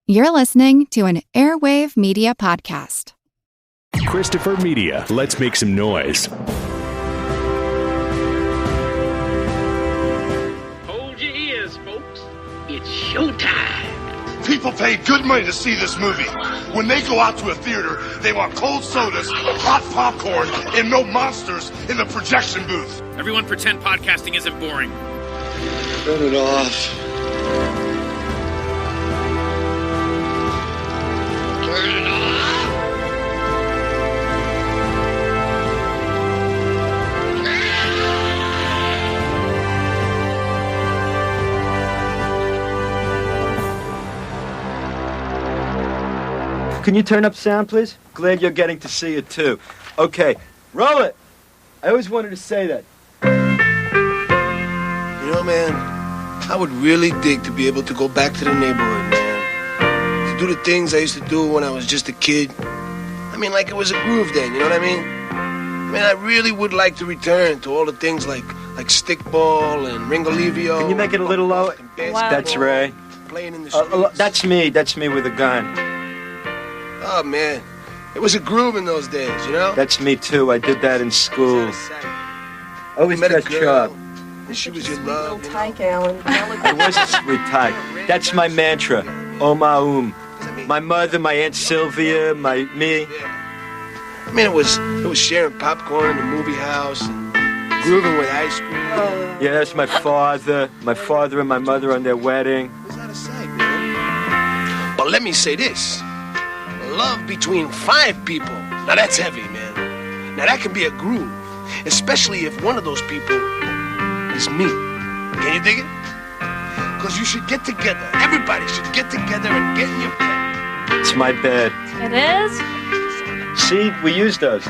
You're listening to an Airwave Media Podcast. Christopher Media, let's make some noise. Hold your ears, folks. It's showtime. People pay good money to see this movie. When they go out to a theater, they want cold sodas, hot popcorn, and no monsters in the projection booth. Everyone pretend podcasting isn't boring. Turn it off. Turn it off. Can you turn up sound, please? Glad you're getting to see it, too. Okay, roll it! I always wanted to say that. You know, man, I would really dig to be able to go back to the neighborhood, man. To do the things I used to do when I was just a kid. I mean, like it was a groove then, you know what I mean? I mean, I really would like to return to all the things like stickball and Ringolevio. Can you make it a little lower? Wow. That's Ray. Playing in the streets. That's me with a gun. Oh, man. It was a groove in those days, you know? That's me, too. I did that in school. Always dressed sharp. And she was your love. Tyke, Alan. I was a sweet tyke. That's my mantra. Oma My mother, my Aunt Sylvia, me. I mean, it was sharing popcorn in the movie house and grooving with ice cream. Yeah, that's my father and my mother on their wedding. It was out of sight, man. But let me say this. Love between 5 people. Now that's heavy, man. Now that can be a groove. Especially if one of those people is me. Can you dig it? Because you should get together. Everybody should get together and get in your bed. It's my bed. It is? See, we use those.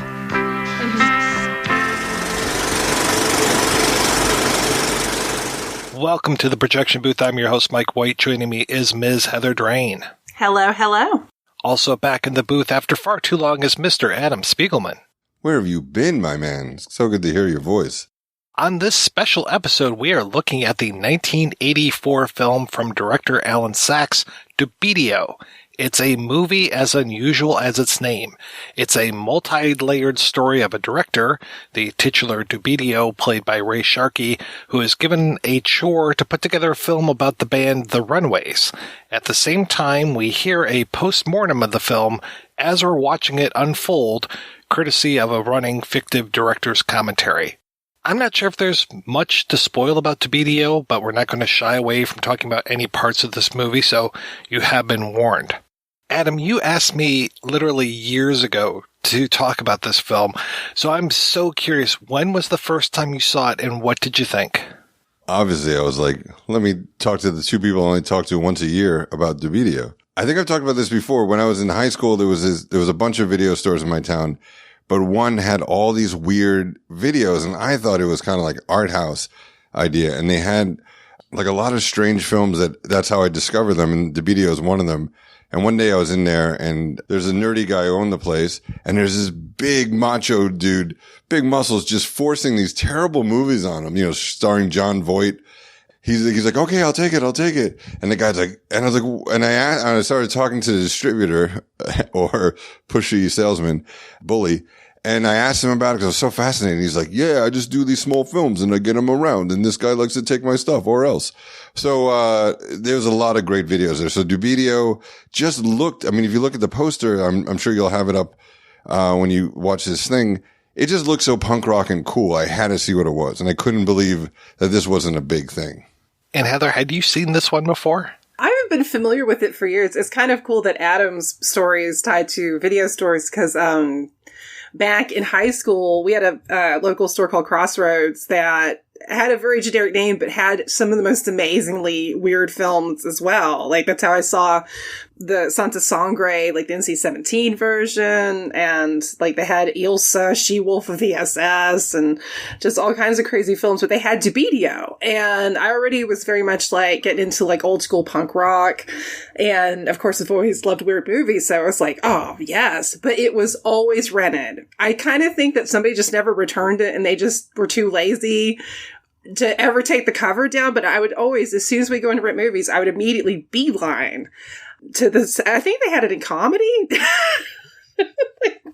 Welcome to the Projection Booth. I'm your host, Mike White. Joining me is Ms. Heather Drain. Hello, hello. Also back in the booth after far too long is Mr. Adam Spiegelman. Where have you been, my man? It's so good to hear your voice. On this special episode, we are looking at the 1984 film from director Alan Sachs, Dubidio. It's a movie as unusual as its name. It's a multi-layered story of a director, the titular Dubidio, played by Ray Sharkey, who is given a chore to put together a film about the band The Runaways. At the same time, we hear a post-mortem of the film as we're watching it unfold, courtesy of a running fictive director's commentary. I'm not sure if there's much to spoil about Dubidio, but we're not going to shy away from talking about any parts of this movie, so you have been warned. Adam, you asked me literally years ago to talk about this film, so I'm so curious, when was the first time you saw it, and what did you think? Obviously, I was like, let me talk to the 2 people I only talk to once a year about Dubidio. I think I've talked about this before. When I was in high school, there was a bunch of video stores in my town, but one had all these weird videos, and I thought it was kind of like art house idea, and they had like a lot of strange films that's how I discovered them, and Dubidio is one of them. And one day I was in there and there's a nerdy guy who owned the place and there's this big macho dude, big muscles, just forcing these terrible movies on him, starring John Voight. He's like, okay, I'll take it. And the guy's like, and I was like, and I started talking to the distributor or pushy salesman, bully. And I asked him about it because I was so fascinated. He's like, yeah, I just do these small films and I get them around and this guy likes to take my stuff or else. So, there's a lot of great videos there. So Dubidio just looked, I mean, if you look at the poster, I'm sure you'll have it up, when you watch this thing. It just looked so punk rock and cool. I had to see what it was. And I couldn't believe that this wasn't a big thing. And Heather, had you seen this one before? I haven't been familiar with it for years. It's kind of cool that Adam's story is tied to video stores because, back in high school, we had a local store called Crossroads that had a very generic name, but had some of the most amazingly weird films as well. Like, that's how I saw the Santa Sangre, like the NC-17 version, and like they had Ilsa, She-Wolf of VSS, and just all kinds of crazy films, but they had Dubidio. And I already was very much like getting into like old school punk rock. And of course, I've always loved weird movies. So I was like, oh yes, but it was always rented. I kind of think that somebody just never returned it and they just were too lazy to ever take the cover down, but I would always, as soon as we go into rent movies, I would immediately beeline to this. I think they had it in comedy,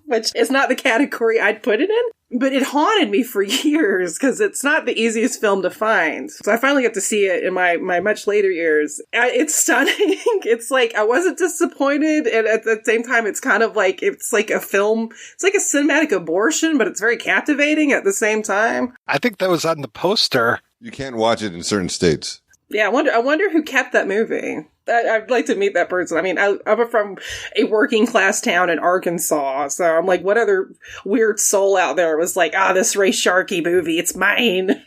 which is not the category I'd put it in, but it haunted me for years because it's not the easiest film to find. So I finally got to see it in my much later years. It's stunning. It's like, I wasn't disappointed. And at the same time, it's kind of like, it's like a film. It's like a cinematic abortion, but it's very captivating at the same time. I think that was on the poster. You can't watch it in certain states. Yeah, I wonder who kept that movie. I'd like to meet that person. I mean, I'm from a working class town in Arkansas, so I'm like, what other weird soul out there was like, this Ray Sharkey movie, it's mine.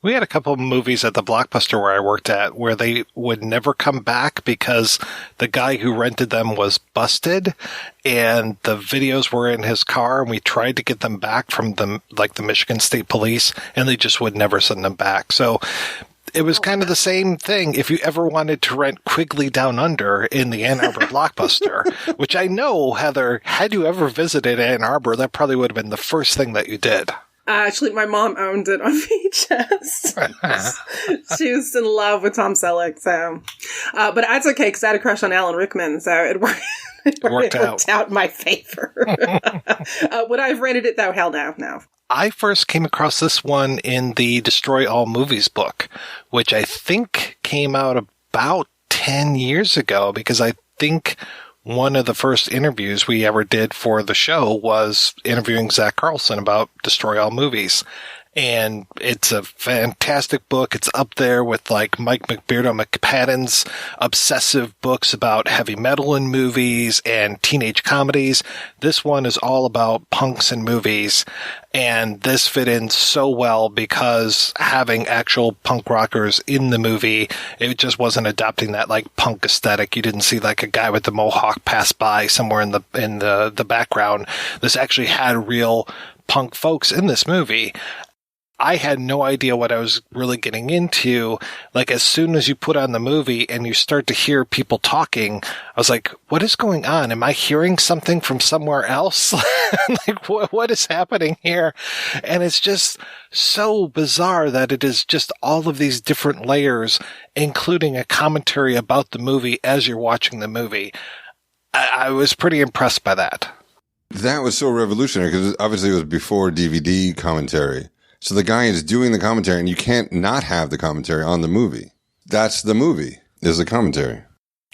We had a couple of movies at the Blockbuster where I worked at where they would never come back because the guy who rented them was busted and the videos were in his car, and we tried to get them back from the Michigan State Police, and they just would never send them back. So it was kind of the same thing if you ever wanted to rent Quigley Down Under in the Ann Arbor Blockbuster, which I know, Heather, had you ever visited Ann Arbor, that probably would have been the first thing that you did. Actually, my mom owned it on VHS. She was in love with Tom Selleck, so. But that's okay, because I had a crush on Alan Rickman, so it worked out in my favor. Would I have rented it, though? Hell no. I first came across this one in the Destroy All Movies book, which I think came out about 10 years ago, because I think one of the first interviews we ever did for the show was interviewing Zach Carlson about Destroy All Movies. And it's a fantastic book. It's up there with like Mike McBeardo McPadden's obsessive books about heavy metal in movies and teenage comedies. This one is all about punks in movies. And this fit in so well because having actual punk rockers in the movie, it just wasn't adopting that like punk aesthetic. You didn't see like a guy with the mohawk pass by somewhere in the background. This actually had real punk folks in this movie. I had no idea what I was really getting into. Like, as soon as you put on the movie and you start to hear people talking, I was like, what is going on? Am I hearing something from somewhere else? Like, what is happening here? And it's just so bizarre that it is just all of these different layers, including a commentary about the movie as you're watching the movie. I was pretty impressed by that. That was so revolutionary because obviously it was before DVD commentary. So the guy is doing the commentary, and you can't not have the commentary on the movie. That's the movie, is the commentary.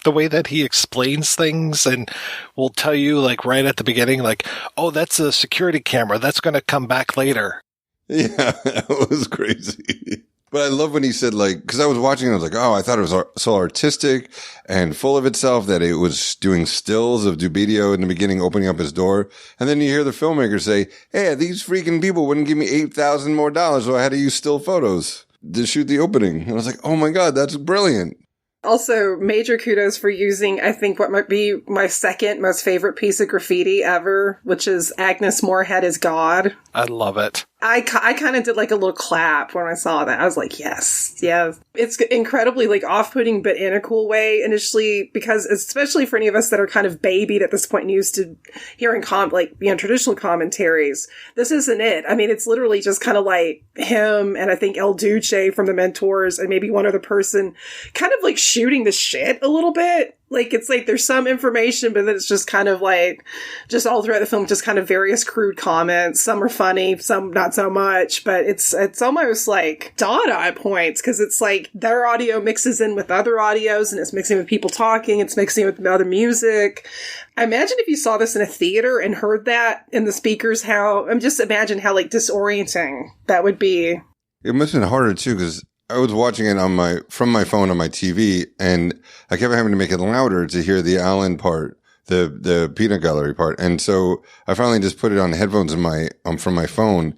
The way that he explains things and will tell you, like, right at the beginning, like, oh, that's a security camera. That's going to come back later. Yeah, that was crazy. But I love when he said, like, because I was watching and I was like, oh, I thought it was so artistic and full of itself that it was doing stills of Dubidio in the beginning, opening up his door. And then you hear the filmmaker say, hey, these freaking people wouldn't give me $8,000 more, so I had to use still photos to shoot the opening. And I was like, oh my God, that's brilliant. Also, major kudos for using, I think, what might be my second most favorite piece of graffiti ever, which is Agnes Moorehead is God. I love it. I kind of did like a little clap when I saw that. I was like, yes. It's incredibly like off-putting, but in a cool way initially, because especially for any of us that are kind of babied at this point and used to hearing traditional commentaries, this isn't it. I mean, it's literally just kind of like him and I think El Duce from the Mentors and maybe one other person kind of like shooting the shit a little bit. Like, it's like there's some information, but then it's just kind of like, just all throughout the film, just kind of various crude comments. Some are funny, some not so much, but it's almost like Dada at points, because it's like their audio mixes in with other audios, and it's mixing with people talking, it's mixing with other music. I imagine if you saw this in a theater and heard that in the speakers, just imagine how like disorienting that would be. It must have been harder too, because I was watching it from my phone on my TV, and I kept having to make it louder to hear the Alan part, the peanut gallery part. And so I finally just put it on headphones from my phone,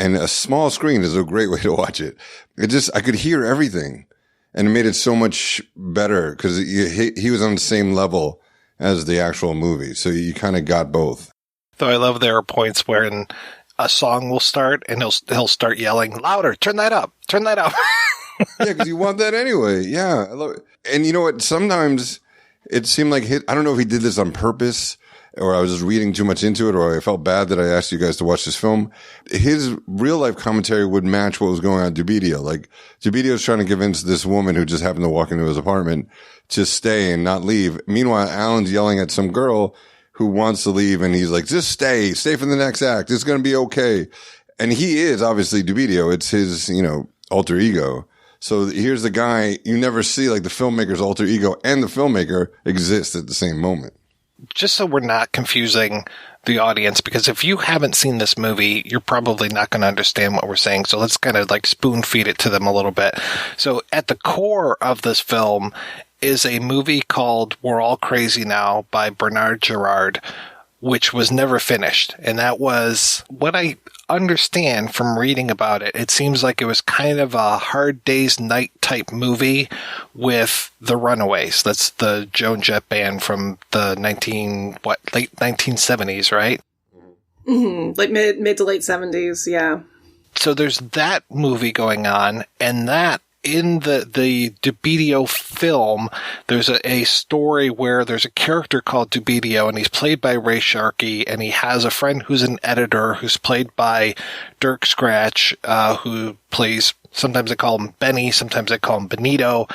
and a small screen is a great way to watch it. I could hear everything, and it made it so much better because he was on the same level as the actual movie. So you kind of got both. Though I love there are points where a song will start and he'll start yelling louder, turn that up. Yeah, because you want that anyway. Yeah, I love it. And you know what? Sometimes it seemed like I don't know if he did this on purpose, or I was just reading too much into it, or I felt bad that I asked you guys to watch this film, his real life commentary would match what was going on at Dubidio. Like, Dubidio's trying to convince this woman who just happened to walk into his apartment to stay and not leave. Meanwhile, Alan's yelling at some girl who wants to leave, and he's like, just stay for the next act. It's going to be okay. And he is obviously Dubidio. It's his, alter ego. So here's the guy you never see, like the filmmaker's alter ego and the filmmaker exist at the same moment. Just so we're not confusing the audience, because if you haven't seen this movie, you're probably not going to understand what we're saying. So let's kind of like spoon feed it to them a little bit. So at the core of this film is a movie called We're All Crazy Now by Bernard Gerard, which was never finished. And that was what I understand from reading about it. It seems like it was kind of a Hard Day's Night type movie with the Runaways. That's the Joan Jett band from the late 1970s, right? Mm-hmm. Like mid to late 70s, yeah. So there's that movie going on, and that in the Dubidio film, there's a story where there's a character called Dubidio, and he's played by Ray Sharkey, and he has a friend who's an editor who's played by Dirk Scratch, who plays, sometimes they call him Benny, sometimes they call him Benito,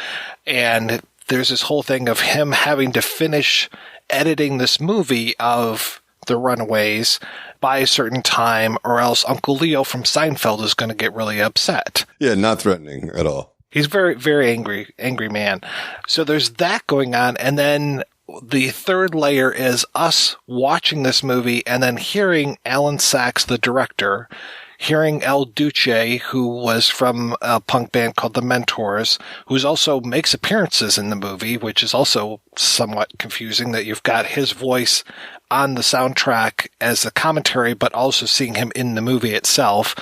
and there's this whole thing of him having to finish editing this movie of the Runaways by a certain time, or else Uncle Leo from Seinfeld is going to get really upset. Yeah, not threatening at all. He's very, very angry man. So there's that going on. And then the third layer is us watching this movie and then hearing Alan Sachs, the director, hearing El Duce, who was from a punk band called The Mentors, who also makes appearances in the movie, which is also somewhat confusing that you've got his voice on the soundtrack as a commentary, but also seeing him in the movie itself.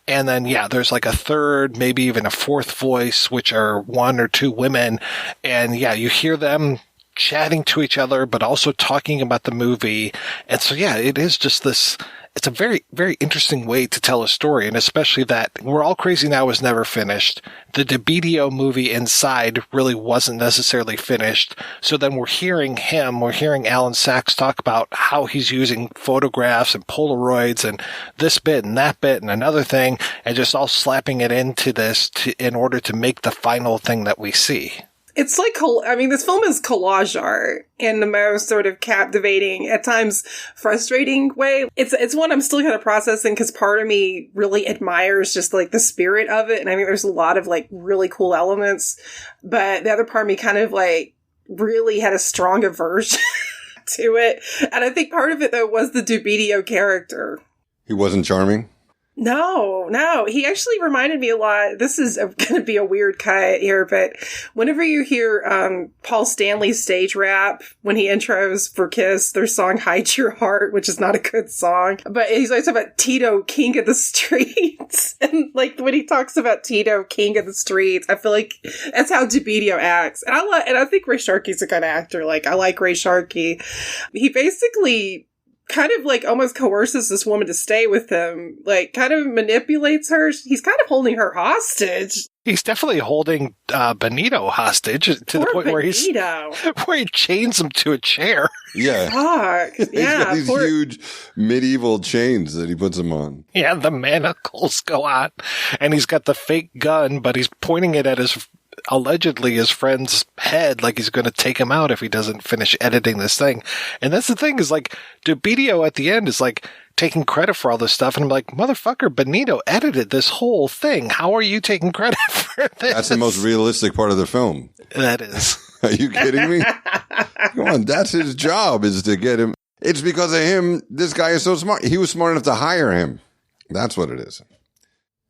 And then, yeah, there's like a third, maybe even a fourth voice, which are one or two women. And yeah, you hear them chatting to each other, but also talking about the movie. And so, yeah, it is just this, it's a very, very interesting way to tell a story. And especially that We're All Crazy Now was never finished. The Dubidio movie Inside really wasn't necessarily finished. So then we're hearing Alan Sachs talk about how he's using photographs and Polaroids and this bit and that bit and another thing, and just all slapping it into this in order to make the final thing that we see. It's like, this film is collage art in the most sort of captivating, at times frustrating way. It's one I'm still kind of processing because part of me really admires just like the spirit of it. And I mean, there's a lot of like really cool elements, but the other part of me kind of like really had a strong aversion to it. And I think part of it though was the Dubidio character. He wasn't charming? No. He actually reminded me a lot. This is going to be a weird cut here, but whenever you hear Paul Stanley's stage rap, when he intros for Kiss, their song Hide Your Heart, which is not a good song, but he's always talking about Tito, King of the Streets. And like when he talks about Tito, King of the Streets, I feel like that's how Dubidio acts. And I think Ray Sharkey's a good actor. Like, I like Ray Sharkey. He basically kind of like almost coerces this woman to stay with him, like kind of manipulates her. He's kind of holding her hostage. He's definitely holding Benito hostage to the point where he chains him to a chair. Yeah. Fuck. Yeah. He's got these huge medieval chains that he puts him on. Yeah, the manacles go on. And he's got the fake gun, but he's pointing it at allegedly his friend's head, like he's going to take him out if he doesn't finish editing this thing. And that's the thing, is like Dubidio at the end is like taking credit for all this stuff, and I'm like, motherfucker, Benito edited this whole thing. How are you taking credit for this? That's the most realistic part of the film. That is. Are you kidding me? Come on, that's his job, is to get him. It's because of him. This guy is so smart. He was smart enough to hire him. That's what it is.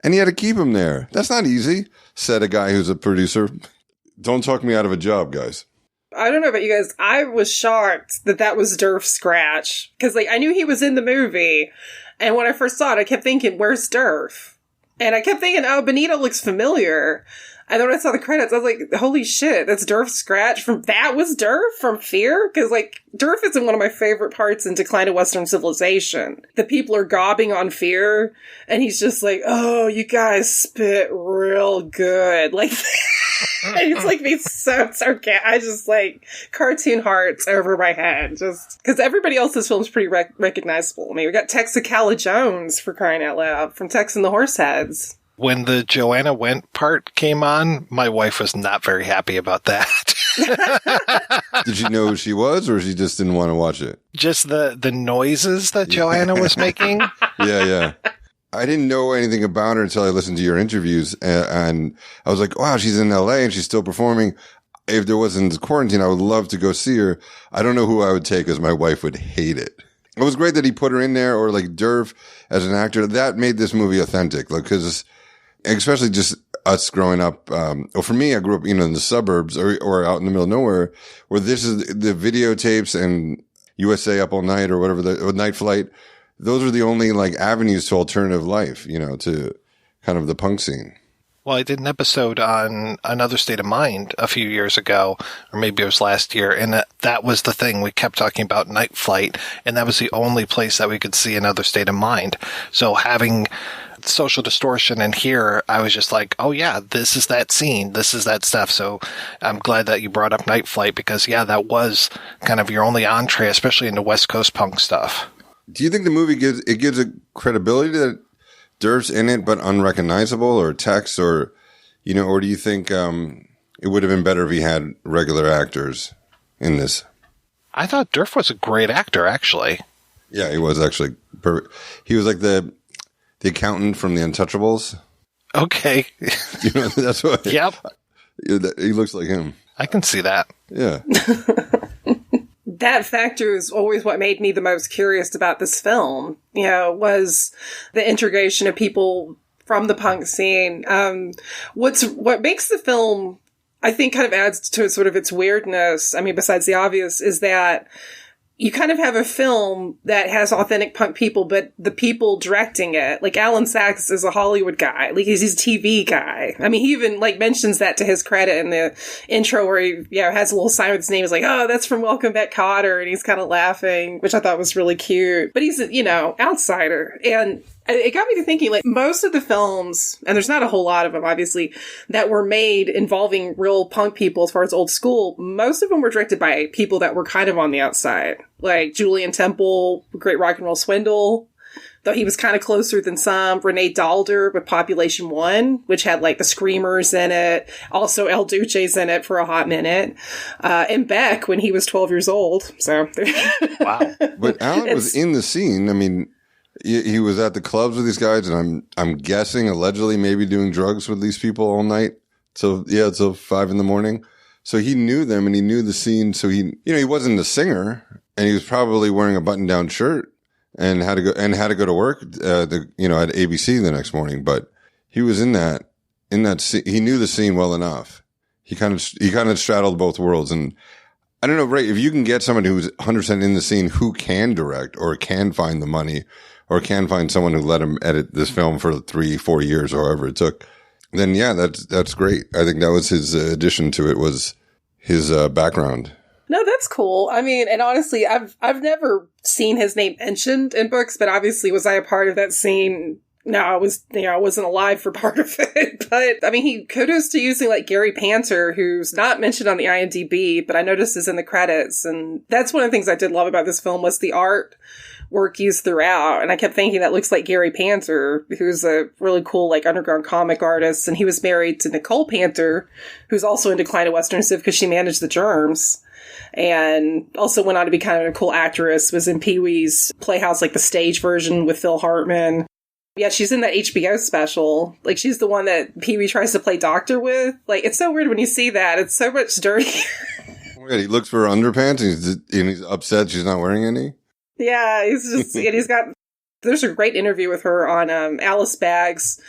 And he had to keep him there. That's not easy, said a guy who's a producer. Don't talk me out of a job, guys. I don't know about you guys. I was shocked that was Dirk Scratch. Because like I knew he was in the movie. And when I first saw it, I kept thinking, where's Dirk? And I kept thinking, oh, Benito looks familiar. And then when I saw the credits, I was like, holy shit, that's Durf Scratch that was Durf from Fear? Because, like, Durf is in one of my favorite parts in Decline of Western Civilization. The people are gobbing on Fear, and he's just like, oh, you guys spit real good. Like, and it's like me so sarcastic. I just, like, cartoon hearts over my head. Just, because everybody else's film's pretty recognizable. I mean, we got Texacala Jones, for crying out loud, from Tex and the Horseheads. When the Joanna Went part came on, my wife was not very happy about that. Did she know who she was, or she just didn't want to watch it? Just the noises that Joanna was making. Yeah. I didn't know anything about her until I listened to your interviews, and I was like, wow, she's in LA and she's still performing. If there wasn't quarantine, I would love to go see her. I don't know who I would take, because my wife would hate it. It was great that he put her in there, or like Durf as an actor. That made this movie authentic, like, because especially just us growing up. Well, for me, I grew up, in the suburbs or out in the middle of nowhere, where this is the videotapes and USA Up All Night or whatever, or Night Flight. Those are the only like avenues to alternative life, to kind of the punk scene. Well, I did an episode on Another State of Mind a few years ago, or maybe it was last year, and that was the thing. We kept talking about Night Flight, and that was the only place that we could see Another State of Mind. So having Social Distortion in here, I was just like, oh yeah, this is that scene, this is that stuff. So I'm glad that you brought up Night Flight, because yeah, that was kind of your only entree, especially into West Coast punk stuff. Do you think the movie gives a credibility that Durf's in it but unrecognizable, or Tex, or or do you think it would have been better if he had regular actors in this? I thought Durf was a great actor, actually. Yeah, he was actually perfect. He was like the accountant from The Untouchables. Okay. That's what. Yep. He looks like him. I can see that. Yeah. That factor is always what made me the most curious about this film, was the integration of people from the punk scene. What makes the film, I think, kind of adds to sort of its weirdness, I mean, besides the obvious, is that you kind of have a film that has authentic punk people, but the people directing it, like Alan Sachs is a Hollywood guy. Like he's a TV guy. I mean, he even like mentions that to his credit in the intro where he, has a little sign with his name. He's like, oh, that's from Welcome Back, Kotter. And he's kind of laughing, which I thought was really cute. But he's, outsider. And it got me to thinking, like, most of the films, and there's not a whole lot of them, obviously, that were made involving real punk people as far as old school, most of them were directed by people that were kind of on the outside. Like Julian Temple, Great Rock and Roll Swindle, though he was kind of closer than some. Renee Dalder with Population 1, which had, like, the Screamers in it. Also, El Duce's in it for a hot minute. And Beck when he was 12 years old. So, wow. But Alan was in the scene. I mean, he was at the clubs with these guys, and I'm guessing allegedly maybe doing drugs with these people all night. So till 5 a.m. So he knew them and he knew the scene. So he wasn't a singer, and he was probably wearing a button-down shirt and had to go to work, at ABC the next morning. But he was in that scene. He knew the scene well enough. He kind of straddled both worlds. And I don't know, Ray, if you can get somebody who's 100% in the scene who can direct or can find the money, or can find someone who let him edit this film for 3-4 years or however it took, then yeah, that's great. I think that was his addition to it, was his background. No, that's cool. I mean, and honestly, I've never seen his name mentioned in books, but obviously was I a part of that scene? No, I wasn't alive for part of it. But I mean, kudos to using like Gary Panter, who's not mentioned on the IMDb, but I noticed is in the credits. And that's one of the things I did love about this film was the art work used throughout. And I kept thinking that looks like Gary Panter, who's a really cool, like, underground comic artist. And he was married to Nicole Panter, who's also in Decline of Western Civ because she managed the Germs. And also went on to be kind of a cool actress, was in Pee-wee's Playhouse, like the stage version with Phil Hartman. Yeah, she's in that HBO special. Like, she's the one that Pee-wee tries to play doctor with. Like, it's so weird when you see that. It's so much dirtier. He looks for her underpants and he's upset she's not wearing any. Yeah, there's a great interview with her on Alice Baggs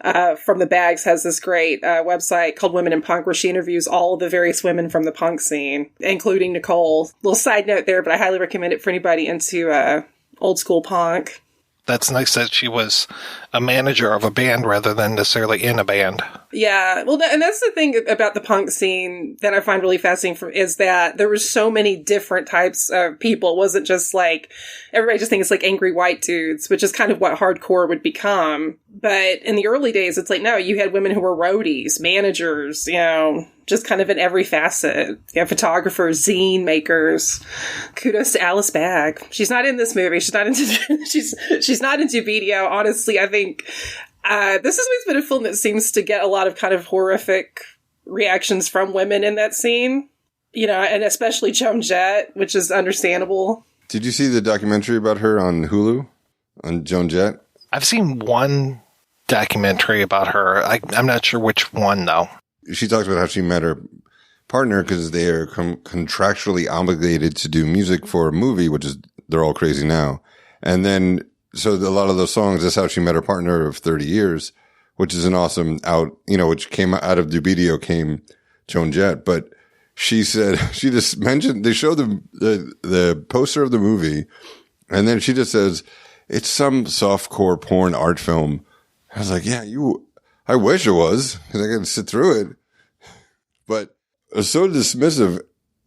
from the Bags has this great website called Women in Punk where she interviews all of the various women from the punk scene, including Nicole. Little side note there, but I highly recommend it for anybody into old school punk. that's nice that she was a manager of a band rather than necessarily in a band. Yeah, well, and that's the thing about the punk scene that I find really fascinating is that there were so many different types of people. It wasn't just like, everybody just thinks it's like angry white dudes, which is kind of what hardcore would become. But in the early days, it's like, no, you had women who were roadies, managers, just kind of in every facet. Photographers, zine makers. Kudos to Alice Bagg. She's not in this movie. She's not into she's not into video. Honestly, I think this has always been a film that seems to get a lot of kind of horrific reactions from women in that scene. And especially Joan Jett, which is understandable. Did you see the documentary about her on Hulu? On Joan Jett? I've seen one documentary about her. I'm not sure which one, though. She talks about how she met her partner because they are contractually obligated to do music for a movie, which is, they're all crazy now. And then, so a lot of those songs, that's how she met her partner of 30 years, which is an awesome which came out of Dubidio came Joan Jett. But she said, she just mentioned, they showed the poster of the movie, and then she just says, it's some softcore porn art film. I was like, yeah, I wish it was, because I could sit through it. But it's so dismissive.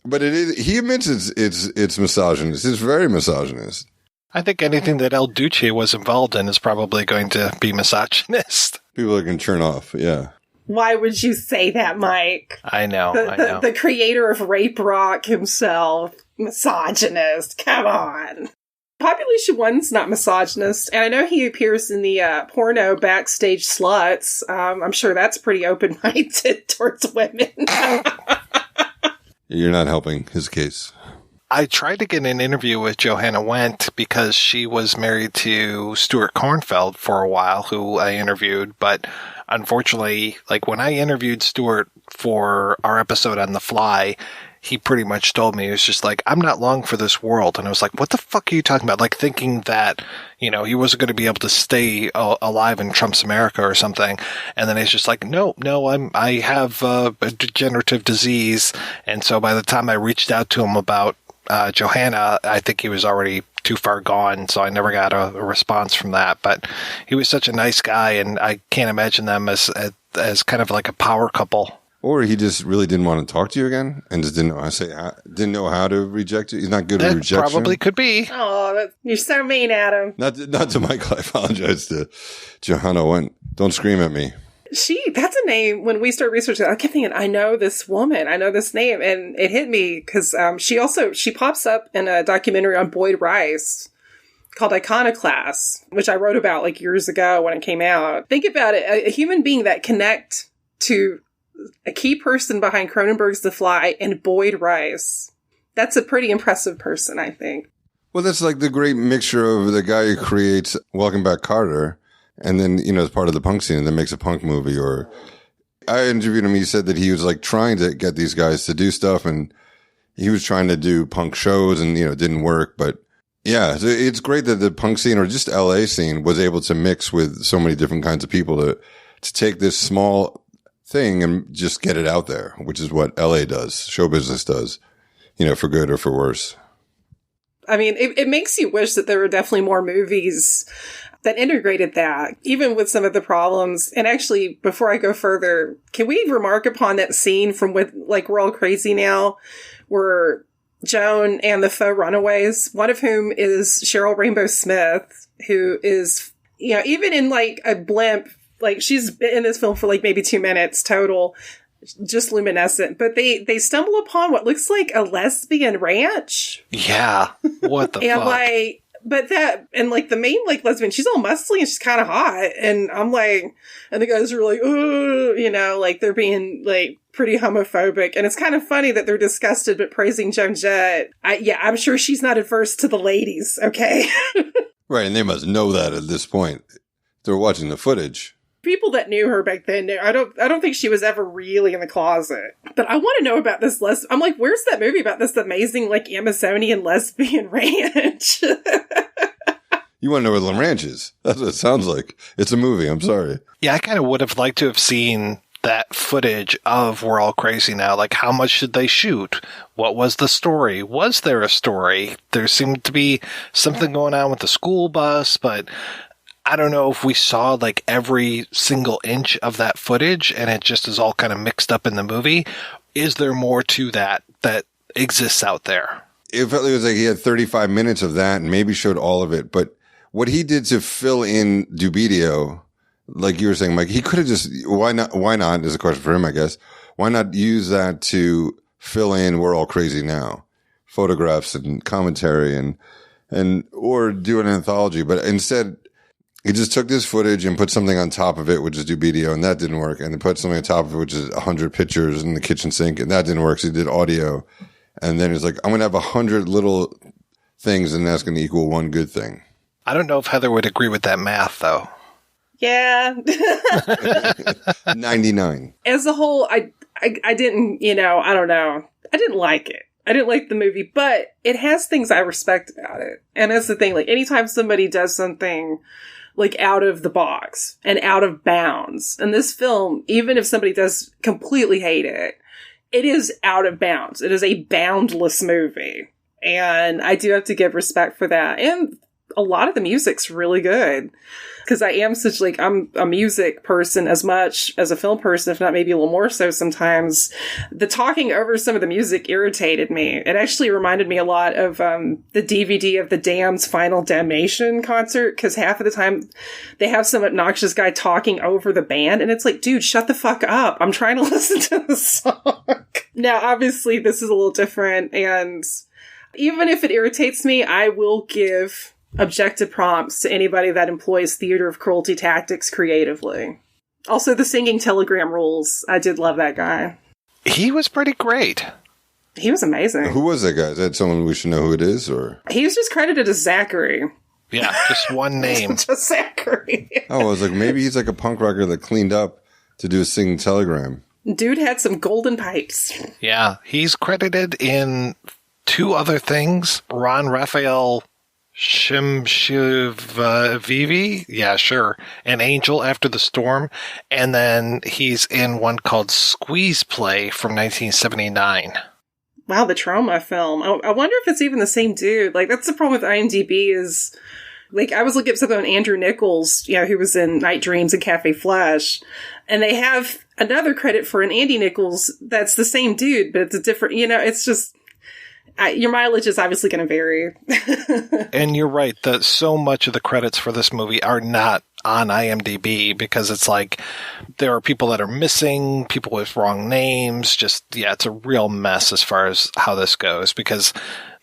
But it is, he admits it's misogynist. It's very misogynist. I think anything that El Duce was involved in is probably going to be misogynist. People that can turn off, yeah. Why would you say that, Mike? I know. The creator of Rape Rock himself, misogynist. Come on. Population 1's not misogynist, and I know he appears in the porno Backstage Sluts. I'm sure that's pretty open-minded towards women. You're not helping his case. I tried to get an interview with Johanna Wendt because she was married to Stuart Kornfeld for a while, who I interviewed, but unfortunately, when I interviewed Stuart for our episode on The Fly, he pretty much told me, he was just like, I'm not long for this world. And I was like, what the fuck are you talking about? Thinking that, he wasn't going to be able to stay alive in Trump's America or something. And then he's just like, no, I have a degenerative disease. And so by the time I reached out to him about Johanna, I think he was already too far gone, so I never got a response from that. But he was such a nice guy, and I can't imagine them as kind of like a power couple. Or he just really didn't want to talk to you again, and just didn't know how to reject you. He's not good at rejection. Probably could be. Oh, you're so mean, Adam. Not to Michael. I apologize to Johanna Wendt. Don't scream at me. That's a name. When we started researching, I kept thinking, I know this woman, I know this name, and it hit me because she pops up in a documentary on Boyd Rice called Iconoclast, which I wrote about years ago when it came out. Think about it, a human being that connect to a key person behind Cronenberg's The Fly and Boyd Rice. That's a pretty impressive person, I think. Well, that's like the great mixture of the guy who creates Welcome Back, Kotter, and then, as part of the punk scene, and then makes a punk movie. Or I interviewed him. He said that he was trying to get these guys to do stuff, and he was trying to do punk shows, and it didn't work. But yeah, so it's great that the punk scene or just LA scene was able to mix with so many different kinds of people to take this small thing and just get it out there, which is what LA does, show business does, for good or for worse. I mean, it makes you wish that there were definitely more movies that integrated that, even with some of the problems. And actually, before I go further, can we remark upon that scene from We're All Crazy Now, where Joan and the faux runaways, one of whom is Cheryl Rainbow Smith, who is, even in a blimp, she's been in this film for maybe 2 minutes total, just luminescent. But they stumble upon what looks like a lesbian ranch. Yeah. What the and fuck? But the main lesbian, she's all muscly and she's kind of hot. And I'm and the guys are ooh, they're being pretty homophobic. And it's kind of funny that they're disgusted but praising Joan Jett. I'm sure she's not adverse to the ladies, okay? Right, and they must know that at this point. They're watching the footage. People that knew her back then knew. I don't think she was ever really in the closet. But I want to know about this I'm where's that movie about this amazing Amazonian lesbian ranch? You want to know where the ranch is? That's what it sounds like. It's a movie. I'm sorry. Yeah, I kind of would have liked to have seen that footage of We're All Crazy Now? Like, how much did they shoot? What was the story? Was there a story? There seemed to be something going on with the school bus, but I don't know if we saw like every single inch of that footage and it just is all kind of mixed up in the movie. Is there more to that exists out there? It felt like he had 35 minutes of that and maybe showed all of it. But what he did to fill in Dubidio, like you were saying, Mike, he could have just, why not is a question for him, I guess. Why not use that to fill in We're All Crazy Now? Photographs and commentary and or do an anthology. But instead, he just took this footage and put something on top of it, which is Dubidio, and that didn't work. And then put something on top of it, which is 100 pictures in the kitchen sink, and that didn't work. So he did audio. And then he's like, I'm going to have 100 little things, and that's going to equal one good thing. I don't know if Heather would agree with that math, though. Yeah. 99. As a whole, I didn't, I don't know. I didn't like it. I didn't like the movie, but it has things I respect about it. And that's the thing. Like, anytime somebody does something like out of the box and out of bounds, and this film, even if somebody does completely hate it, it is out of bounds. It is a boundless movie. And I do have to give respect for that. And a lot of the music's really good. Because I am such, like, I'm a music person as much as a film person, if not maybe a little more so sometimes. The talking over some of the music irritated me. It actually reminded me a lot of the DVD of the Damned's Final Damnation concert, because half of the time they have some obnoxious guy talking over the band, and it's like, dude, shut the fuck up. I'm trying to listen to the song. Now, obviously, this is a little different, and even if it irritates me, I will give objective prompts to anybody that employs theater of cruelty tactics creatively. Also, the singing telegram rules. I did love that guy. He was pretty great. He was amazing. Who was that guy? Is that someone we should know who it is, or? He was just credited as Zachary. Yeah, just one name. Just Zachary. Oh, I was like, maybe he's like a punk rocker that cleaned up to do a singing telegram. Dude had some golden pipes. Yeah, he's credited in 2 other things. Ron Raphael Shimshivavivi, yeah, sure. An Angel After the Storm. And then he's in one called Squeeze Play from 1979. Wow, the Trauma film. I wonder if it's even the same dude. Like, that's the problem with IMDb is, like, I was looking up something on Andrew Nichols, who was in Night Dreams and Cafe Flash. And they have another credit for an Andy Nichols that's the same dude, but it's a different, it's just... your mileage is obviously going to vary. And you're right that so much of the credits for this movie are not on IMDb because it's like there are people that are missing, people with wrong names. It's a real mess as far as how this goes, because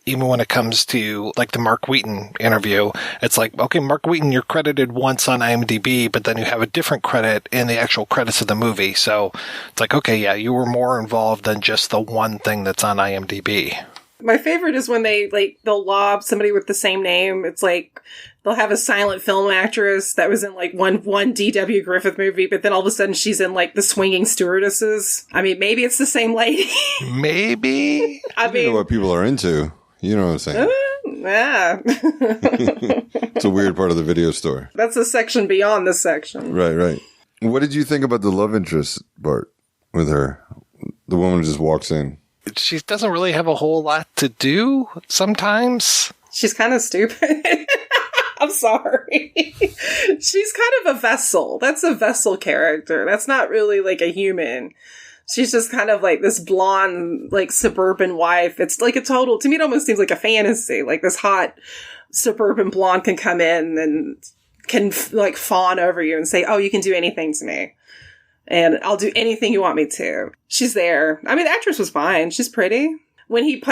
even when it comes to like the Mark Wheaton interview, it's like, okay, Mark Wheaton, you're credited once on IMDb, but then you have a different credit in the actual credits of the movie. So it's like, okay, yeah, you were more involved than just the one thing that's on IMDb. My favorite is when they'll lob somebody with the same name. It's like they'll have a silent film actress that was in like one D.W. Griffith movie, but then all of a sudden she's in like The Swinging Stewardesses. I mean, maybe it's the same lady. Maybe. You know what people are into. You know what I'm saying? Yeah. It's a weird part of the video store. That's a section beyond this section. Right. What did you think about the love interest, Bart, with her? The woman just walks in. She doesn't really have a whole lot to do sometimes. She's kind of stupid. I'm sorry. She's kind of a vessel. That's a vessel character. That's not really like a human. She's just kind of like this blonde, like suburban wife. It's like to me, it almost seems like a fantasy. Like this hot suburban blonde can come in and can like fawn over you and say, oh, you can do anything to me. And I'll do anything you want me to. She's there. I mean, the actress was fine. She's pretty. When he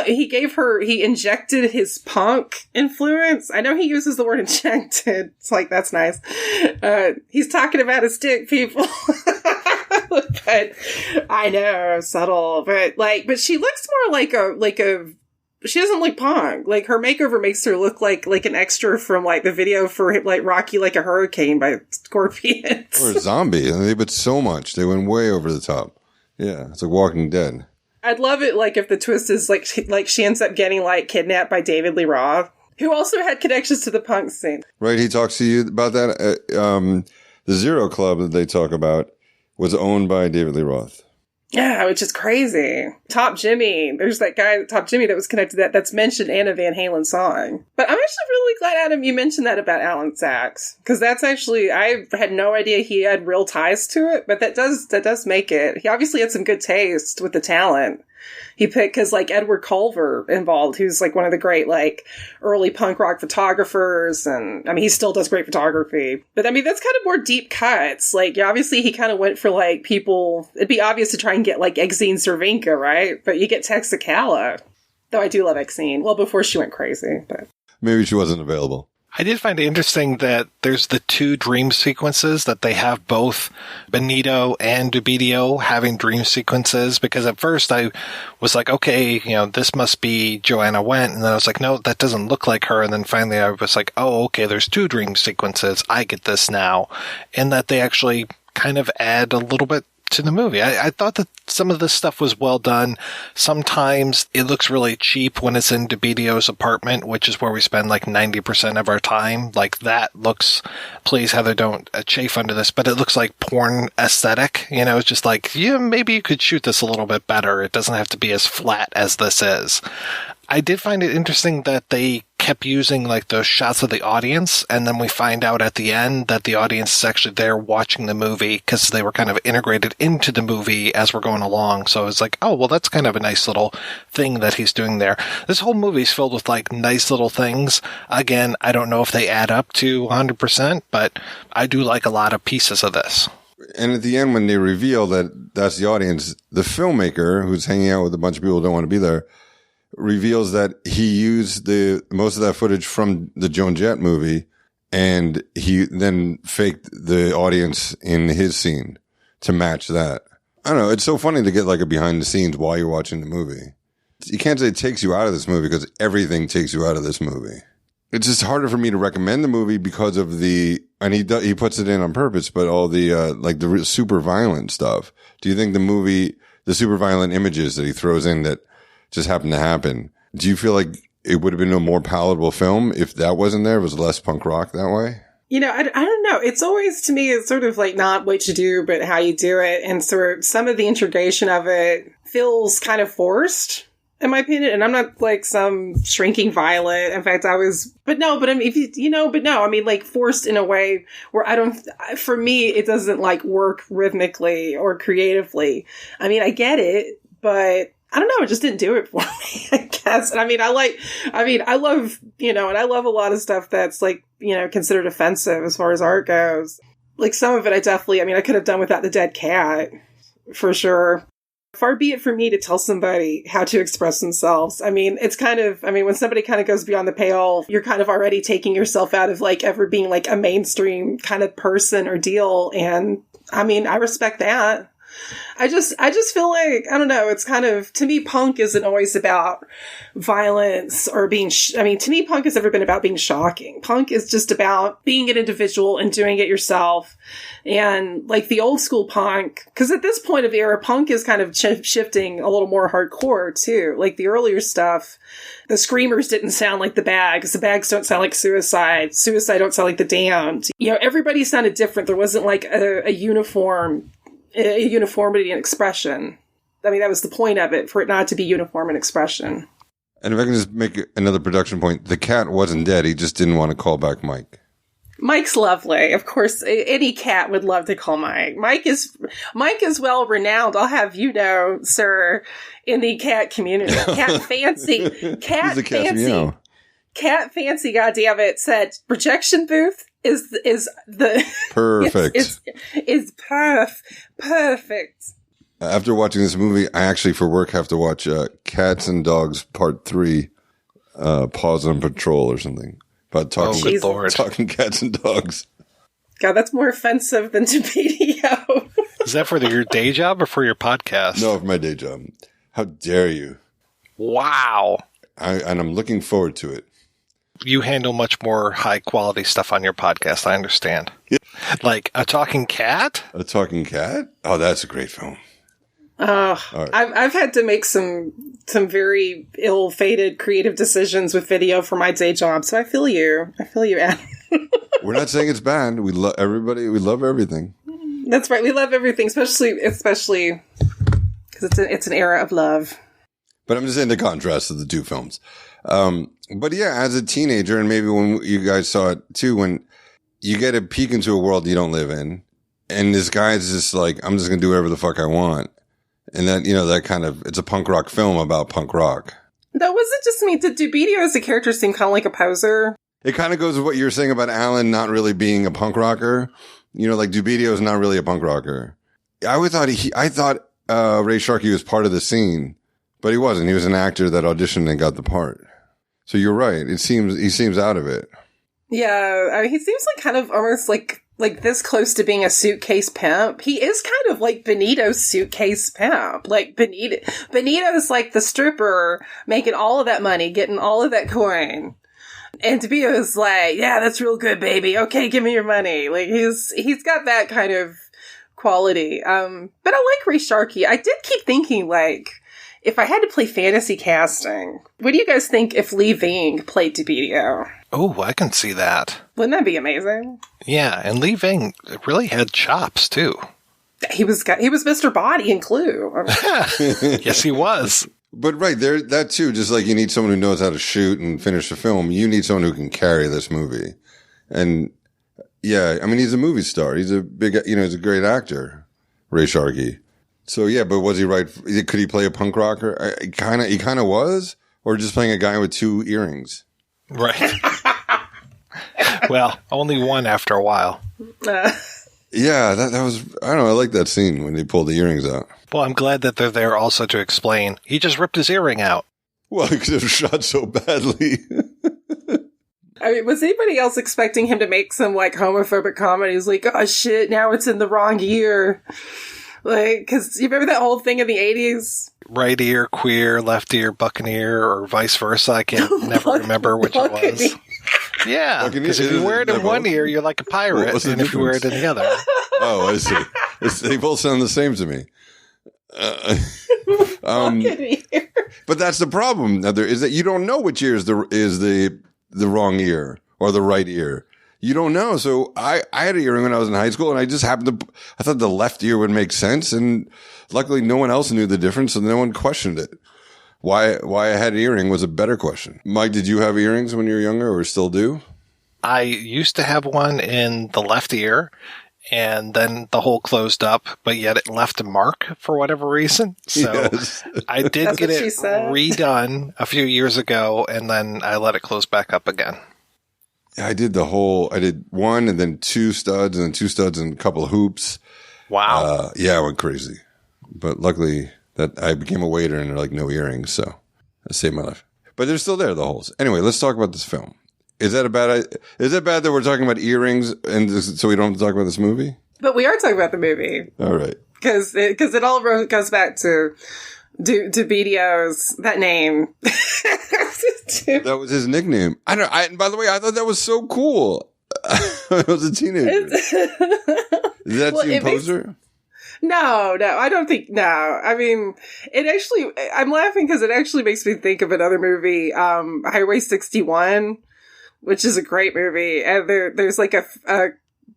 injected his punk influence. I know he uses the word injected. It's like, that's nice. He's talking about his dick, people. But I know, subtle. But she looks more like a she doesn't look punk. Like, her makeover makes her look like an extra from, like, the video for, like, Rocky Like a Hurricane by Scorpions. Or a zombie. I mean, they put so much. They went way over the top. Yeah, it's like Walking Dead. I'd love it, like, if the twist is, like she ends up getting, like, kidnapped by David Lee Roth, who also had connections to the punk scene. Right, he talks to you about that. The Zero Club that they talk about, was owned by David Lee Roth. Yeah, which is crazy. Top Jimmy. There's that guy, Top Jimmy, that was connected to that's mentioned in a Van Halen song. But I'm actually really glad, Adam, you mentioned that about Alan Sachs. Because that's actually, I had no idea he had real ties to it, but that does make it. He obviously had some good taste with the talent. He picked, because like Edward Culver involved, who's like one of the great like early punk rock photographers, and I mean he still does great photography. But I mean that's kind of more deep cuts. Like obviously he kind of went for like people. It'd be obvious to try and get like Exene Cervenka, right? But you get Texicala. Though I do love Exene. Well, before she went crazy, but maybe she wasn't available. I did find it interesting that there's the two dream sequences, that they have both Benito and Dubidio having dream sequences, because at first I was like, okay, this must be Joanna Wendt. And then I was like, no, that doesn't look like her. And then finally I was like, oh, okay, there's two dream sequences. I get this now. And that they actually kind of add a little bit to the movie. I thought that some of this stuff was well done. Sometimes it looks really cheap when it's in Dubidio's apartment, which is where we spend like 90% of our time. Like that looks, please Heather, don't chafe under this, but it looks like porn aesthetic. It's just like, maybe you could shoot this a little bit better. It doesn't have to be as flat as this is. I did find it interesting that they kept using like those shots of the audience, and then we find out at the end that the audience is actually there watching the movie because they were kind of integrated into the movie as we're going along. So it's like, oh, well, that's kind of a nice little thing that he's doing there. This whole movie is filled with like nice little things. Again, I don't know if they add up to 100%, but I do like a lot of pieces of this. And at the end, when they reveal that that's the audience, the filmmaker who's hanging out with a bunch of people who don't want to be there reveals that he used most of that footage from the Joan Jett movie, and he then faked the audience in his scene to match that. I don't know. It's so funny to get like a behind the scenes while you're watching the movie. You can't say it takes you out of this movie because everything takes you out of this movie. It's just harder for me to recommend the movie because of and he puts it in on purpose, but all the, like the super violent stuff. Do you think the super violent images that he throws in that just happened to happen, do you feel like it would have been a more palatable film if that wasn't there? It was less punk rock that way? I don't know. It's always, to me, it's sort of like not what you do, but how you do it. And sort of some of the integration of it feels kind of forced, in my opinion. And I'm not like some shrinking violet. In fact, I mean, like forced in a way where for me, it doesn't like work rhythmically or creatively. I mean, I get it, but I don't know. It just didn't do it for me, I guess. And I love, and I love a lot of stuff that's like, considered offensive as far as art goes. Like some of it, I could have done without the dead cat for sure. Far be it for me to tell somebody how to express themselves. I mean, it's kind of, when somebody kind of goes beyond the pale, you're kind of already taking yourself out of like ever being like a mainstream kind of person or deal. And I respect that. I just feel like, I don't know, it's kind of, to me, punk isn't always about violence or being, to me, punk has never been about being shocking. Punk is just about being an individual and doing it yourself. And like the old school punk, because at this point of era, punk is kind of shifting a little more hardcore too. Like the earlier stuff, the Screamers didn't sound like the Bags. The Bags don't sound like Suicide. Suicide don't sound like the Damned. Everybody sounded different. There wasn't like a uniformity in expression. That was the point of it, for it not to be uniform in expression. And if I can just make another production point, the cat wasn't dead. He just didn't want to call back Mike. Mike's lovely. Of course, any cat would love to call Mike. Mike is well renowned. I'll have you know, sir, in the cat community. Cat fancy. Cat fancy. Meow. Cat fancy, goddammit, said projection booth is the perfect. Is perfect. After watching this movie, I actually for work have to watch Cats and Dogs Part 3, Paws on Patrol or something. About talking cats and dogs. God, that's more offensive than Dubidio. Is that for your day job or for your podcast? No, for my day job. How dare you? Wow. And I'm looking forward to it. You handle much more high quality stuff on your podcast, I understand. Yeah. Like a talking cat? A talking cat? Oh, that's a great film. Right. I've had to make some very ill-fated creative decisions with video for my day job, so I feel you, Adam. We're not saying it's bad. We love everybody. We love everything. That's right. We love everything, especially because it's an era of love. But I'm just saying the contrast of the two films. But yeah, as a teenager, and maybe when you guys saw it too, when you get a peek into a world you don't live in, and this guy's just like, I'm just going to do whatever the fuck I want. And that, that kind of, it's a punk rock film about punk rock. That wasn't just me. Did Dubidio as a character seem kind of like a poser? It kind of goes with what you're saying about Alan not really being a punk rocker. Like Dubidio is not really a punk rocker. I thought Ray Sharkey was part of the scene, but he wasn't. He was an actor that auditioned and got the part. So you're right. He seems out of it. Yeah, I mean, he seems like kind of almost like this close to being a suitcase pimp. He is kind of like Benito's suitcase pimp. Like Benito's like the stripper making all of that money, getting all of that coin. And Dubido's like, yeah, that's real good, baby. Okay, give me your money. Like he's got that kind of quality. But I like Ray Sharkey. I did keep thinking, like, if I had to play fantasy casting, what do you guys think if Lee Ving played Dubidio? Oh, I can see that. Wouldn't that be amazing? Yeah, and Lee Ving really had chops, too. He was Mr. Body in Clue. Yes, he was. But right there, that too, just like you need someone who knows how to shoot and finish a film, you need someone who can carry this movie. And yeah, I mean, he's a movie star. He's a big, he's a great actor, Ray Sharkey. So yeah, but was he right? Could he play a punk rocker? He kind of was, or just playing a guy with 2 earrings. Right. Well, only one after a while. Yeah, that was, I don't know, I like that scene when they pulled the earrings out. Well, I'm glad that they're there also to explain. He just ripped his earring out. Well, he could have shot so badly. I mean, was anybody else expecting him to make some, like, homophobic comment? He's like, oh, shit, now it's in the wrong ear. Like, because you remember that whole thing in the 80s? Right ear, queer, left ear, buccaneer, or vice versa. I can never remember which it was. Yeah, because if you wear it in one ear, you're like a pirate, and if you wear it in the other. Oh, I see. They both sound the same to me. But that's the problem, Heather, is that you don't know which ear is the wrong ear or the right ear. You don't know. So I had an earring when I was in high school, and I just I thought the left ear would make sense, and luckily no one else knew the difference, and no one questioned it. Why I had an earring was a better question. Mike, did you have earrings when you were younger, or still do? I used to have one in the left ear, and then the hole closed up, but yet it left a mark for whatever reason. So yes. I did get it redone a few years ago, and then I let it close back up again. I did one and then 2 studs and then 2 studs and a couple of hoops. Wow. Yeah, I went crazy. But luckily that I became a waiter and they're like no earrings, so that saved my life. But they're still there, the holes. Anyway, let's talk about this film. Is that bad that we're talking about earrings and so we don't have to talk about this movie? But we are talking about the movie. All right. Because it all goes back to Dubidio's, that name. That was his nickname. By the way, I thought that was so cool. I was a teenager. Is that Team Poser? No, I don't think, no. I mean, I'm laughing because it actually makes me think of another movie, Highway 61, which is a great movie. And there's like a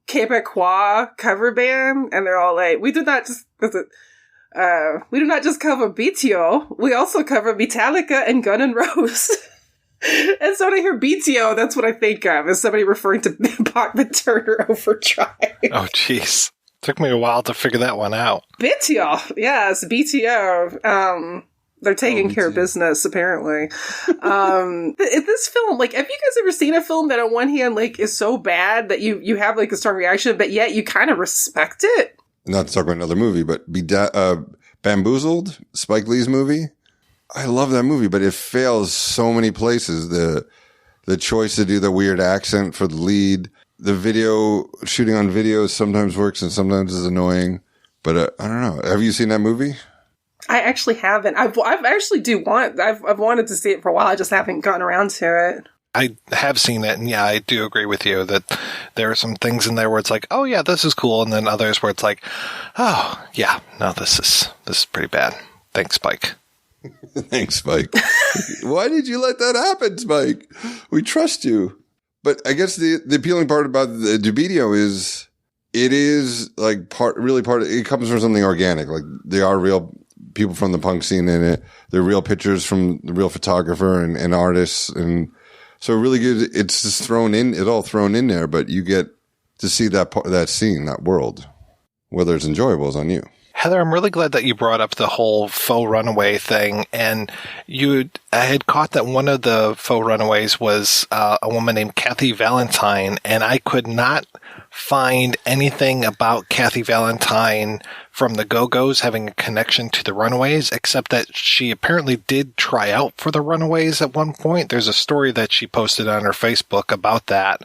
Quebecois cover band, and they're all like, we do not just cover BTO, we also cover Metallica and Gun N' Roses. And so when I hear BTO, that's what I think of, as somebody referring to Bachman Turner Overdrive. Oh, jeez. Took me a while to figure that one out. BTO. Yes, BTO. They're taking care of business, apparently. This film, like, have you guys ever seen a film that on one hand, like, is so bad that you have, like, a strong reaction, but yet you kind of respect it? Not to talk about another movie, but Bamboozled, Spike Lee's movie. I love that movie, but it fails so many places. The choice to do the weird accent for the lead, the shooting on video sometimes works and sometimes is annoying. But I don't know. Have you seen that movie? I actually haven't. I've wanted to see it for a while. I just haven't gotten around to it. I have seen it, and yeah, I do agree with you that there are some things in there where it's like, oh yeah, this is cool, and then others where it's like, oh yeah, no, this is pretty bad. Thanks, Spike. Thanks, Spike. Why did you let that happen, Spike? We trust you. But I guess the appealing part about the Dubidio is it is like it comes from something organic. Like they are real people from the punk scene in it. They're real pictures from the real photographer and artists. And so really good. It's just it's all thrown in there, but you get to see that scene, that world. Whether it's enjoyable is on you. Heather, I'm really glad that you brought up the whole faux runaway thing. And I had caught that one of the faux runaways was a woman named Kathy Valentine, and I could not find anything about Kathy Valentine from the Go-Go's having a connection to the Runaways, except that she apparently did try out for the Runaways at one point. There's a story that she posted on her Facebook about that.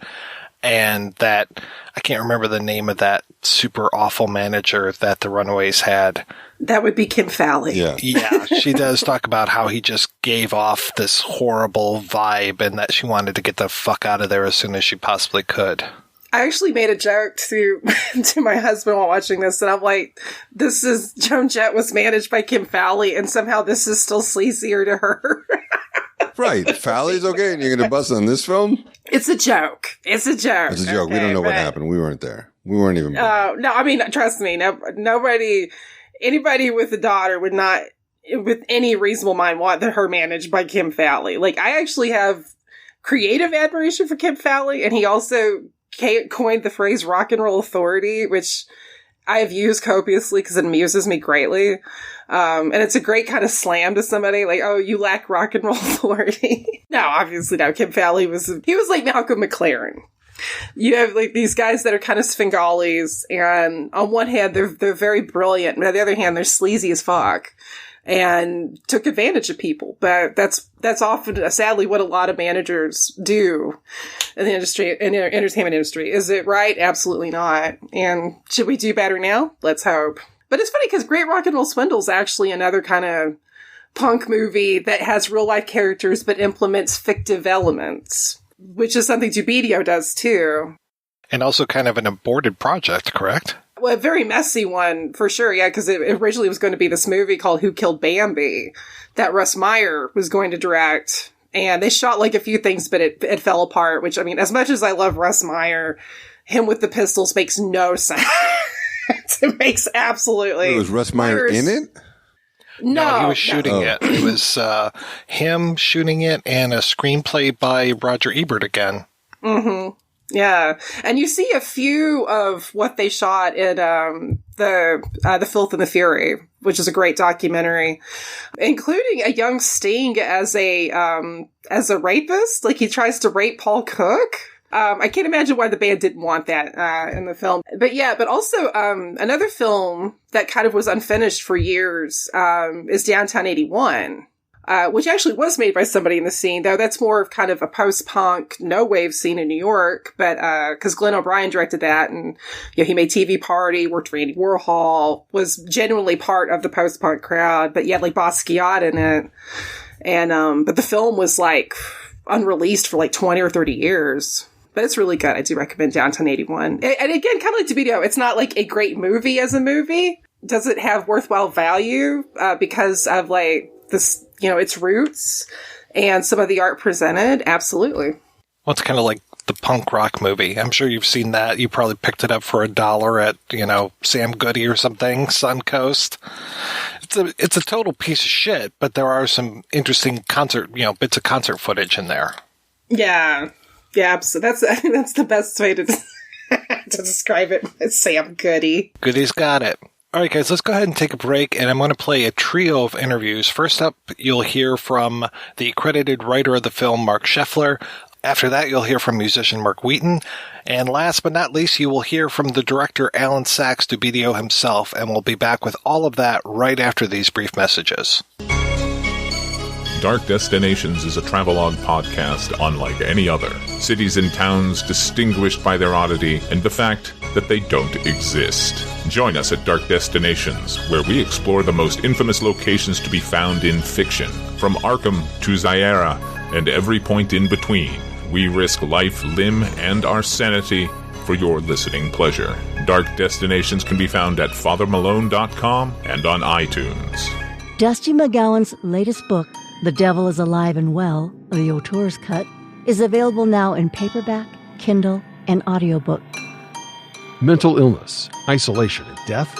And that, I can't remember the name of that super awful manager that the Runaways had. That would be Kim Fowley. Yeah, she does talk about how he just gave off this horrible vibe and that she wanted to get the fuck out of there as soon as she possibly could. I actually made a joke to my husband while watching this, and I'm like, Joan Jett was managed by Kim Fowley, and somehow this is still sleazier to her. Right. Fowley's okay, and you're going to bust on this film? It's a joke. It's a joke. It's a joke. We don't know what happened. We weren't there. We weren't even. No, I mean, trust me. Anybody with a daughter would not, with any reasonable mind, want her managed by Kim Fowley. Like, I actually have creative admiration for Kim Fowley, and he also coined the phrase rock and roll authority, which I have used copiously because it amuses me greatly. And it's a great kind of slam to somebody like, oh, you lack rock and roll authority. No, obviously not. Kim Fowley was like Malcolm McLaren. You have like these guys that are kind of Svengalis, and on one hand, they're very brilliant, and on the other hand, they're sleazy as fuck. And took advantage of people. But that's often, sadly, what a lot of managers do in the industry, in the entertainment industry. Is it right? Absolutely not. And should we do better now? Let's hope. But it's funny because Great Rock and Roll Swindle is actually another kind of punk movie that has real life characters but implements fictive elements, which is something Dubidio does too. And also kind of an aborted project, correct? Well, a very messy one, for sure, yeah, because it originally was going to be this movie called Who Killed Bambi that Russ Meyer was going to direct. And they shot like a few things, but it fell apart, which, I mean, as much as I love Russ Meyer, him with the pistols makes no sense. It makes absolutely... Was Russ Meyer in it? No, he was shooting it. It was him shooting it and a screenplay by Roger Ebert again. Mm-hmm. Yeah, and you see a few of what they shot in the Filth and the Fury, which is a great documentary, including a young Sting as a rapist. Like, he tries to rape Paul Cook. I can't imagine why the band didn't want that in the film. But yeah, but also another film that kind of was unfinished for years is Downtown 81. Which actually was made by somebody in the scene, though that's more of kind of a post-punk, no-wave scene in New York, but, cause Glenn O'Brien directed that, and, you know, he made TV Party, worked for Andy Warhol, was genuinely part of the post-punk crowd, but he had, like, Basquiat in it, and, but the film was, like, unreleased for, like, 20 or 30 years. But it's really good. I do recommend Downtown 81. And again, kind of like Dubidio, it's not, like, a great movie as a movie. Does it have worthwhile value, because of, like, this, you know, its roots and some of the art presented? Absolutely. Well, it's kind of like the punk rock movie. I'm sure you've seen that. You probably picked it up for $1 at, you know, Sam Goody or something, Suncoast. It's a total piece of shit, but there are some interesting bits of concert footage in there. Yeah. Yeah, so I think that's the best way to describe it. It's Sam Goody. Goody's got it. All right, guys, let's go ahead and take a break, and I'm going to play a trio of interviews. First up, you'll hear from the credited writer of the film, Mark Scheffler. After that, you'll hear from musician Mark Wheaton. And last but not least, you will hear from the director, Alan Sachs Dubidio himself, and we'll be back with all of that right after these brief messages. Dark Destinations is a travelogue podcast unlike any other. Cities and towns distinguished by their oddity and the fact that they don't exist. Join us at Dark Destinations, where we explore the most infamous locations to be found in fiction. From Arkham to Zaira and every point in between, we risk life, limb, and our sanity for your listening pleasure. Dark Destinations can be found at fathermalone.com and on iTunes. Dusty McGowan's latest book, The Devil is Alive and Well, the Auteur's Cut, is available now in paperback, Kindle, and audiobook. mental illness, isolation, and death?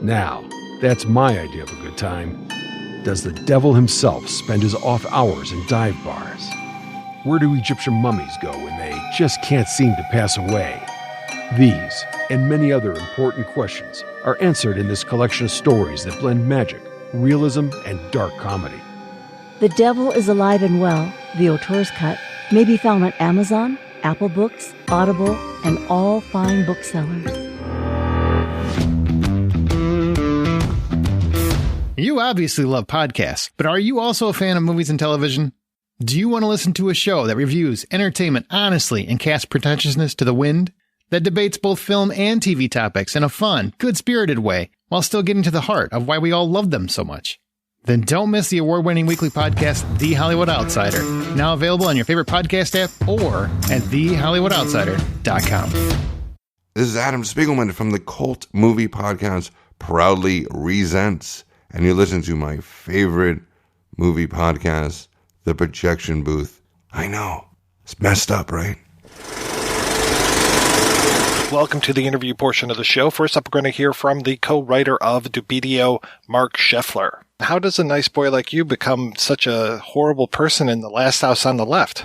Now, that's my idea of a good time. Does the devil himself spend his off hours in dive bars? Where do Egyptian mummies go when they just can't seem to pass away? These and many other important questions are answered in this collection of stories that blend magic, realism, and dark comedy. The Devil is Alive and Well, the auteur's cut, may be found on Amazon, Apple Books, Audible, and all fine booksellers. You obviously love podcasts, but are you also a fan of movies and television? Do you want to listen to a show that reviews entertainment honestly and casts pretentiousness to the wind? That debates both film and TV topics in a fun, good-spirited way, while still getting to the heart of why we all love them so much? Then don't miss the award-winning weekly podcast, The Hollywood Outsider, now available on your favorite podcast app or at thehollywoodoutsider.com. This is Adam Spiegelman from the Cult Movie Podcast, Proudly Resents. And you listen to my favorite movie podcast, The Projection Booth. I know. It's messed up, right? Welcome to the interview portion of the show. First up, we're going to hear from the co-writer of Dubidio, Mark Scheffler. How does a nice boy like you become such a horrible person in The Last House on the Left?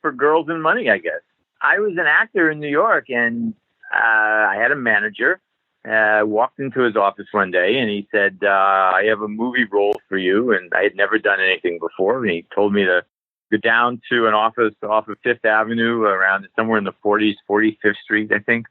For girls and money, I guess. I was an actor in New York, and I had a manager. Walked into his office one day, and he said, I have a movie role for you, and I had never done anything before. And he told me to go down to an office off of Fifth Avenue, around somewhere in the 40s, 45th Street, I think.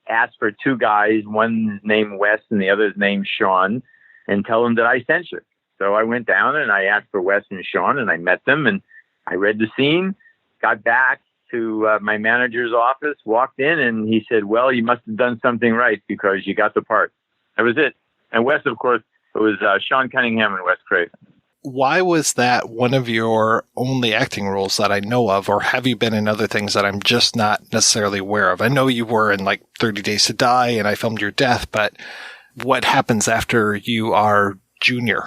Ask for two guys, one named Wes and the other is named Sean, and tell them that I sent you. So I went down and I asked for Wes and Sean, and I met them, and I read the scene, got back to my manager's office, walked in, and he said, well, you must have done something right because you got the part. That was it. And Wes, of course, it was Sean Cunningham and Wes Craven. Why was that one of your only acting roles that I know of, or have you been in other things that I'm just not necessarily aware of? I know you were in like 30 Days to Die and I filmed your death, but what happens after you are junior?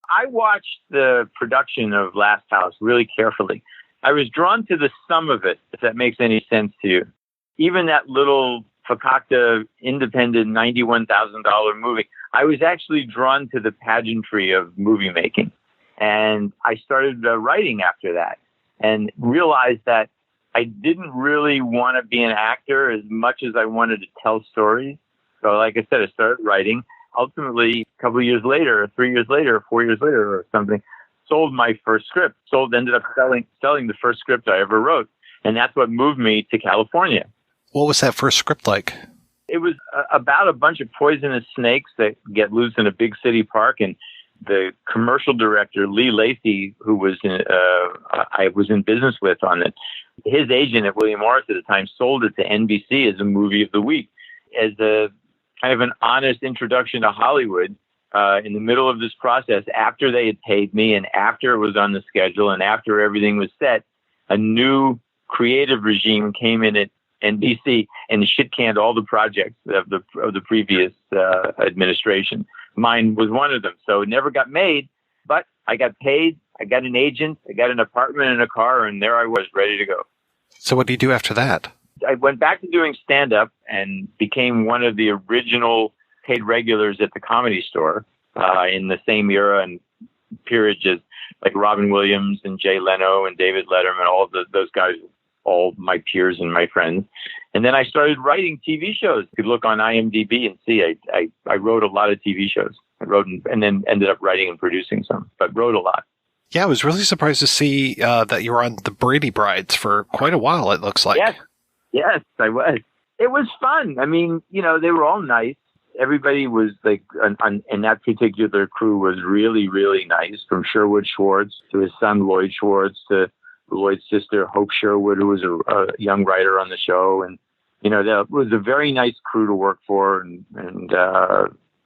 I watched the production of Last House really carefully. I was drawn to the sum of it, if that makes any sense to you. Even that little fakakta independent $91,000 movie, I was actually drawn to the pageantry of movie making. And I started writing after that and realized that I didn't really want to be an actor as much as I wanted to tell stories. So like I said, I started writing. Ultimately, a couple of years later, 3 years later, 4 years later or something, sold my first script. Ended up selling the first script I ever wrote. And that's what moved me to California. What was that first script like? It was about a bunch of poisonous snakes that get loose in a big city park. And the commercial director, Lee Lacy, who was I was in business with on it, his agent at William Morris at the time sold it to NBC as a movie of the week, as a kind of an honest introduction to Hollywood. In the middle of this process, after they had paid me and after it was on the schedule and after everything was set, a new creative regime came in at NBC and shit-canned all the projects of the previous administration. Mine was one of them. So it never got made, but I got paid. I got an agent. I got an apartment and a car, and there I was ready to go. So what do you do after that? I went back to doing stand-up and became one of the original paid regulars at the Comedy Store in the same era and periods as like Robin Williams and Jay Leno and David Letterman, all those guys, all my peers and my friends. And then I started writing TV shows. You could look on IMDb and see I wrote a lot of TV shows. I wrote and then ended up writing and producing some, but wrote a lot. Yeah, I was really surprised to see that you were on the Brady Brides for quite a while, it looks like. Yes, I was. It was fun. I mean, they were all nice. Everybody was like, in that particular crew was really, really nice, from Sherwood Schwartz to his son, Lloyd Schwartz, to Lloyd's sister, Hope Sherwood, who was a young writer on the show. And, that was a very nice crew to work for and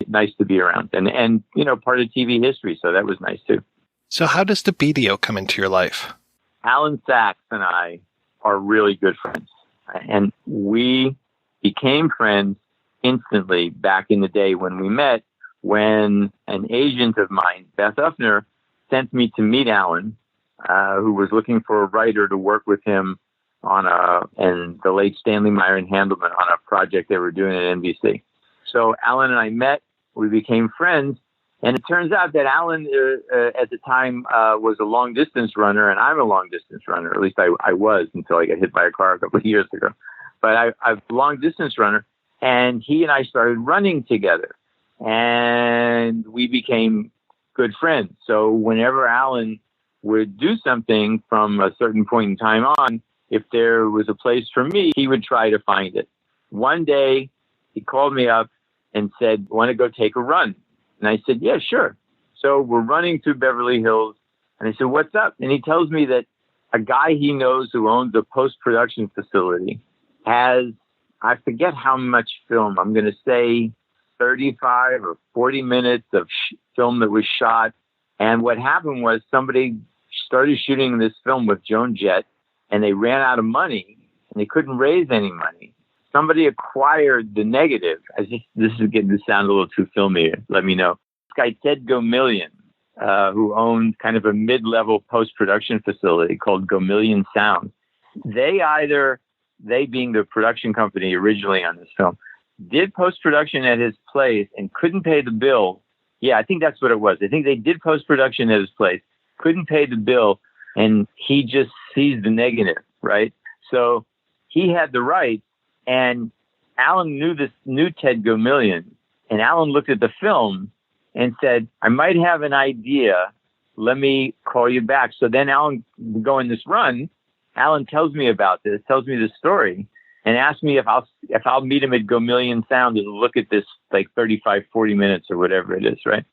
nice to be around and part of TV history. So that was nice too. So how does Dubidio come into your life? Alan Sachs and I are really good friends, and we became friends instantly back in the day when we met, when an agent of mine, Beth Uffner, sent me to meet Alan, who was looking for a writer to work with him and the late Stanley Meyer and Handelman on a project they were doing at NBC. So Alan and I met, we became friends, and it turns out that Alan at the time was a long distance runner, and I'm a long distance runner. At least I was until I got hit by a car a couple of years ago. But I'm a long distance runner, and he and I started running together, and we became good friends. So whenever Alan would do something from a certain point in time on, if there was a place for me, he would try to find it. One day, he called me up and said, "Want to go take a run?" And I said, "Yeah, sure." So we're running through Beverly Hills, and I said, "What's up?" And he tells me that a guy he knows who owns a post-production facility has, I forget how much film, I'm going to say 35 or 40 minutes of film that was shot. And what happened was somebody started shooting this film with Joan Jett, and they ran out of money, and they couldn't raise any money. Somebody acquired the negative. This is getting to sound a little too filmy. Let me know. This guy, Ted Gomillion, who owned kind of a mid-level post-production facility called Gomillion Sound. They being the production company originally on this film, did post-production at his place and couldn't pay the bill. Yeah, I think that's what it was. I think they did post-production at his place, couldn't pay the bill, and he just seized the negative, right? So he had the rights, and Alan knew Ted Gomillion, and Alan looked at the film and said, "I might have an idea. Let me call you back." So then Alan, going this run, Alan tells me about this, tells me this story, and asks me if I'll meet him at Gomillion Sound and look at this like 35, 40 minutes or whatever it is, right?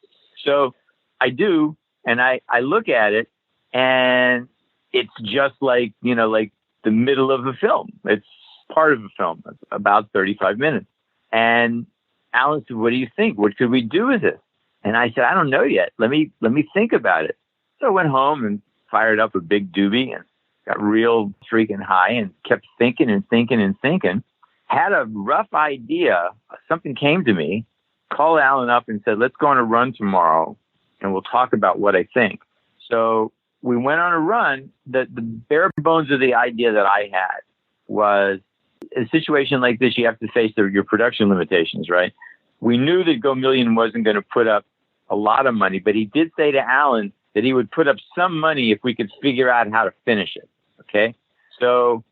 So I do, and I look at it, and it's just like, like the middle of a film. It's part of a film, about 35 minutes. And Alan said, "What do you think? What could we do with it?" And I said, "I don't know yet. Let me think about it." So I went home and fired up a big doobie and got real freaking high and kept thinking and thinking and thinking. Had a rough idea. Something came to me, called Alan up and said, "Let's go on a run tomorrow and we'll talk about what I think." So we went on a run. The bare bones of the idea that I had was, a situation like this, you have to face your production limitations, right? We knew that Gomillion wasn't going to put up a lot of money, but he did say to Alan that he would put up some money if we could figure out how to finish it. Okay. So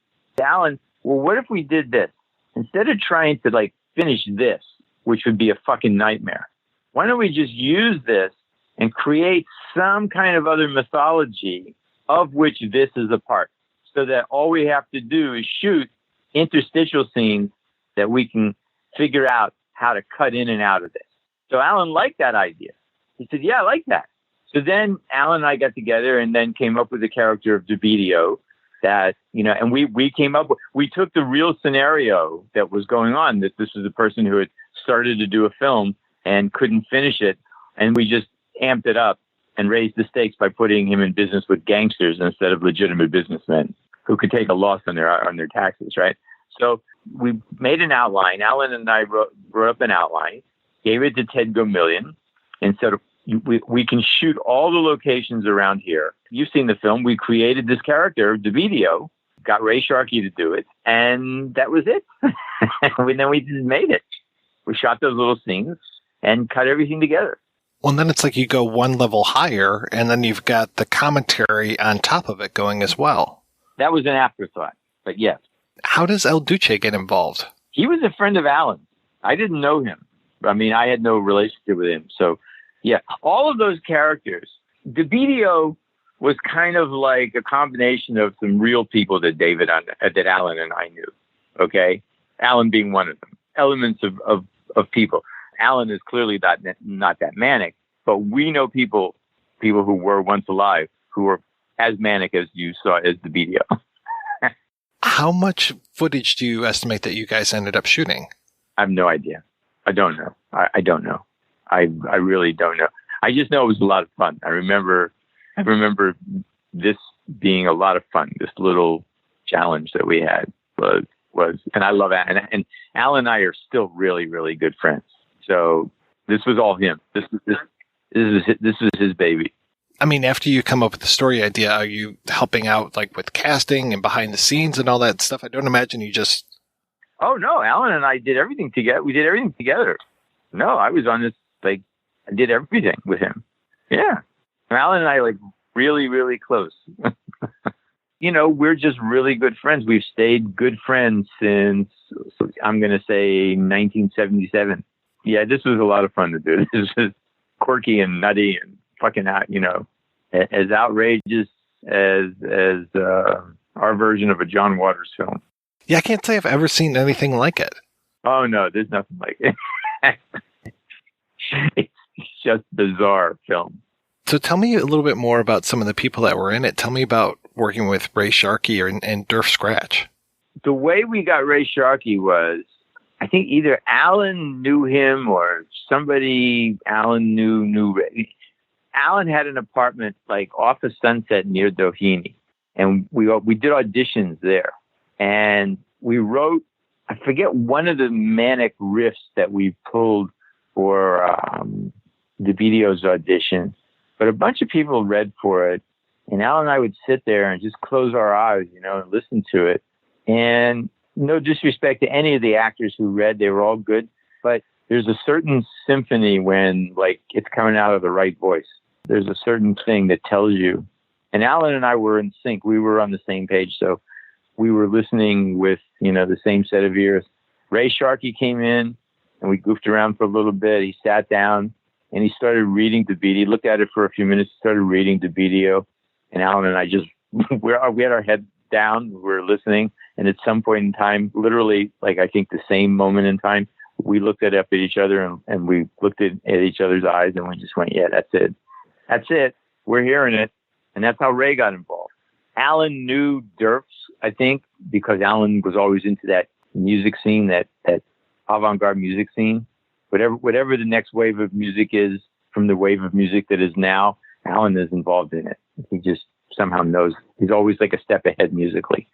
Alan, well, what if we did this? Instead of trying to finish this, which would be a fucking nightmare, why don't we just use this and create some kind of other mythology of which this is a part, so that all we have to do is shoot interstitial scenes that we can figure out how to cut in and out of this. So Alan liked that idea. He said, "Yeah, I like that." So then Alan and I got together and then came up with the character of DeVito that, and we took the real scenario that was going on, that this was a person who had started to do a film and couldn't finish it. And we just amped it up and raised the stakes by putting him in business with gangsters instead of legitimate businessmen who could take a loss on their taxes, right? So we made an outline. Alan and I wrote up an outline, gave it to Ted Gomillion, and said, we can shoot all the locations around here. You've seen the film. We created this character, DeVito, got Ray Sharkey to do it, and that was it. And then we just made it. We shot those little scenes and cut everything together. Well, then it's like you go one level higher, and then you've got the commentary on top of it going as well. That was an afterthought, but yes. How does El Duce get involved? He was a friend of Alan. I didn't know him. I mean, I had no relationship with him. So, yeah, all of those characters. DeVito was kind of like a combination of some real people that that Alan and I knew. Okay, Alan being one of them. Elements of people. Alan is clearly not that manic, but we know people who were once alive who were as manic as you saw as DeVito. How much footage do you estimate that you guys ended up shooting? I have no idea. I don't know. I don't know. I really don't know. I just know it was a lot of fun. I remember this being a lot of fun. This little challenge that we had was, and I love Alan. And Alan and I are still really, really good friends. So this was all him. This was his baby. I mean, after you come up with the story idea, are you helping out like with casting and behind the scenes and all that stuff? I don't imagine you just... Oh, no, Alan and I did everything together. We did everything together. No, I was on this, like, I did everything with him. Yeah. Alan and I, like, really, really close. You know, we're just really good friends. We've stayed good friends since, I'm going to say, 1977. Yeah, this was a lot of fun to do. This was quirky and nutty and fucking out, you know, as outrageous as our version of a John Waters film. Yeah, I can't say I've ever seen anything like it. Oh, no, there's nothing like it. It's just bizarre film. So tell me a little bit more about some of the people that were in it. Tell me about working with Ray Sharkey and Durf Scratch. The way we got Ray Sharkey was, I think either Alan knew him or somebody Alan knew Ray. Alan had an apartment like off of Sunset near Doheny, and we did auditions there. And we wrote, I forget one of the manic riffs that we pulled for the video's audition, but a bunch of people read for it. And Alan and I would sit there and just close our eyes, you know, and listen to it. And no disrespect to any of the actors who read, they were all good. But there's a certain symphony when, like, it's coming out of the right voice. There's a certain thing that tells you. And Alan and I were in sync. We were on the same page. So we were listening with, you know, the same set of ears. Ray Sharkey came in and we goofed around for a little bit. He sat down and he started reading the video. He looked at it for a few minutes, started reading the video. And Alan and I just, we had our head down. We were listening. And at some point in time, literally, like I think the same moment in time, we looked up at each other and we looked at each other's eyes and we just went, yeah, that's it. That's it. We're hearing it. And that's how Ray got involved. Alan knew Durf's, I think, because Alan was always into that music scene, that avant-garde music scene. Whatever the next wave of music is from the wave of music that is now, Alan is involved in it. He just somehow knows. He's always like a step ahead musically.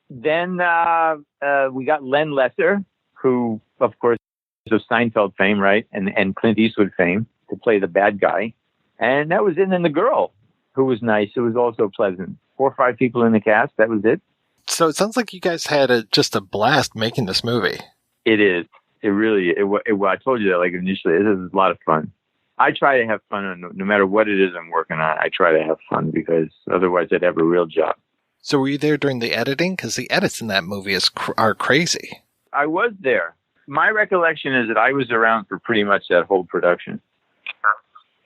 Then we got Len Lesser, who, of course, is of Seinfeld fame, right? And Clint Eastwood fame, to play the bad guy. And that was it. And then the girl, who was nice. It was also pleasant. 4 or 5 people in the cast. That was it. So it sounds like you guys had just a blast making this movie. It is. It really, I told you that like initially. It is a lot of fun. I try to have fun no matter what it is I'm working on. I try to have fun because otherwise I'd have a real job. So were you there during the editing? Because the edits in that movie are crazy. I was there. My recollection is that I was around for pretty much that whole production.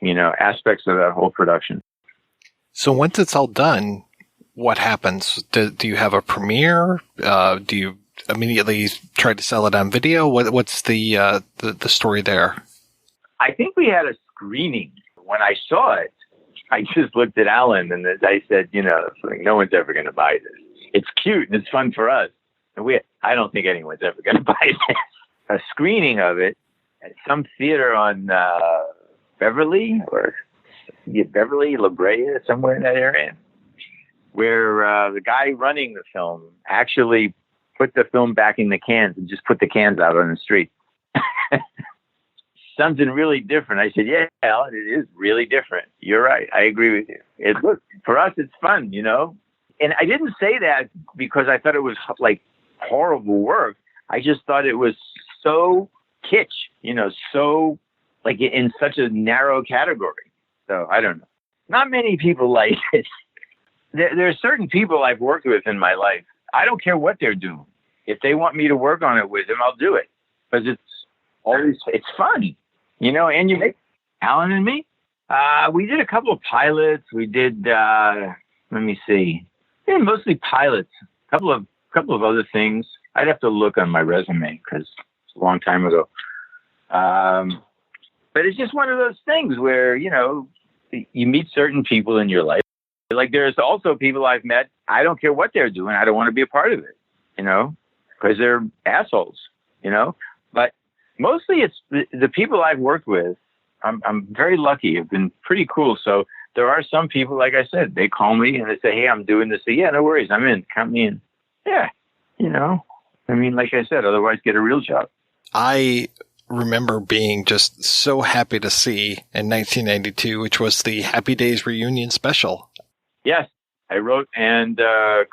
You know, aspects of that whole production. So once it's all done, what happens? Do you have a premiere? Do you immediately try to sell it on video? What's the story there? I think we had a screening. When I saw it, I just looked at Alan and I said, you know, like, no one's ever going to buy this. It's cute and it's fun for us. And I don't think anyone's ever going to buy this. A screening of it at some theater on Beverly, La Brea, somewhere in that area, where the guy running the film actually put the film back in the cans and just put the cans out on the street. Something really different. I said, yeah, Alan, it is really different. You're right. I agree with you. Look, for us, it's fun, you know? And I didn't say that because I thought it was like horrible work. I just thought it was so kitsch, you know, so like in such a narrow category. So I don't know. Not many people like it. There are certain people I've worked with in my life. I don't care what they're doing. If they want me to work on it with them, I'll do it. Because it's fun, you know, and you make Alan and me. We did a couple of pilots. We did, let me see. Yeah, mostly pilots. A couple of other things. I'd have to look on my resume because it's a long time ago. But it's just one of those things where, you know, you meet certain people in your life. Like there's also people I've met. I don't care what they're doing. I don't want to be a part of it, you know, because they're assholes, you know. But mostly it's the people I've worked with. I'm very lucky. Have been pretty cool. So there are some people, like I said, they call me and they say, hey, I'm doing this. So, yeah, no worries. I'm in. Count me in. Yeah, you know. I mean, like I said, otherwise get a real job. I remember being just so happy to see in 1992, which was the Happy Days reunion special. Yes, I wrote and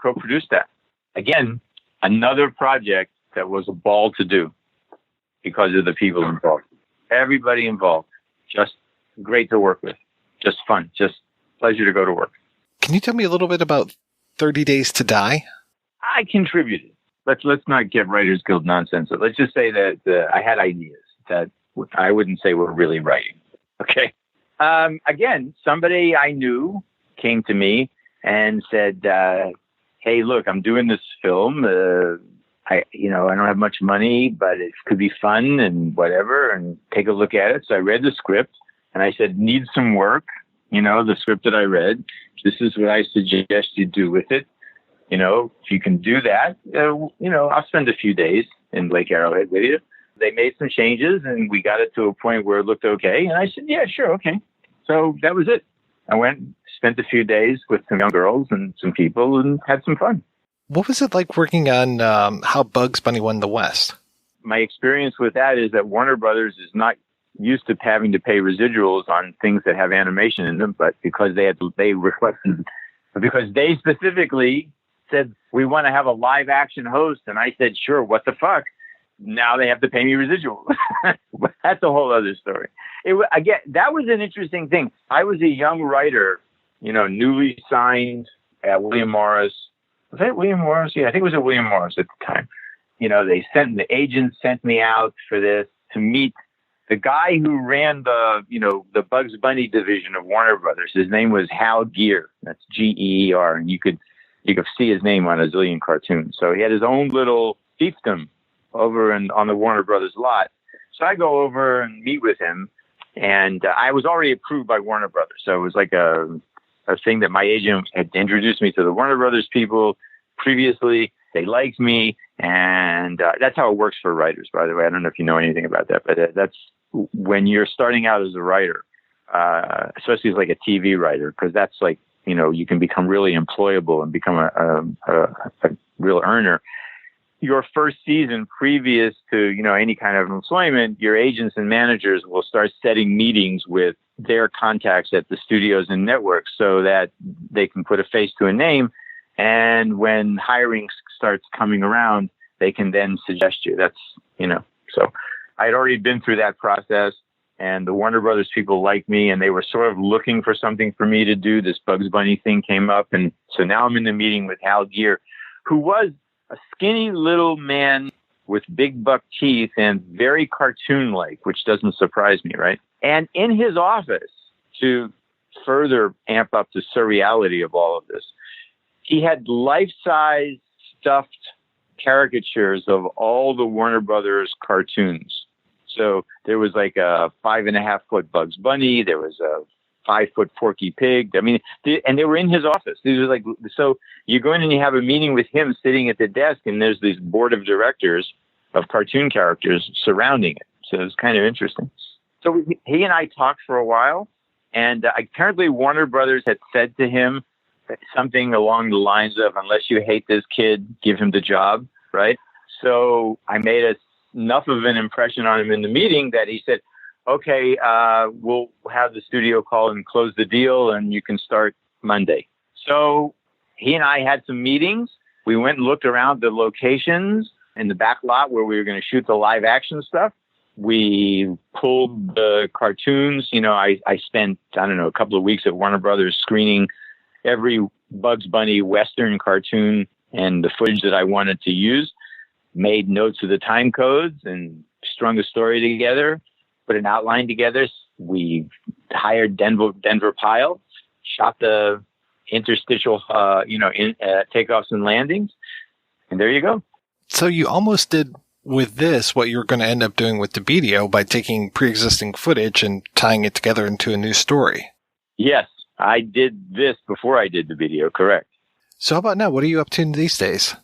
co-produced that. Again, another project that was a ball to do because of the people involved. Everybody involved. Just great to work with. Just fun. Just pleasure to go to work. Can you tell me a little bit about 30 Days to Die? I contributed. Let's not get Writers Guild nonsense. Let's just say that I had ideas that I wouldn't say were really writing. Okay. Again, somebody I knew came to me and said, "Hey, look, I'm doing this film. I don't have much money, but it could be fun and whatever, and take a look at it." So I read the script and I said, "Need some work. The script that I read. This is what I suggest you do with it. If you can do that, I'll spend a few days in Lake Arrowhead with you." They made some changes and we got it to a point where it looked okay. And I said, "Yeah, sure. Okay." So that was it. I went, spent a few days with some young girls and some people and had some fun. What was it like working on How Bugs Bunny Won the West? My experience with that is that Warner Brothers is not used to having to pay residuals on things that have animation in them, but because because they specifically said, "We want to have a live action host." And I said, "Sure, what the fuck?" Now they have to pay me residuals. That's a whole other story. That was an interesting thing. I was a young writer, newly signed at William Morris. Was that William Morris? Yeah, I think it was at William Morris at the time. The agent sent me out for this to meet the guy who ran the Bugs Bunny division of Warner Brothers. His name was Hal Gear. That's Geer, and you could see his name on a zillion cartoons. So he had his own little fiefdom over on the Warner Brothers lot. So I go over and meet with him, and I was already approved by Warner Brothers. So it was like a thing that my agent had introduced me to the Warner Brothers people previously. They liked me, and that's how it works for writers, by the way. I don't know if you know anything about that, but that's when you're starting out as a writer, especially as like a TV writer, because that's like, you can become really employable and become a real earner. Your first season previous to, any kind of employment, your agents and managers will start setting meetings with their contacts at the studios and networks so that they can put a face to a name. And when hiring starts coming around, they can then suggest you. That's, so I'd already been through that process, and the Warner Brothers people liked me, and they were sort of looking for something for me to do. This Bugs Bunny thing came up. And so now I'm in the meeting with Hal Gear, who was a skinny little man with big buck teeth and very cartoon-like, which doesn't surprise me, right? And in his office, to further amp up the surreality of all of this, he had life-size stuffed caricatures of all the Warner Brothers cartoons. So there was like a 5.5-foot Bugs Bunny. There was a 5-foot Porky Pig. I mean, and they were in his office. These were like, so you go in and you have a meeting with him sitting at the desk, and there's this board of directors of cartoon characters surrounding it. So it was kind of interesting. So he and I talked for a while, and apparently Warner Brothers had said to him something along the lines of, "Unless you hate this kid, give him the job," right? So I made enough of an impression on him in the meeting that he said, "Okay, we'll have the studio call and close the deal, and you can start Monday." So he and I had some meetings. We went and looked around the locations in the back lot where we were going to shoot the live action stuff. We pulled the cartoons. I spent, a couple of weeks at Warner Brothers screening every Bugs Bunny Western cartoon and the footage that I wanted to use, made notes of the time codes and strung a story together, put an outline together. We hired Denver Pyle, shot the interstitial, takeoffs and landings, and there you go. So you almost did with this what you're going to end up doing with DeBedio by taking pre-existing footage and tying it together into a new story. Yes, I did this before I did DeBedio, correct. So how about now? What are you up to these days?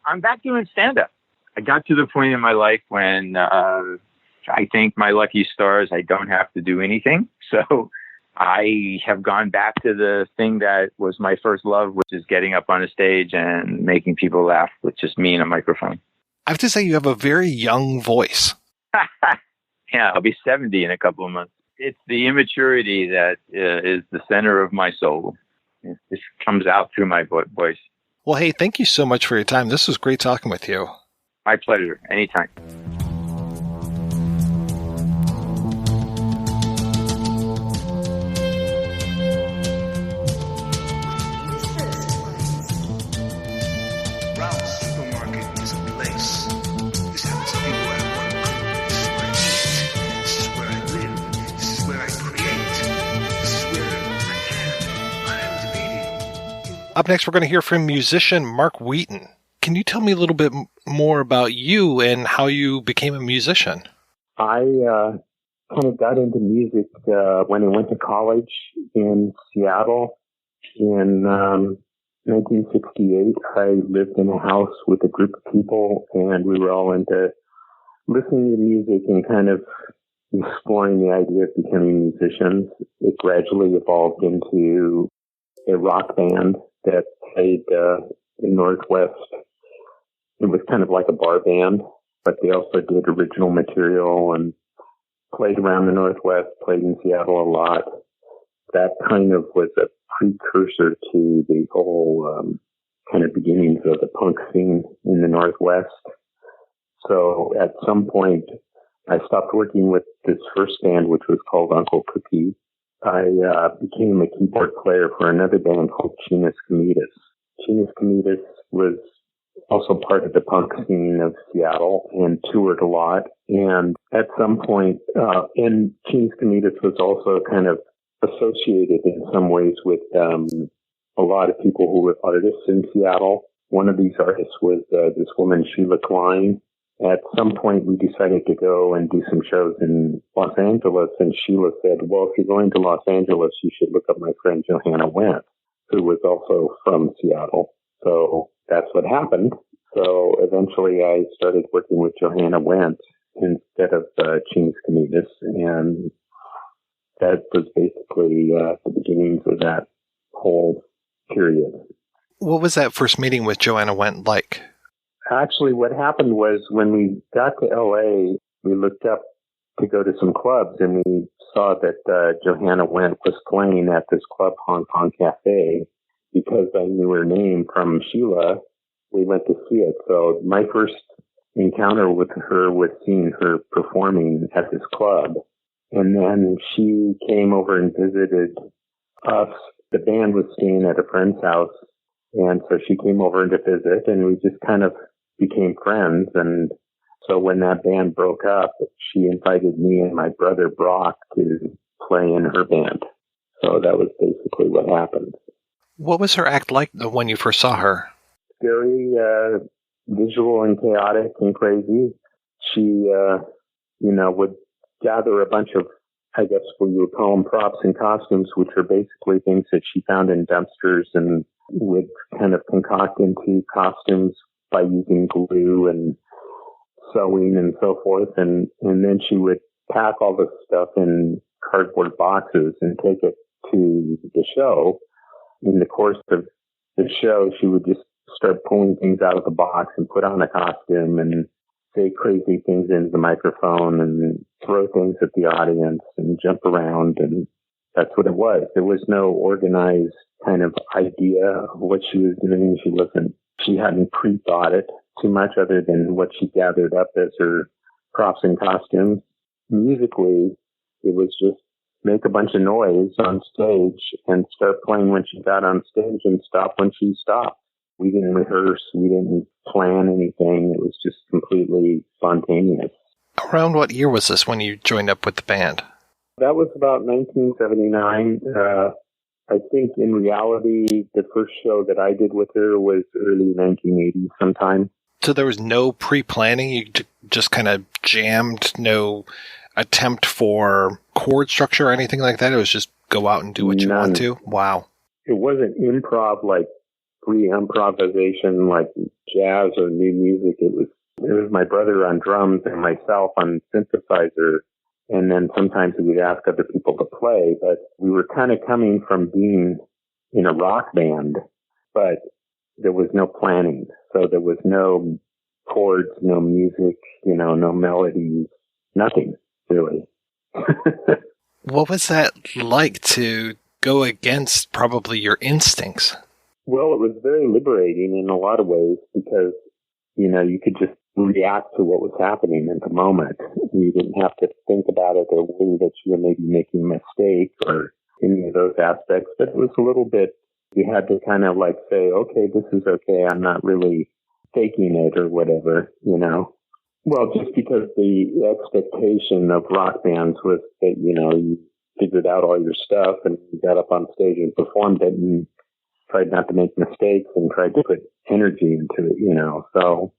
I'm back doing stand-up. I got to the point in my life when I thank my lucky stars I don't have to do anything. So I have gone back to the thing that was my first love, which is getting up on a stage and making people laugh with just me and a microphone. I have to say you have a very young voice. Yeah, I'll be 70 in a couple of months. It's the immaturity that is the center of my soul. It just comes out through my voice. Well, hey, thank you so much for your time. This was great talking with you. My pleasure. Anytime. Up next, we're going to hear from musician Mark Wheaton. Can you tell me a little bit more about you and how you became a musician? I kind of got into music when I went to college in Seattle. In 1968, I lived in a house with a group of people, and we were all into listening to music and kind of exploring the idea of becoming musicians. It gradually evolved into a rock band that played in Northwest. It was kind of like a bar band, but they also did original material and played around the Northwest, played in Seattle a lot. That kind of was a precursor to the whole kind of beginnings of the punk scene in the Northwest. So at some point, I stopped working with this first band, which was called Uncle Cookie. I became a keyboard player for another band called Chinas Cometas. Chinas Cometas was also part of the punk scene of Seattle and toured a lot. And at some point, and Chinas Cometas was also kind of associated in some ways with a lot of people who were artists in Seattle. One of these artists was this woman, Sheila Klein. At some point, we decided to go and do some shows in Los Angeles, and Sheila said, well, if you're going to Los Angeles, you should look up my friend Johanna Wendt, who was also from Seattle. So that's what happened. So eventually I started working with Johanna Wendt instead of Chinas Cometas, and that was basically the beginnings of that whole period. What was that first meeting with Johanna Wendt like? Actually, what happened was when we got to L.A., we looked up to go to some clubs, and we saw that Johanna Wendt was playing at this club, Hong Kong Cafe. Because I knew her name from Sheila, we went to see it. So my first encounter with her was seeing her performing at this club. And then she came over and visited us. The band was staying at a friend's house, and so she came over to visit, and we just kind of became friends. And so when that band broke up, she invited me and my brother Brock to play in her band. So that was basically what happened. What was her act like when you first saw her? Very visual and chaotic and crazy. She, would gather a bunch of, I guess what you would call them, props and costumes, which are basically things that she found in dumpsters, and would kind of concoct into costumes by using glue and sewing and so forth. And then she would pack all this stuff in cardboard boxes and take it to the show. In the course of the show, she would just start pulling things out of the box and put on a costume and say crazy things into the microphone and throw things at the audience and jump around. And that's what it was. There was no organized kind of idea of what she was doing. She hadn't pre-thought it too much other than what she gathered up as her props and costumes. Musically, it was just make a bunch of noise on stage and start playing when she got on stage and stop when she stopped. We didn't rehearse. We didn't plan anything. It was just completely spontaneous. Around what year was this when you joined up with the band? That was about 1979. I think in reality, the first show that I did with her was early 1980 sometime. So there was no pre-planning? You just kind of jammed, no attempt for chord structure or anything like that? It was just go out and do what you want to? Wow. It wasn't improv, like free improvisation like jazz or new music. It was my brother on drums and myself on synthesizer. And then sometimes we'd ask other people to play, but we were kind of coming from being in a rock band, but there was no planning. So there was no chords, no music, no melodies, nothing. really. What was that like to go against probably your instincts? Well, it was very liberating in a lot of ways because, you know, you could just react to what was happening at the moment. You didn't have to think about it or worry that you were maybe making a mistake or any of those aspects. But it was a little bit, you had to kind of like say, okay, this is okay. I'm not really faking it or whatever, you know. Well, just because the expectation of rock bands was that, you know, you figured out all your stuff and you got up on stage and performed it and tried not to make mistakes and tried to put energy into it, you know. So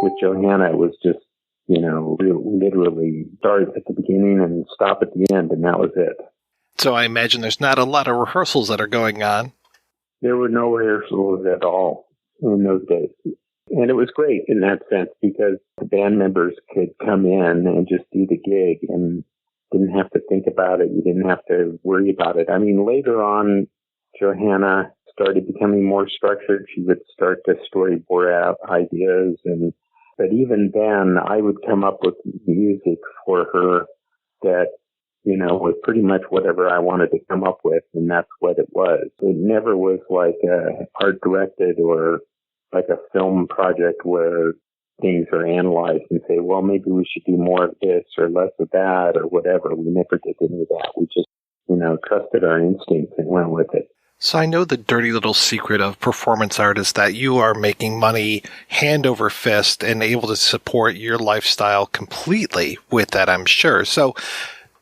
with Johanna, it was just, you know, literally start at the beginning and stop at the end, and that was it. So I imagine there's not a lot of rehearsals that are going on. There were no rehearsals at all in those days. And it was great in that sense because the band members could come in and just do the gig and didn't have to think about it. You didn't have to worry about it. I mean, later on, Johanna started becoming more structured. She would start to storyboard out ideas. But even then, I would come up with music for her that, you know, was pretty much whatever I wanted to come up with. And that's what it was. It never was like art directed or like a film project where things are analyzed and say, well, maybe we should do more of this or less of that or whatever. We never did any of that. We just, you know, trusted our instincts and went with it. So I know the dirty little secret of performance art is that you are making money hand over fist and able to support your lifestyle completely with that, I'm sure. So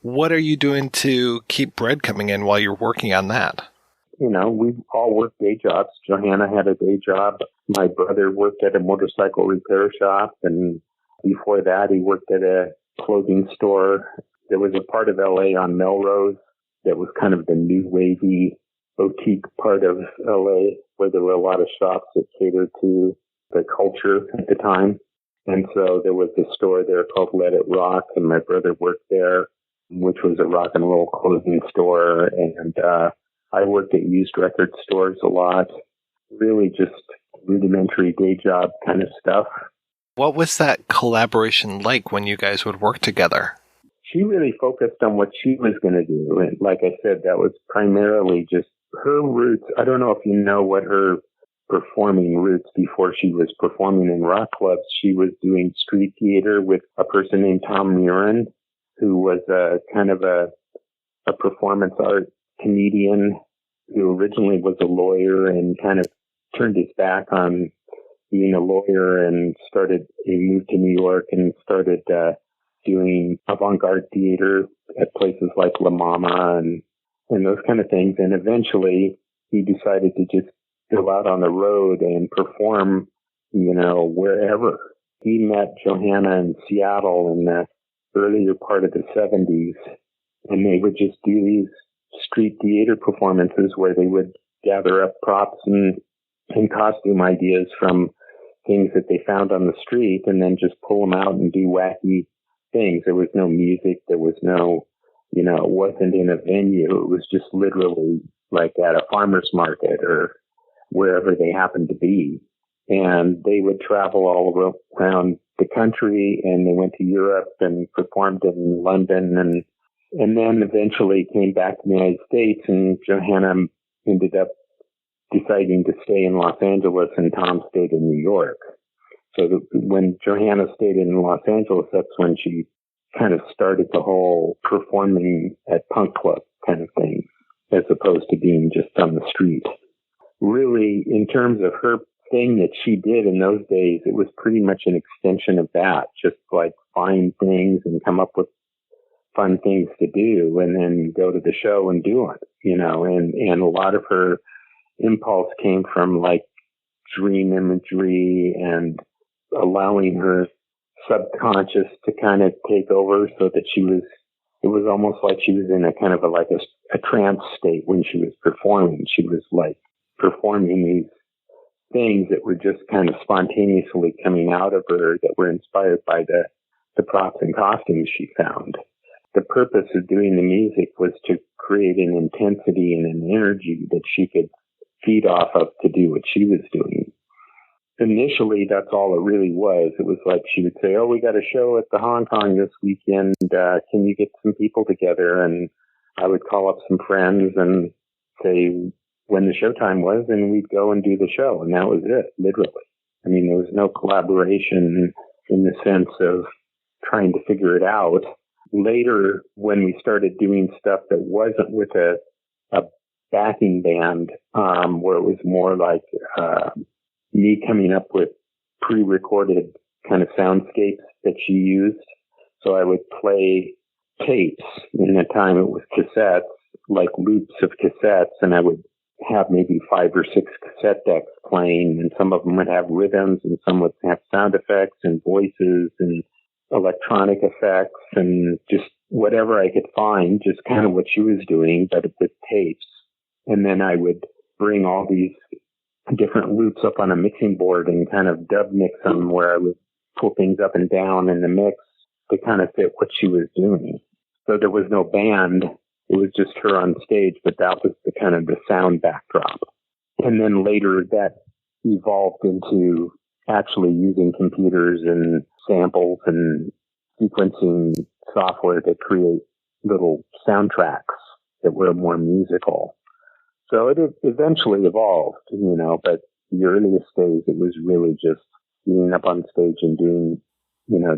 what are you doing to keep bread coming in while you're working on that? You know, we all worked day jobs. Johanna had a day job. My brother worked at a motorcycle repair shop. And before that, he worked at a clothing store. There was a part of LA on Melrose that was kind of the new wavy boutique part of LA where there were a lot of shops that catered to the culture at the time. And so there was a store there called Let It Rock, and my brother worked there, which was a rock and roll clothing store. And I worked at used record stores a lot, really just rudimentary day job kind of stuff. What was that collaboration like when you guys would work together? She really focused on what she was going to do. And like I said, that was primarily just her roots. I don't know if you know what her performing roots before she was performing in rock clubs. She was doing street theater with a person named Tom Murin, who was a kind of a performance art comedian who originally was a lawyer and kind of turned his back on being a lawyer and he moved to New York and started doing avant-garde theater at places like La Mama and those kind of things. And eventually he decided to just go out on the road and perform, you know, wherever. He met Johanna in Seattle in the earlier part of the 70s, and they would just do these street theater performances where they would gather up props and costume ideas from things that they found on the street and then just pull them out and do wacky things. There was no music. There was no, you know, it wasn't in a venue. It was just literally like at a farmer's market or wherever they happened to be. And they would travel all around the country, and they went to Europe and performed in London and then eventually came back to the United States, and Johanna ended up deciding to stay in Los Angeles and Tom stayed in New York. So when Johanna stayed in Los Angeles, that's when she kind of started the whole performing at punk club kind of thing, as opposed to being just on the street. Really, in terms of her thing that she did in those days, it was pretty much an extension of that, just like find things and come up with fun things to do and then go to the show and do it, you know, and a lot of her impulse came from like dream imagery and allowing her subconscious to kind of take over so that it was almost like she was in a kind of a trance state when she was performing. She was like performing these things that were just kind of spontaneously coming out of her that were inspired by the props and costumes she found. The purpose of doing the music was to create an intensity and an energy that she could feed off of to do what she was doing. initially, that's all it really was. It was like she would say, "Oh, we got a show at the Hong Kong this weekend. Can you get some people together?" And I would call up some friends and say when the showtime was, and we'd go and do the show. And that was it, literally. I mean, there was no collaboration in the sense of trying to figure it out. Later, when we started doing stuff that wasn't with a backing band, where it was more like me coming up with pre-recorded kind of soundscapes that she used. So I would play tapes. In the time it was cassettes, like loops of cassettes, and I would have maybe 5 or 6 cassette decks playing, and some of them would have rhythms, and some would have sound effects and voices and electronic effects and just whatever I could find, just kind of what she was doing, but with tapes. And then I would bring all these different loops up on a mixing board and kind of dub mix them, where I would pull things up and down in the mix to kind of fit what she was doing. So there was no band. It was just her on stage, but that was the kind of the sound backdrop. And then later that evolved into actually using computers and samples and sequencing software to create little soundtracks that were more musical. So it eventually evolved, but the earliest days, it was really just being up on stage and doing,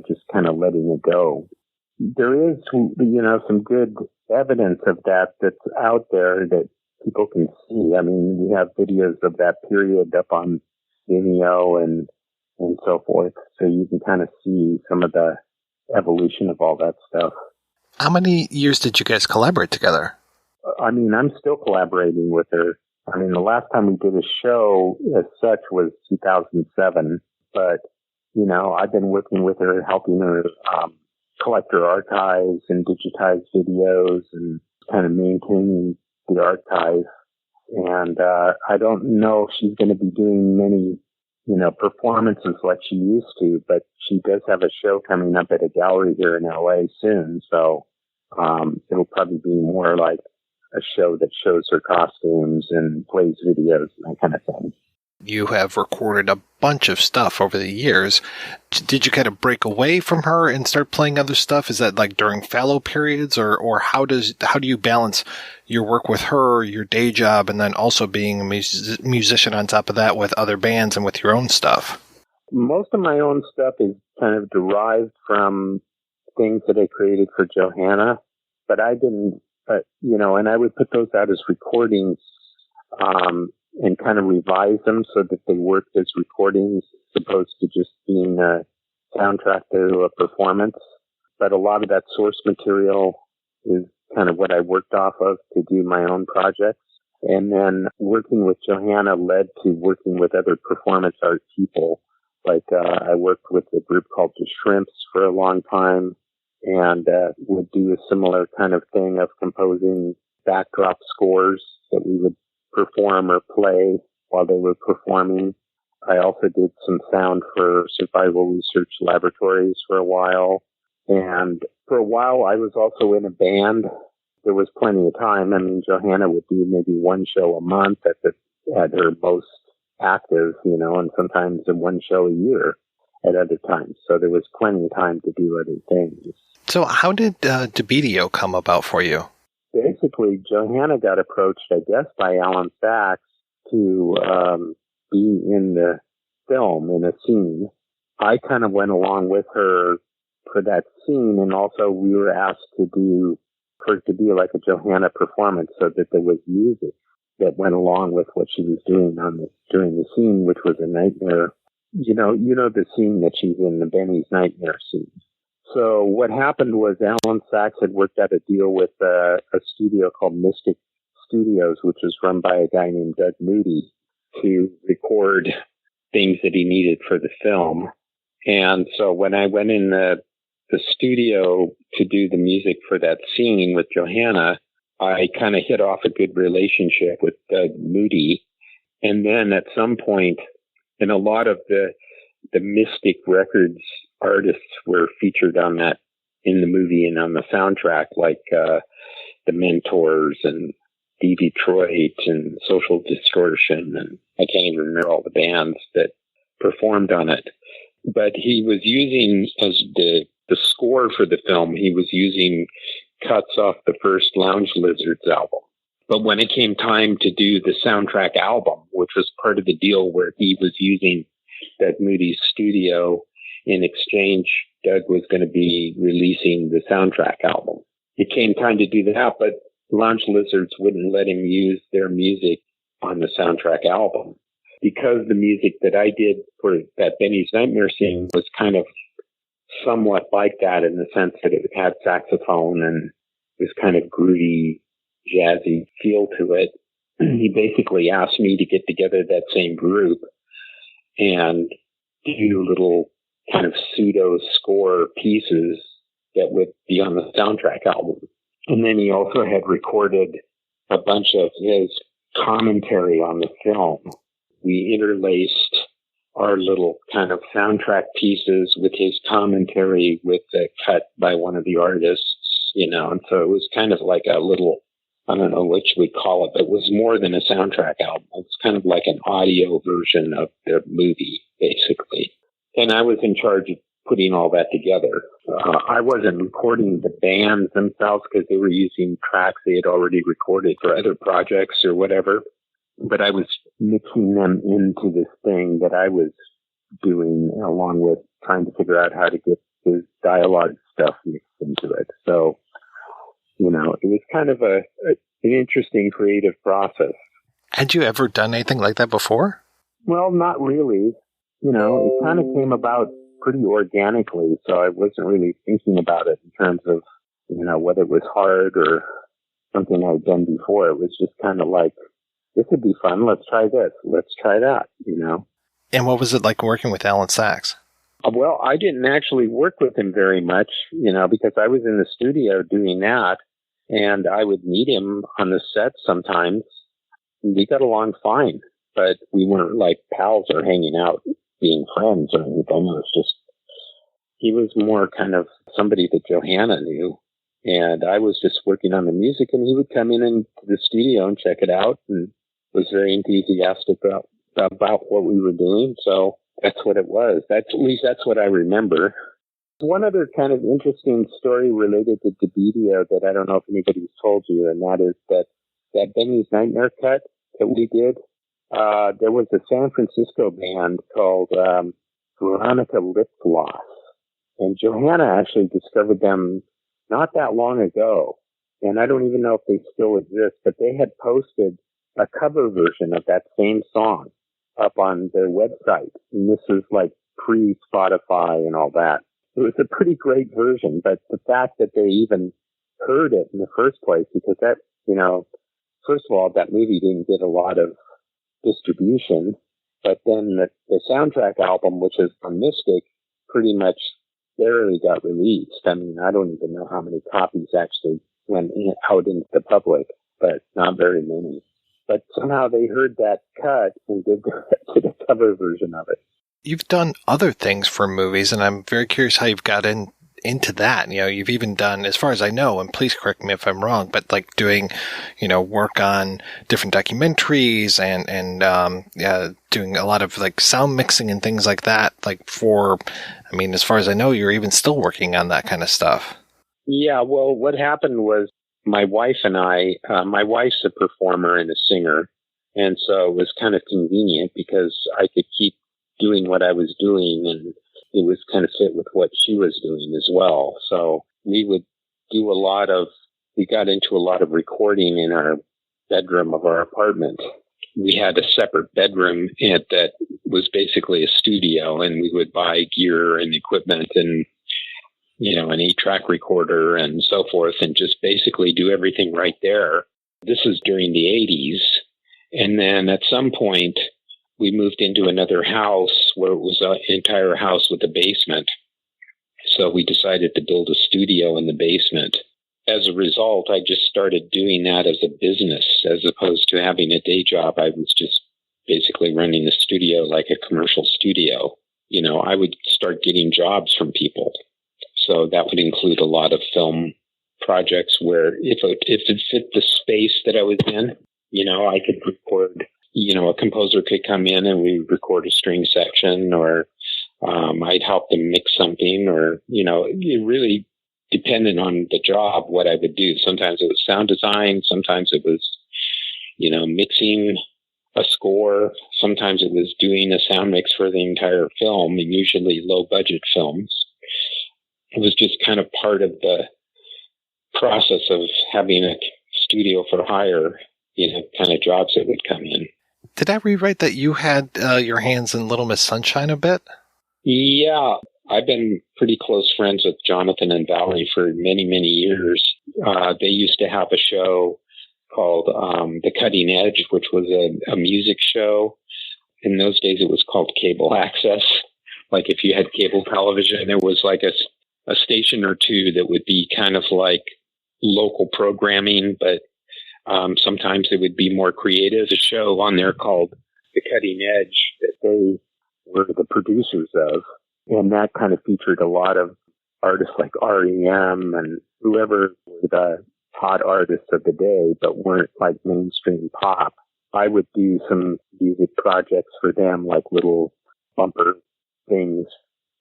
just kind of letting it go. There is, some good evidence of that that's out there that people can see. I mean, we have videos of that period up on Vimeo and so forth. So you can kind of see some of the evolution of all that stuff. How many years did you guys collaborate together? I mean, I'm still collaborating with her. I mean, the last time we did a show as such was 2007, but, I've been working with her, helping her collect her archives and digitize videos and kind of maintaining the archive. And I don't know if she's going to be doing many, performances like she used to, but she does have a show coming up at a gallery here in LA soon. So it'll probably be more like a show that shows her costumes and plays videos and that kind of thing. You have recorded a bunch of stuff over the years. Did you kind of break away from her and start playing other stuff? Is that like during fallow periods, or how do you balance your work with her, your day job, and then also being a musician on top of that with other bands and with your own stuff? Most of my own stuff is kind of derived from things that I created for Johanna, but I didn't, and I would put those out as recordings, and kind of revise them so that they worked as recordings as opposed to just being a soundtrack to a performance. But a lot of that source material is kind of what I worked off of to do my own projects. And then working with Johanna led to working with other performance art people. Like I worked with a group called The Shrimps for a long time, and would do a similar kind of thing of composing backdrop scores that we would perform or play while they were performing. I also did some sound for Survival Research Laboratories for a while. And for a while, I was also in a band. There was plenty of time. I mean, Johanna would do maybe one show a month at her most active, and sometimes one show a year at other times. So there was plenty of time to do other things. So how did DeBedio come about for you? Basically, Johanna got approached, I guess, by Alan Sachs to be in the film, in a scene. I kind of went along with her for that scene, and also we were asked for it to be like a Johanna performance so that there was music that went along with what she was doing during the scene, which was a nightmare. You know the scene that she's in, the Benny's Nightmare scene. So what happened was Alan Sachs had worked out a deal with a studio called Mystic Studios, which was run by a guy named Doug Moody, to record things that he needed for the film. And so when I went in the studio to do the music for that scene with Johanna, I kind of hit off a good relationship with Doug Moody. And then at some point, and a lot of the Mystic Records artists were featured in the movie and on the soundtrack, like the Mentors and D. Detroit and Social Distortion, and I can't even remember all the bands that performed on it. But he was using, as the score for the film, he was using cuts off the first Lounge Lizards album. But when it came time to do the soundtrack album, which was part of the deal where he was using Doug Moody's studio, in exchange, Doug was going to be releasing the soundtrack album. It came time to do that, but Lounge Lizards wouldn't let him use their music on the soundtrack album. Because the music that I did for that Benny's Nightmare scene was kind of somewhat like that in the sense that it had saxophone and this kind of groovy, jazzy feel to it. He basically asked me to get together that same group and do little kind of pseudo score pieces that would be on the soundtrack album. And then he also had recorded a bunch of his commentary on the film. We interlaced our little kind of soundtrack pieces with his commentary with a cut by one of the artists, you know, and so it was kind of like a little, I don't know what you would call it, but it was more than a soundtrack album. It was kind of like an audio version of the movie, basically. And I was in charge of putting all that together. I wasn't recording the bands themselves because they were using tracks they had already recorded for other projects or whatever. But I was mixing them into this thing that I was doing along with trying to figure out how to get his dialogue stuff mixed into it. So, you know, it was kind of an interesting creative process. Had you ever done anything like that before? Well, not really. You know, it kind of came about pretty organically, so I wasn't really thinking about it in terms of, you know, whether it was hard or something I'd done before. It was just kind of like, this would be fun. Let's try this. Let's try that, you know. And what was it like working with Alan Sachs? Well, I didn't actually work with him very much, you know, because I was in the studio doing that, and I would meet him on the set sometimes. We got along fine, but we weren't like pals or hanging out, being friends or anything. It was just, he was more kind of somebody that Johanna knew. And I was just working on the music, and he would come in into the studio and check it out and was very enthusiastic about what we were doing. So that's what it was. At least that's what I remember. One other kind of interesting story related to DeBedio that I don't know if anybody's told you, and that is that Benny's Nightmare cut that we did. There was a San Francisco band called Veronica Lip Gloss, and Johanna actually discovered them not that long ago, and I don't even know if they still exist, but they had posted a cover version of that same song up on their website, and this was like pre-Spotify and all that. It was a pretty great version, but the fact that they even heard it in the first place, because that, you know, first of all, that movie didn't get a lot of distribution, but then the soundtrack album, which is on Mystic, pretty much barely got released. I mean, I don't even know how many copies actually went out into the public, but not very many. But somehow they heard that cut and did the cover version of it. You've done other things for movies, and I'm very curious how you've got into that. You know, you've even done, as far as I know, and please correct me if I'm wrong, but like doing, you know, work on different documentaries and doing a lot of like sound mixing and things like that. Like for, I mean, as far as I know, you're even still working on that kind of stuff. Yeah, well, what happened was my wife and I, my wife's a performer and a singer, and so it was kind of convenient because I could keep doing what I was doing, and it was kind of fit with what she was doing as well. So we would do we got into a lot of recording in our bedroom of our apartment. We had a separate bedroom that was basically a studio, and we would buy gear and equipment and, you know, an 8-track recorder and so forth, and just basically do everything right there. This is during the 80s. And then at some point, we moved into another house where it was an entire house with a basement. So we decided to build a studio in the basement. As a result, I just started doing that as a business as opposed to having a day job. I was just basically running the studio like a commercial studio. You know, I would start getting jobs from people. So that would include a lot of film projects where if it fit the space that I was in, you know, I could record a composer could come in and we record a string section, or I'd help them mix something, or, it really depended on the job, what I would do. Sometimes it was sound design. Sometimes it was, mixing a score. Sometimes it was doing a sound mix for the entire film, and usually low budget films. It was just kind of part of the process of having a studio for hire, kind of jobs that would come in. Did I rewrite that you had your hands in Little Miss Sunshine a bit? Yeah, I've been pretty close friends with Jonathan and Valerie for many, many years. They used to have a show called The Cutting Edge, which was a music show. In those days, it was called Cable Access. Like if you had cable television, there was like a station or two that would be kind of like local programming, but sometimes it would be more creative. A show on there called The Cutting Edge that they were the producers of. And that kind of featured a lot of artists like R.E.M. and whoever were the hot artists of the day, but weren't like mainstream pop. I would do some music projects for them, like little bumper things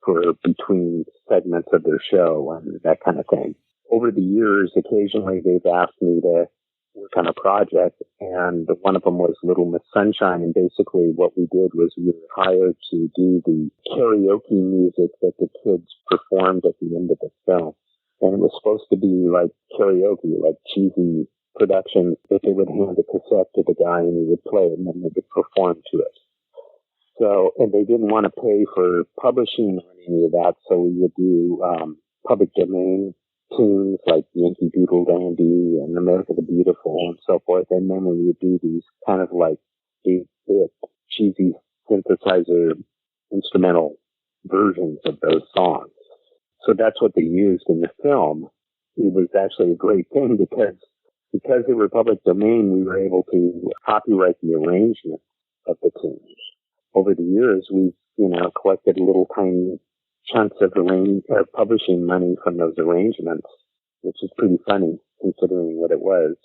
for between segments of their show and that kind of thing. Over the years, occasionally they've asked me to work on a project, and one of them was Little Miss Sunshine, and basically what we did was we were hired to do the karaoke music that the kids performed at the end of the film. And it was supposed to be like karaoke, like cheesy productions, that they would hand a cassette to the guy and he would play it and then they would perform to it. So, and they didn't want to pay for publishing or any of that, so we would do public domain tunes like Yankee Doodle Dandy and America the Beautiful and so forth. And then we would do these kind of like cheesy synthesizer instrumental versions of those songs. So that's what they used in the film. It was actually a great thing because they were public domain, we were able to copyright the arrangement of the tunes. Over the years, we've, collected little tiny chunks of publishing money from those arrangements, which is pretty funny considering what it was.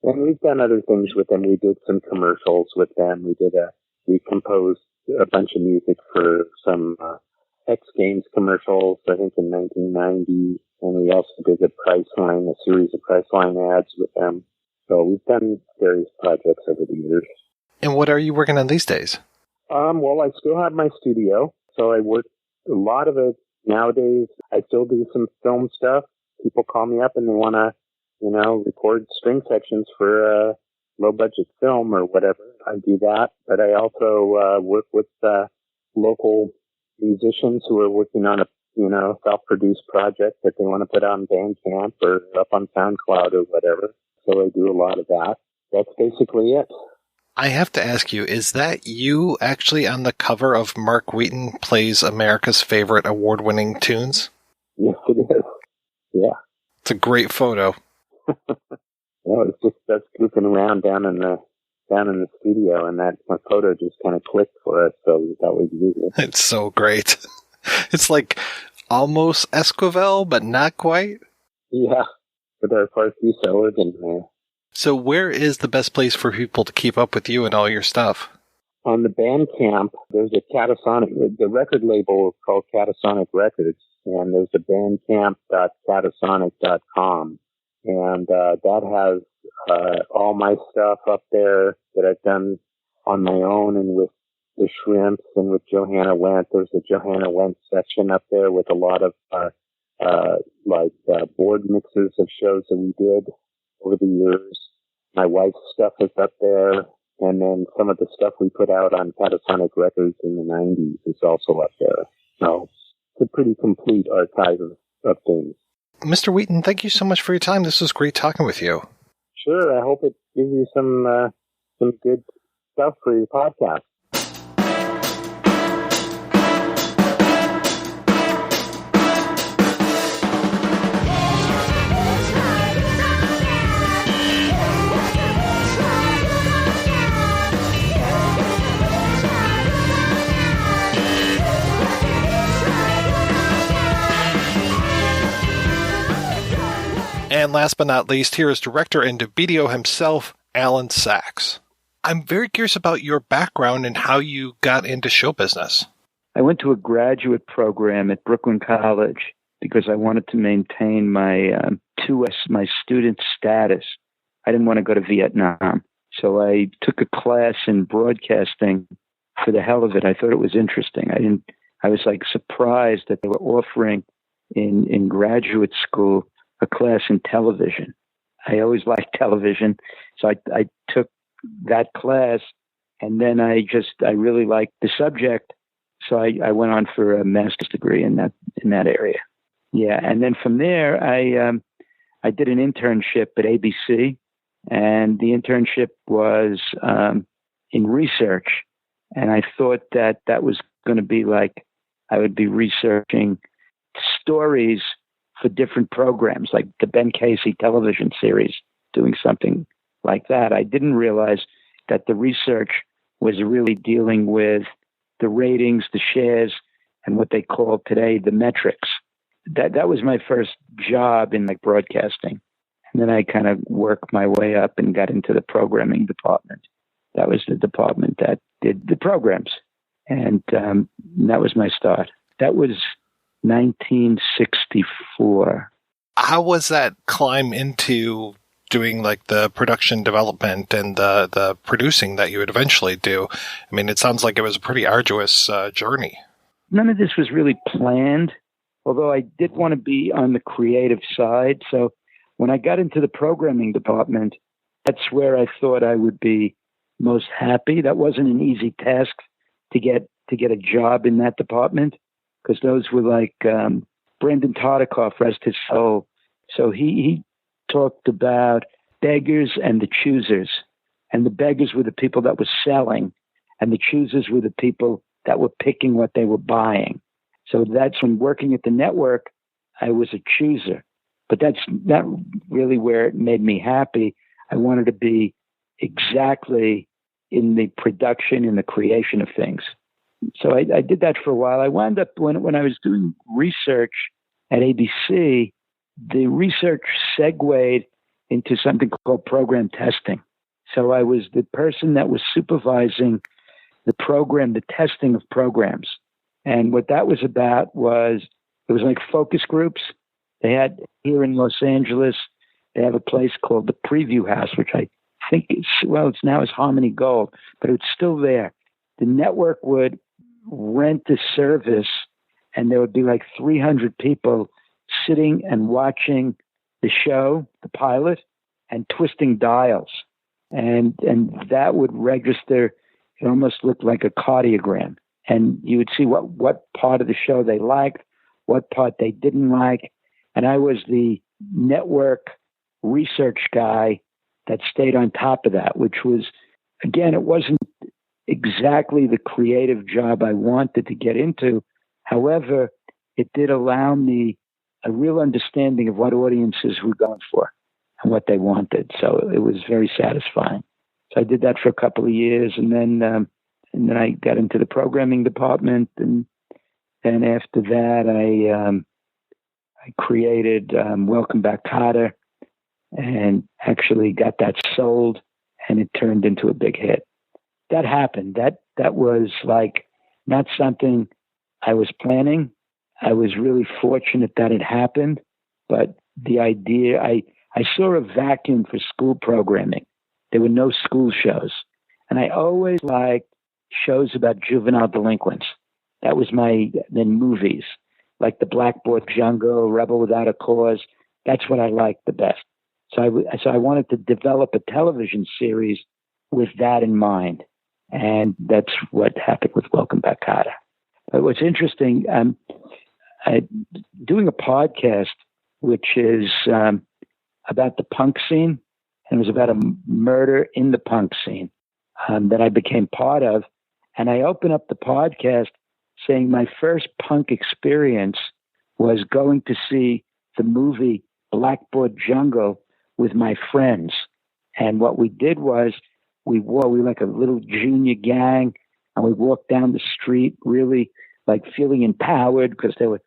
And we've done other things with them. We did some commercials with them. We composed a bunch of music for some X Games commercials, I think in 1990. And we also did a series of Priceline ads with them. So we've done various projects over the years. And what are you working on these days? Well, I still have my studio, so I work a lot of it nowadays. I still do some film stuff. People call me up and they want to, record string sections for a low-budget film or whatever. I do that, but I also work with local musicians who are working on a, self-produced project that they want to put on Bandcamp or up on SoundCloud or whatever. So I do a lot of that. That's basically it. I have to ask you, is that you actually on the cover of Mark Wheaton Plays America's Favorite Award-Winning Tunes? Yes, it is. Yeah. It's a great photo. It's just us goofing around down in the studio, and that my photo just kind of clicked for us, so we thought we'd use it. It's so great. It's like almost Esquivel, but not quite. Yeah, with our Farfisa organ there. So where is the best place for people to keep up with you and all your stuff? On the Bandcamp, there's a Catasonic, the record label is called Catasonic Records, and there's a bandcamp.catasonic.com. And that has all my stuff up there that I've done on my own and with the Shrimps and with Johanna Wendt. There's a Johanna Wendt section up there with a lot of board mixes of shows that we did over the years. My wife's stuff is up there, and then some of the stuff we put out on Catasonic Records in the 90s is also up there. So it's a pretty complete archive of things. Mr. Wheaton, thank you so much for your time. This was great talking with you. Sure. I hope it gives you some good stuff for your podcast. And last but not least, here is director and DeVito himself, Alan Sachs. I'm very curious about your background and how you got into show business. I went to a graduate program at Brooklyn College because I wanted to maintain my my student status. I didn't want to go to Vietnam. So I took a class in broadcasting for the hell of it. I thought it was interesting. I was like surprised that they were offering in graduate school a class in television. I always liked television. So I took that class, and then I really liked the subject. So I went on for a master's degree in that area. Yeah. And then from there, I did an internship at ABC, and the internship was in research. And I thought that was going to be like, I would be researching stories for different programs, like the Ben Casey television series, doing something like that. I didn't realize that the research was really dealing with the ratings, the shares, and what they call today the metrics. That was my first job in like broadcasting. And then I kind of worked my way up and got into the programming department. That was the department that did the programs. And that was my start. That was 1964. How was that climb into doing like the production development and the producing that you would eventually do? I mean, it sounds like it was a pretty arduous journey. None of this was really planned, although I did want to be on the creative side. So when I got into the programming department, that's where I thought I would be most happy. That wasn't an easy task to get a job in that department, because those were like Brandon Tartikoff, rest his soul. So he talked about beggars and the choosers. And the beggars were the people that were selling, and the choosers were the people that were picking what they were buying. So that's when working at the network, I was a chooser. But that's not really where it made me happy. I wanted to be exactly in the production and the creation of things. So I did that for a while. I wound up, when I was doing research at ABC, the research segued into something called program testing. So I was the person that was supervising the program, the testing of programs. And what that was about was, it was like focus groups. They had here in Los Angeles, they have a place called the Preview House, which I think it's now is Harmony Gold, but it's still there. The network would rent a service, and there would be like 300 people sitting and watching the show, the pilot, and twisting dials. And that would register. It almost looked like a cardiogram. And you would see what part of the show they liked, what part they didn't like. And I was the network research guy that stayed on top of that, which was, again, it wasn't exactly the creative job I wanted to get into. However, it did allow me a real understanding of what audiences were going for and what they wanted. So it was very satisfying. So I did that for a couple of years, and then I got into the programming department, and then after that I created Welcome Back, Kotter, and actually got that sold, and it turned into a big hit. That happened. That was like not something I was planning. I was really fortunate that it happened, but the idea, I saw a vacuum for school programming. There were no school shows, and I always liked shows about juvenile delinquents. That was then movies, like The Blackboard Jungle, Rebel Without a Cause. That's what I liked the best. So I wanted to develop a television series with that in mind. And that's what happened with Welcome Back, Kotter. But what's interesting, doing a podcast, which is about the punk scene, and it was about a murder in the punk scene that I became part of. And I opened up the podcast saying my first punk experience was going to see the movie Blackboard Jungle with my friends. And what we did was we were like a little junior gang, and we walked down the street really like feeling empowered because there were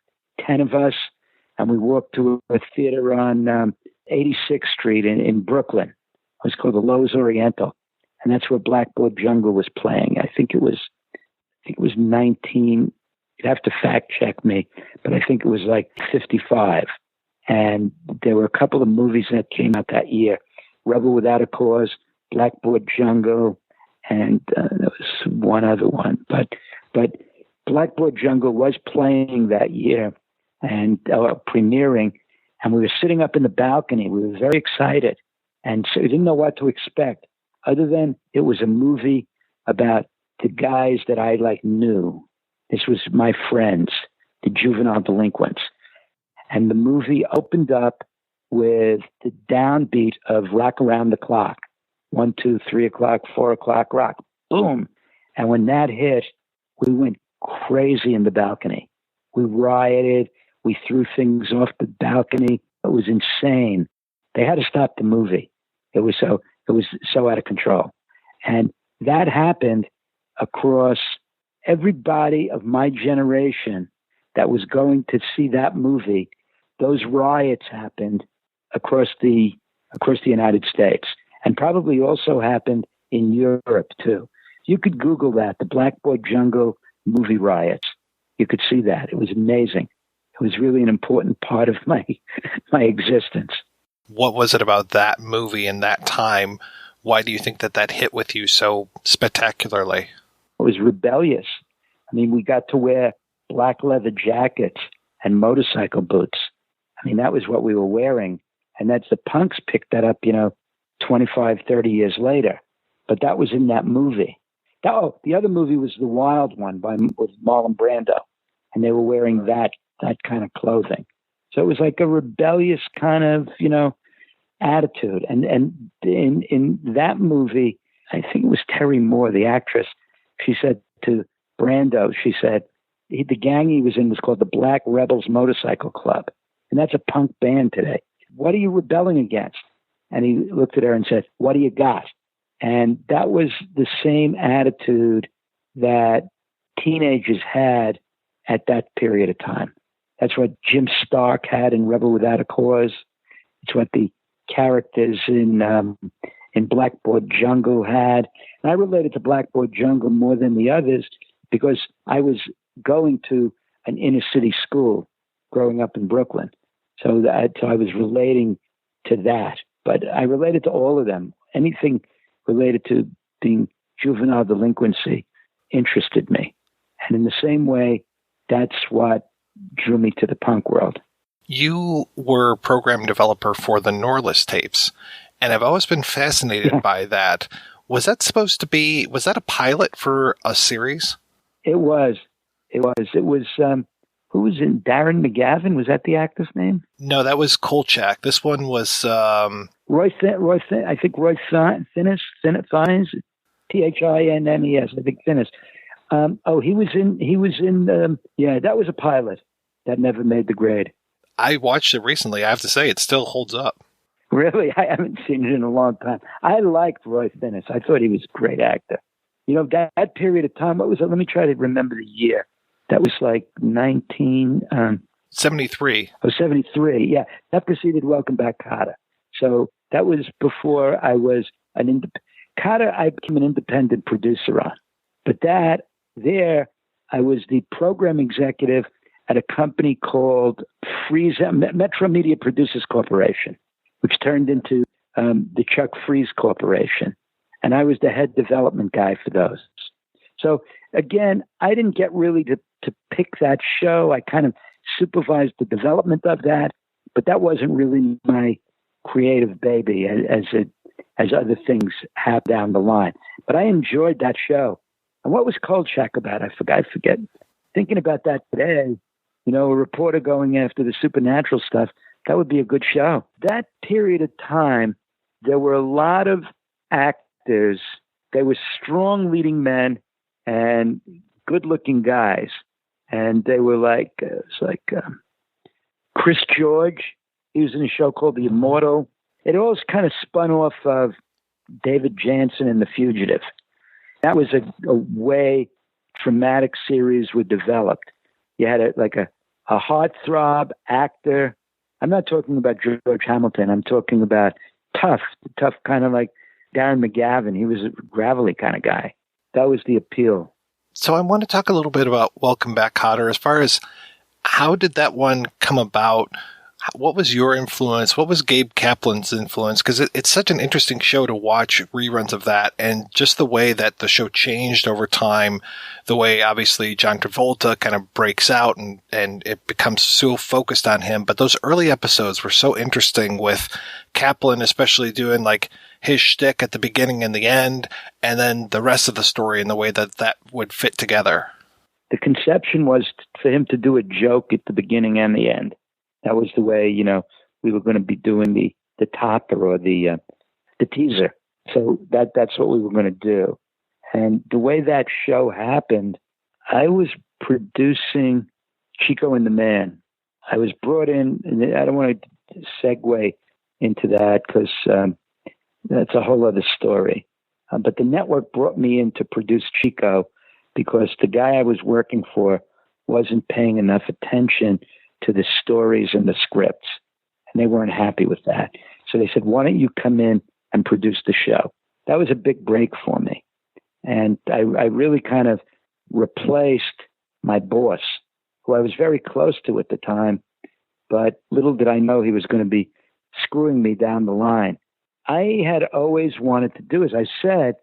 10 of us. And we walked to a theater on 86th Street in Brooklyn. It was called the Lowe's Oriental. and that's where Blackboard Jungle was playing. I think it was 19. You'd have to fact check me, but I think it was like 55. And there were a couple of movies that came out that year: Rebel Without a Cause, Blackboard Jungle, and there was one other one. But Blackboard Jungle was playing that year and premiering, and we were sitting up in the balcony. We were very excited, and so we didn't know what to expect, other than it was a movie about the guys that I knew. This was my friends, the juvenile delinquents. And the movie opened up with the downbeat of Rock Around the Clock. 1, 2, 3 o'clock, 4 o'clock, rock. Boom. And when that hit, we went crazy in the balcony. We rioted. We threw things off the balcony. It was insane. They had to stop the movie. It was so out of control. And that happened across everybody of my generation that was going to see that movie. Those riots happened across the United States, and probably also happened in Europe too. You could Google that, the Blackboard Jungle movie riots. You could see that. It was amazing. It was really an important part of my existence. What was it about that movie and that time? Why do you think that hit with you so spectacularly? It was rebellious. I mean, we got to wear black leather jackets and motorcycle boots. I mean, that was what we were wearing. And that's the punks picked that up, 25, 30 years later. But that was in that movie. The other movie was The Wild One with Marlon Brando. And they were wearing that kind of clothing. So it was like a rebellious kind of, attitude. And in that movie, I think it was Terry Moore, the actress, she said to Brando, she said, the gang he was in was called the Black Rebels Motorcycle Club. And that's a punk band today. What are you rebelling against? And he looked at her and said, what do you got? And that was the same attitude that teenagers had at that period of time. That's what Jim Stark had in Rebel Without a Cause. It's what the characters in Blackboard Jungle had. And I related to Blackboard Jungle more than the others because I was going to an inner city school growing up in Brooklyn. So I was relating to that. But I related to all of them. Anything related to being juvenile delinquency interested me. And in the same way, that's what drew me to the punk world. You were program developer for the Norliss tapes, and I've always been fascinated by that. Was that a pilot for a series? It was. Who was in Darren McGavin? Was that the actor's name? No, that was Kolchak. This one was Roy Thinnes, Thinnes, I think Thinnes. He was in that was a pilot that never made the grade. I watched it recently. I have to say, it still holds up. Really? I haven't seen it in a long time. I liked Roy Thinnes. I thought he was a great actor. That period of time, what was it? Let me try to remember the year. That was like 1973. 73, yeah. That preceded Welcome Back, Kotter. So that was before I was Kotter, I became an independent producer on. But I was the program executive at a company called Metro Media Producers Corporation, which turned into the Chuck Freeze Corporation. And I was the head development guy for those. So again, I didn't get really to pick that show. I kind of supervised the development of that, but that wasn't really my creative baby as other things have down the line. But I enjoyed that show. And what was Kolchak about? I forget. Thinking about that today, a reporter going after the supernatural stuff, that would be a good show. That period of time, there were a lot of actors. They were strong leading men and good-looking guys. And they were Chris George. He was in a show called The Immortal. It all kind of spun off of David Jansen and The Fugitive. That was a way traumatic series were developed. You had a heartthrob actor. I'm not talking about George Hamilton. I'm talking about tough kind of like Darren McGavin. He was a gravelly kind of guy. That was the appeal. So I want to talk a little bit about Welcome Back, Kotter. As far as how did that one come about? What was your influence? What was Gabe Kaplan's influence? Because it's such an interesting show to watch reruns of that, and just the way that the show changed over time, the way obviously John Travolta kind of breaks out and it becomes so focused on him. But those early episodes were so interesting with Kaplan, especially doing like his shtick at the beginning and the end, and then the rest of the story and the way that that would fit together. The conception was for him to do a joke at the beginning and the end. That was the way, we were going to be doing the topper or the teaser. So that's what we were going to do. And the way that show happened, I was producing Chico and the Man. I was brought in, and I don't want to segue into that because that's a whole other story. But the network brought me in to produce Chico because the guy I was working for wasn't paying enough attention to the stories and the scripts. And they weren't happy with that. So they said, why don't you come in and produce the show? That was a big break for me. And I really kind of replaced my boss, who I was very close to at the time, but little did I know he was going to be screwing me down the line. I had always wanted to do, as I said,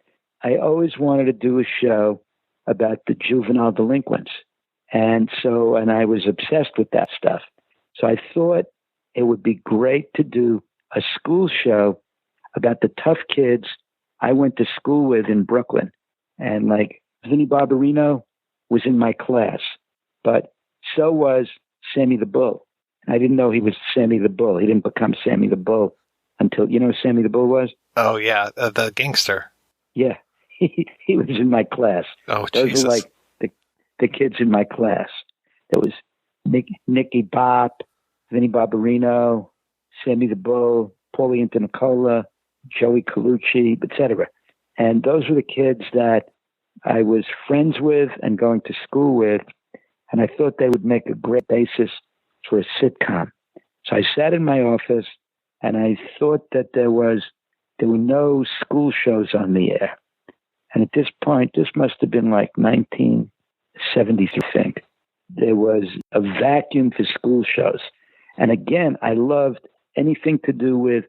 I always wanted to do a show about the juvenile delinquents. And I was obsessed with that stuff. So I thought it would be great to do a school show about the tough kids I went to school with in Brooklyn. And like Vinnie Barbarino was in my class, but so was Sammy the Bull. I didn't know he was Sammy the Bull. He didn't become Sammy the Bull until, you know who Sammy the Bull was? Oh, yeah, the gangster. Yeah, he was in my class. Oh, Those Jesus. are like the kids in my class. There was Nicky Bop, Vinnie Barbarino, Sammy the Bull, Paulie Antonicola, Joey Colucci, etc. And those were the kids that I was friends with and going to school with, and I thought they would make a great basis for a sitcom. So I sat in my office, and I thought that there were no school shows on the air. And at this point, this must have been like 1973, I think. There was a vacuum for school shows. And again, I loved anything to do with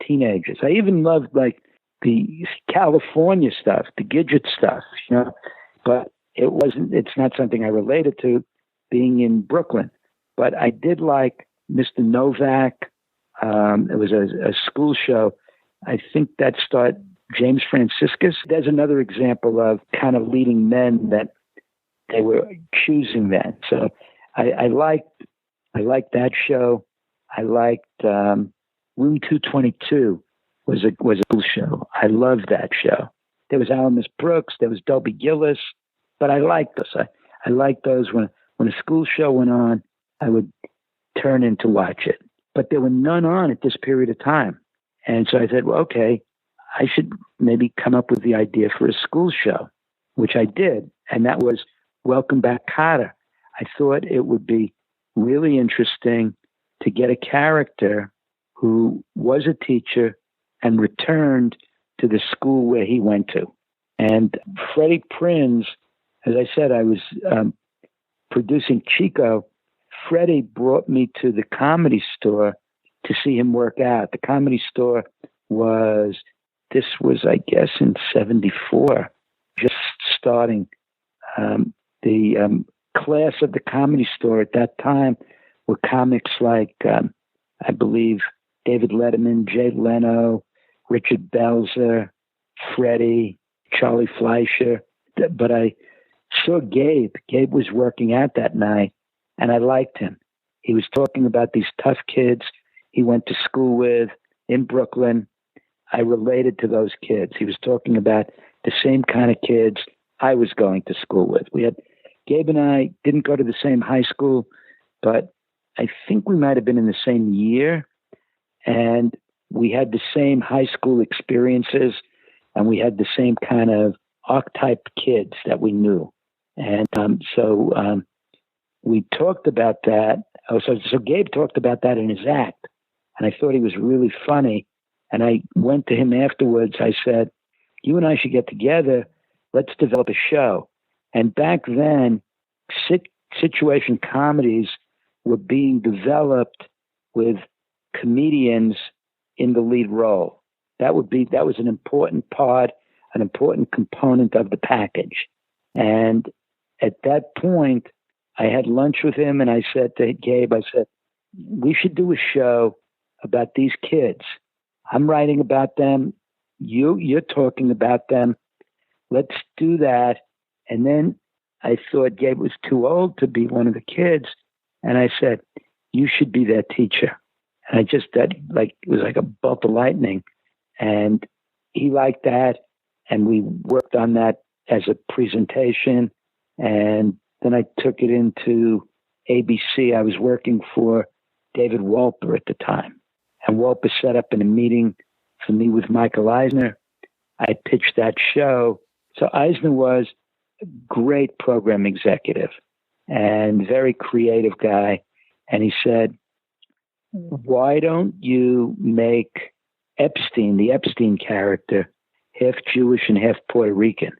teenagers. I even loved like the California stuff, the Gidget stuff, but it's not something I related to being in Brooklyn. But I did like Mr. Novak. It was a school show. I think that started James Franciscus. There's another example of kind of leading men that they were choosing then. So I liked that show. I liked Room 222 was a cool show. I loved that show. There was Alamus Brooks. There was Dobie Gillis. But I liked those. I liked those when a school show went on, I would turn in to watch it. But there were none on at this period of time. And so I said, well, okay, I should maybe come up with the idea for a school show, which I did. And that was Welcome Back, Kotter. I thought it would be really interesting to get a character who was a teacher and returned to the school where he went to. And Freddie Prinz, as I said, I was producing Chico. Freddie brought me to the Comedy Store to see him work out. The Comedy Store was, I guess, in 74, just starting. The class of the Comedy Store at that time were comics like, I believe, David Letterman, Jay Leno, Richard Belzer, Freddie, Charlie Fleischer. But I saw Gabe. Gabe was working out that night, and I liked him. He was talking about these tough kids he went to school with in Brooklyn. I related to those kids. He was talking about the same kind of kids I was going to school with. Gabe and I didn't go to the same high school, but I think we might have been in the same year, and we had the same high school experiences, and we had the same kind of archetype kids that we knew. And so we talked about that. So Gabe talked about that in his act, and I thought he was really funny. And I went to him afterwards. I said, you and I should get together. Let's develop a show. And back then, situation comedies were being developed with comedians in the lead role. That was an important part, an important component of the package. And at that point, I had lunch with him and I said to Gabe, I said, we should do a show about these kids. I'm writing about them. You're talking about them. Let's do that. And then I thought Gabe was too old to be one of the kids. And I said, you should be their teacher. And it was like a bolt of lightning. And he liked that. And we worked on that as a presentation. And then I took it into ABC. I was working for David Wolper at the time. And Wolper set up in a meeting for me with Michael Eisner. I pitched that show. So Eisner was a great program executive and very creative guy. And he said, why don't you make Epstein, the Epstein character, half Jewish and half Puerto Rican?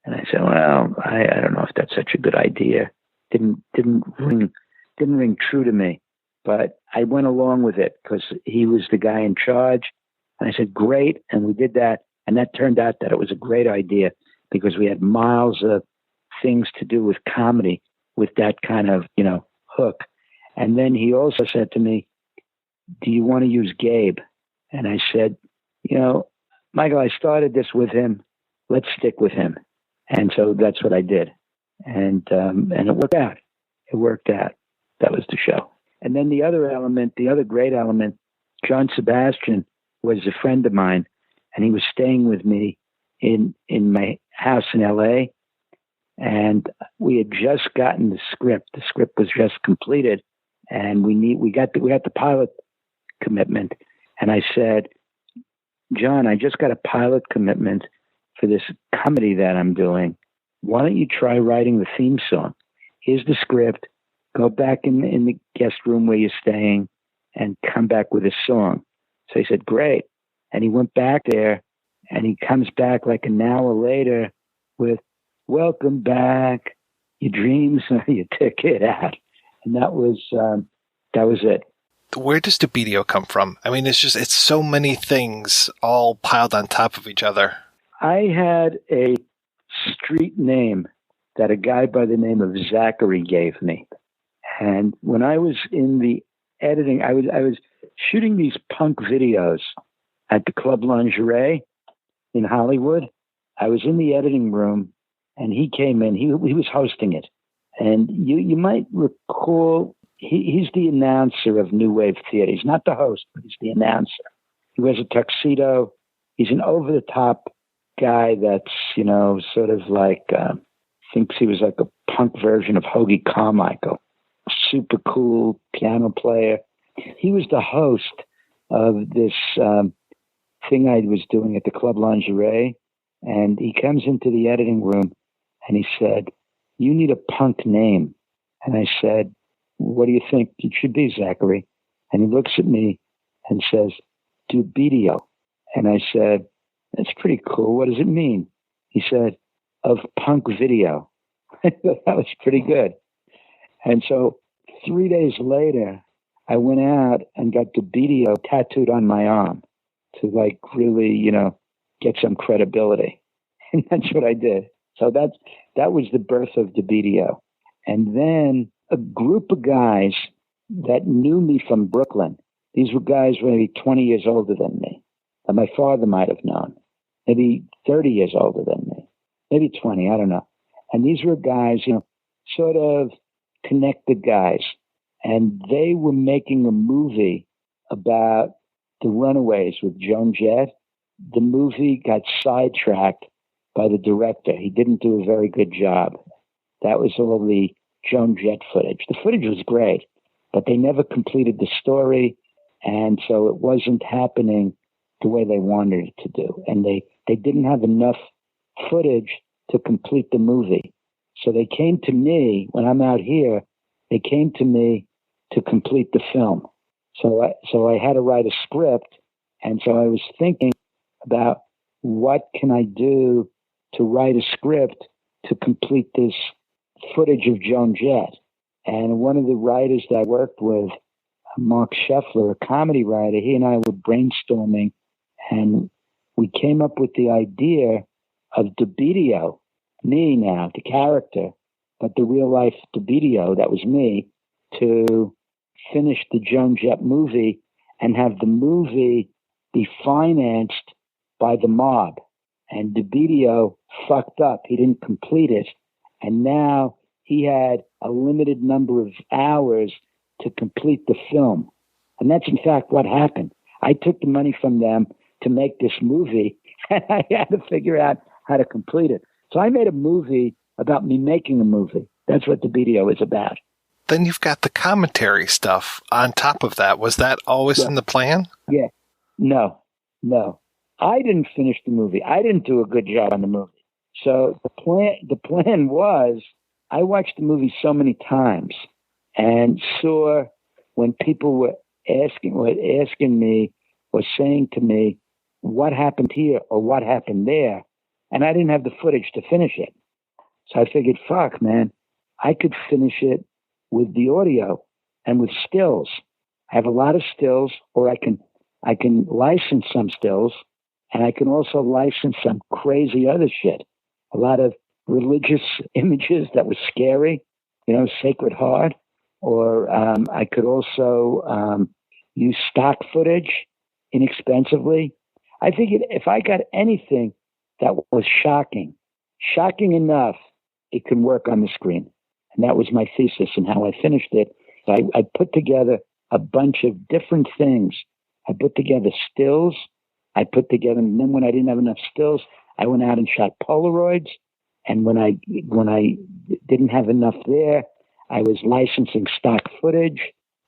And I said, well, I don't know if that's such a good idea. Didn't ring true to me. But I went along with it because he was the guy in charge. And I said, great. And we did that. And that turned out that it was a great idea because we had miles of things to do with comedy with that kind of, hook. And then he also said to me, do you want to use Gabe? And I said, Michael, I started this with him. Let's stick with him. And so that's what I did. And it worked out. It worked out. That was the show. And then the other great element, John Sebastian was a friend of mine, and he was staying with me in my house in LA. And we had just gotten the script. The script was just completed, and we got the pilot commitment. And I said, John, I just got a pilot commitment for this comedy that I'm doing. Why don't you try writing the theme song? Here's the script. Go back in the guest room where you're staying and come back with a song. So he said, great. And he went back there and he comes back like an hour later with, welcome back. Your dreams are your ticket out. And that was it. Where does DeBedio come from? I mean, it's so many things all piled on top of each other. I had a street name that a guy by the name of Zachary gave me. And when I was in the editing, I was shooting these punk videos at the Club Lingerie in Hollywood. I was in the editing room and he came in. He was hosting it. And you might recall, he's the announcer of New Wave Theater. He's not the host, but he's the announcer. He wears a tuxedo. He's an over-the-top guy that's, sort of like, thinks he was like a punk version of Hoagie Carmichael. Super cool piano player. He was the host of this thing I was doing at the Club Lingerie. And he comes into the editing room and he said, you need a punk name. And I said, what do you think it should be, Zachary? And he looks at me and says, DeBedio. And I said, that's pretty cool. What does it mean? He said, of punk video. I thought that was pretty good. And so 3 days later, I went out and got DeBedio tattooed on my arm to really, get some credibility. And that's what I did. So that was the birth of DeBedio. And then a group of guys that knew me from Brooklyn, these were guys maybe 20 years older than me, that my father might have known, maybe 30 years older than me, maybe 20, I don't know. And these were guys, sort of connected guys. And they were making a movie about the Runaways with Joan Jett. The movie got sidetracked by the director. He didn't do a very good job. That was all the Joan Jett footage. The footage was great, but they never completed the story. And so it wasn't happening the way they wanted it to do. And they didn't have enough footage to complete the movie. So they came to me when I'm out here, they came to me to complete the film. So I had to write a script And so I was thinking about what can I do to write a script to complete this footage of Joan Jett. And one of the writers that I worked with, Mark Scheffler, a comedy writer, he and I were brainstorming, and we came up with the idea of DeBidio, me now, the character, but the real life DeBidio, that was me, to finish the Joan Jett movie and have the movie be financed by the mob. And DeBidio fucked up. He didn't complete it. And now he had a limited number of hours to complete the film. And that's in fact what happened. I took the money from them to make this movie, and I had to figure out how to complete it. So I made a movie about me making a movie. That's what DeBidio is about. Then you've got the commentary stuff on top of that. Was that always in the plan? Yeah. No. I didn't finish the movie. I didn't do a good job on the movie. So the plan was, I watched the movie so many times and saw when people were asking me or saying to me, what happened here or what happened there? And I didn't have the footage to finish it. So I figured, fuck, man, I could finish it with the audio and with stills. I have a lot of stills, or I can license some stills, and I can also license some crazy other shit. A lot of religious images that were scary, Sacred Heart. Or I could also use stock footage inexpensively. I figured if I got anything that was shocking enough, it can work on the screen. And that was my thesis and how I finished it. So I put together a bunch of different things. I put together stills. And then when I didn't have enough stills, I went out and shot Polaroids. And when I didn't have enough there, I was licensing stock footage,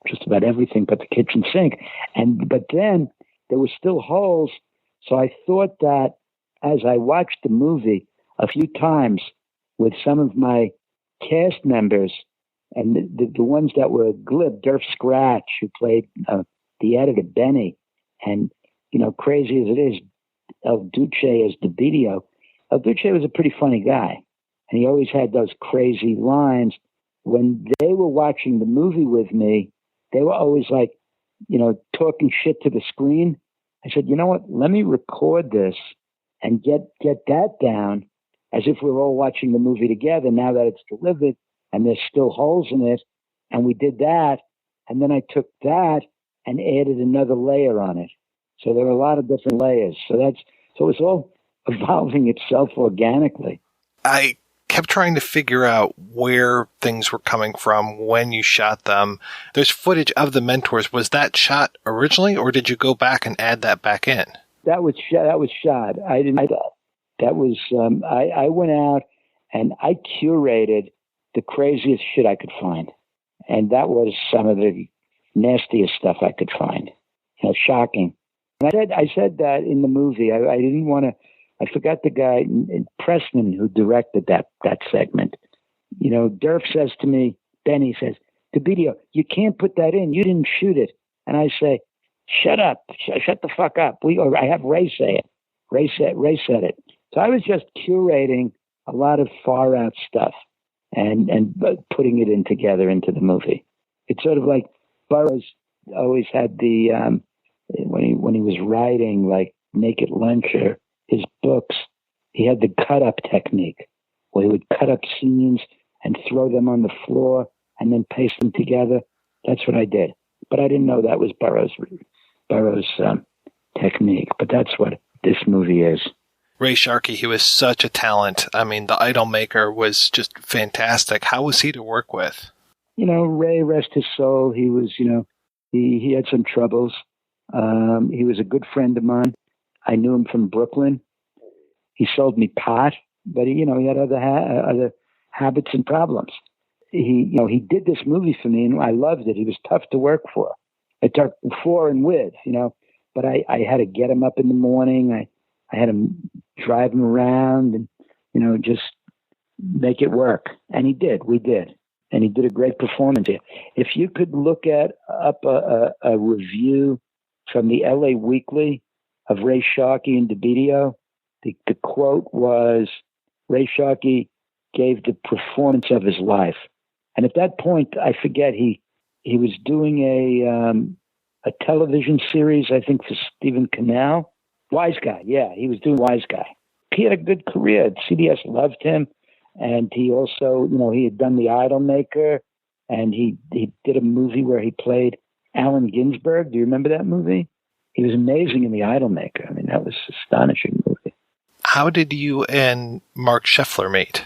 just about everything but the kitchen sink. But then there were still holes. So I thought that as I watched the movie a few times with some of my cast members, and the ones that were glib, Durf Scratch, who played the editor, Benny, and, crazy as it is, El Duce as DeBidio. El Duce was a pretty funny guy, and he always had those crazy lines. When they were watching the movie with me, they were always like, talking shit to the screen. I said, you know what? Let me record this and get that down as if we were all watching the movie together now that it's delivered and there's still holes in it. And we did that. And then I took that and added another layer on it. So there were a lot of different layers. So it's all evolving itself organically. I kept trying to figure out where things were coming from when you shot them. There's footage of the mentors. Was that shot originally, or did you go back and add that back in? That was shot. I didn't. That was. I went out and I curated the craziest shit I could find, and that was some of the nastiest stuff I could find. Shocking. And I said that in the movie. I didn't want to. I forgot the guy, Pressman, who directed that segment. Durf says to me, Benny says, DeBidio, you can't put that in. You didn't shoot it. And I say, shut up. Shut the fuck up. I have Ray say it. Ray said it. So I was just curating a lot of far out stuff and putting it in together into the movie. It's sort of like Burroughs always had the, when he was writing like Naked Luncher, his books, he had the cut-up technique where he would cut up scenes and throw them on the floor and then paste them together. That's what I did. But I didn't know that was Burroughs' technique. But that's what this movie is. Ray Sharkey, he was such a talent. I mean, the Idolmaker was just fantastic. How was he to work with? Ray, rest his soul. He was, he had some troubles. He was a good friend of mine. I knew him from Brooklyn. He sold me pot, but he had other habits and problems. He did this movie for me, and I loved it. He was tough to work for. And with, but I had to get him up in the morning. I had to drive him around and, just make it work. And he did. We did. And he did a great performance here. If you could look up a review from the LA Weekly of Ray Sharkey and DeBedio. The quote was, Ray Sharkey gave the performance of his life. And at that point, I forget, he was doing a television series, I think, for Stephen Cannell. Wise Guy, yeah, he was doing Wise Guy. He had a good career. CBS loved him. And he also, he had done The Idolmaker, and he did a movie where he played Allen Ginsberg. Do you remember that movie? He was amazing in The Idolmaker. I mean, that was an astonishing movie. How did you and Mark Scheffler meet?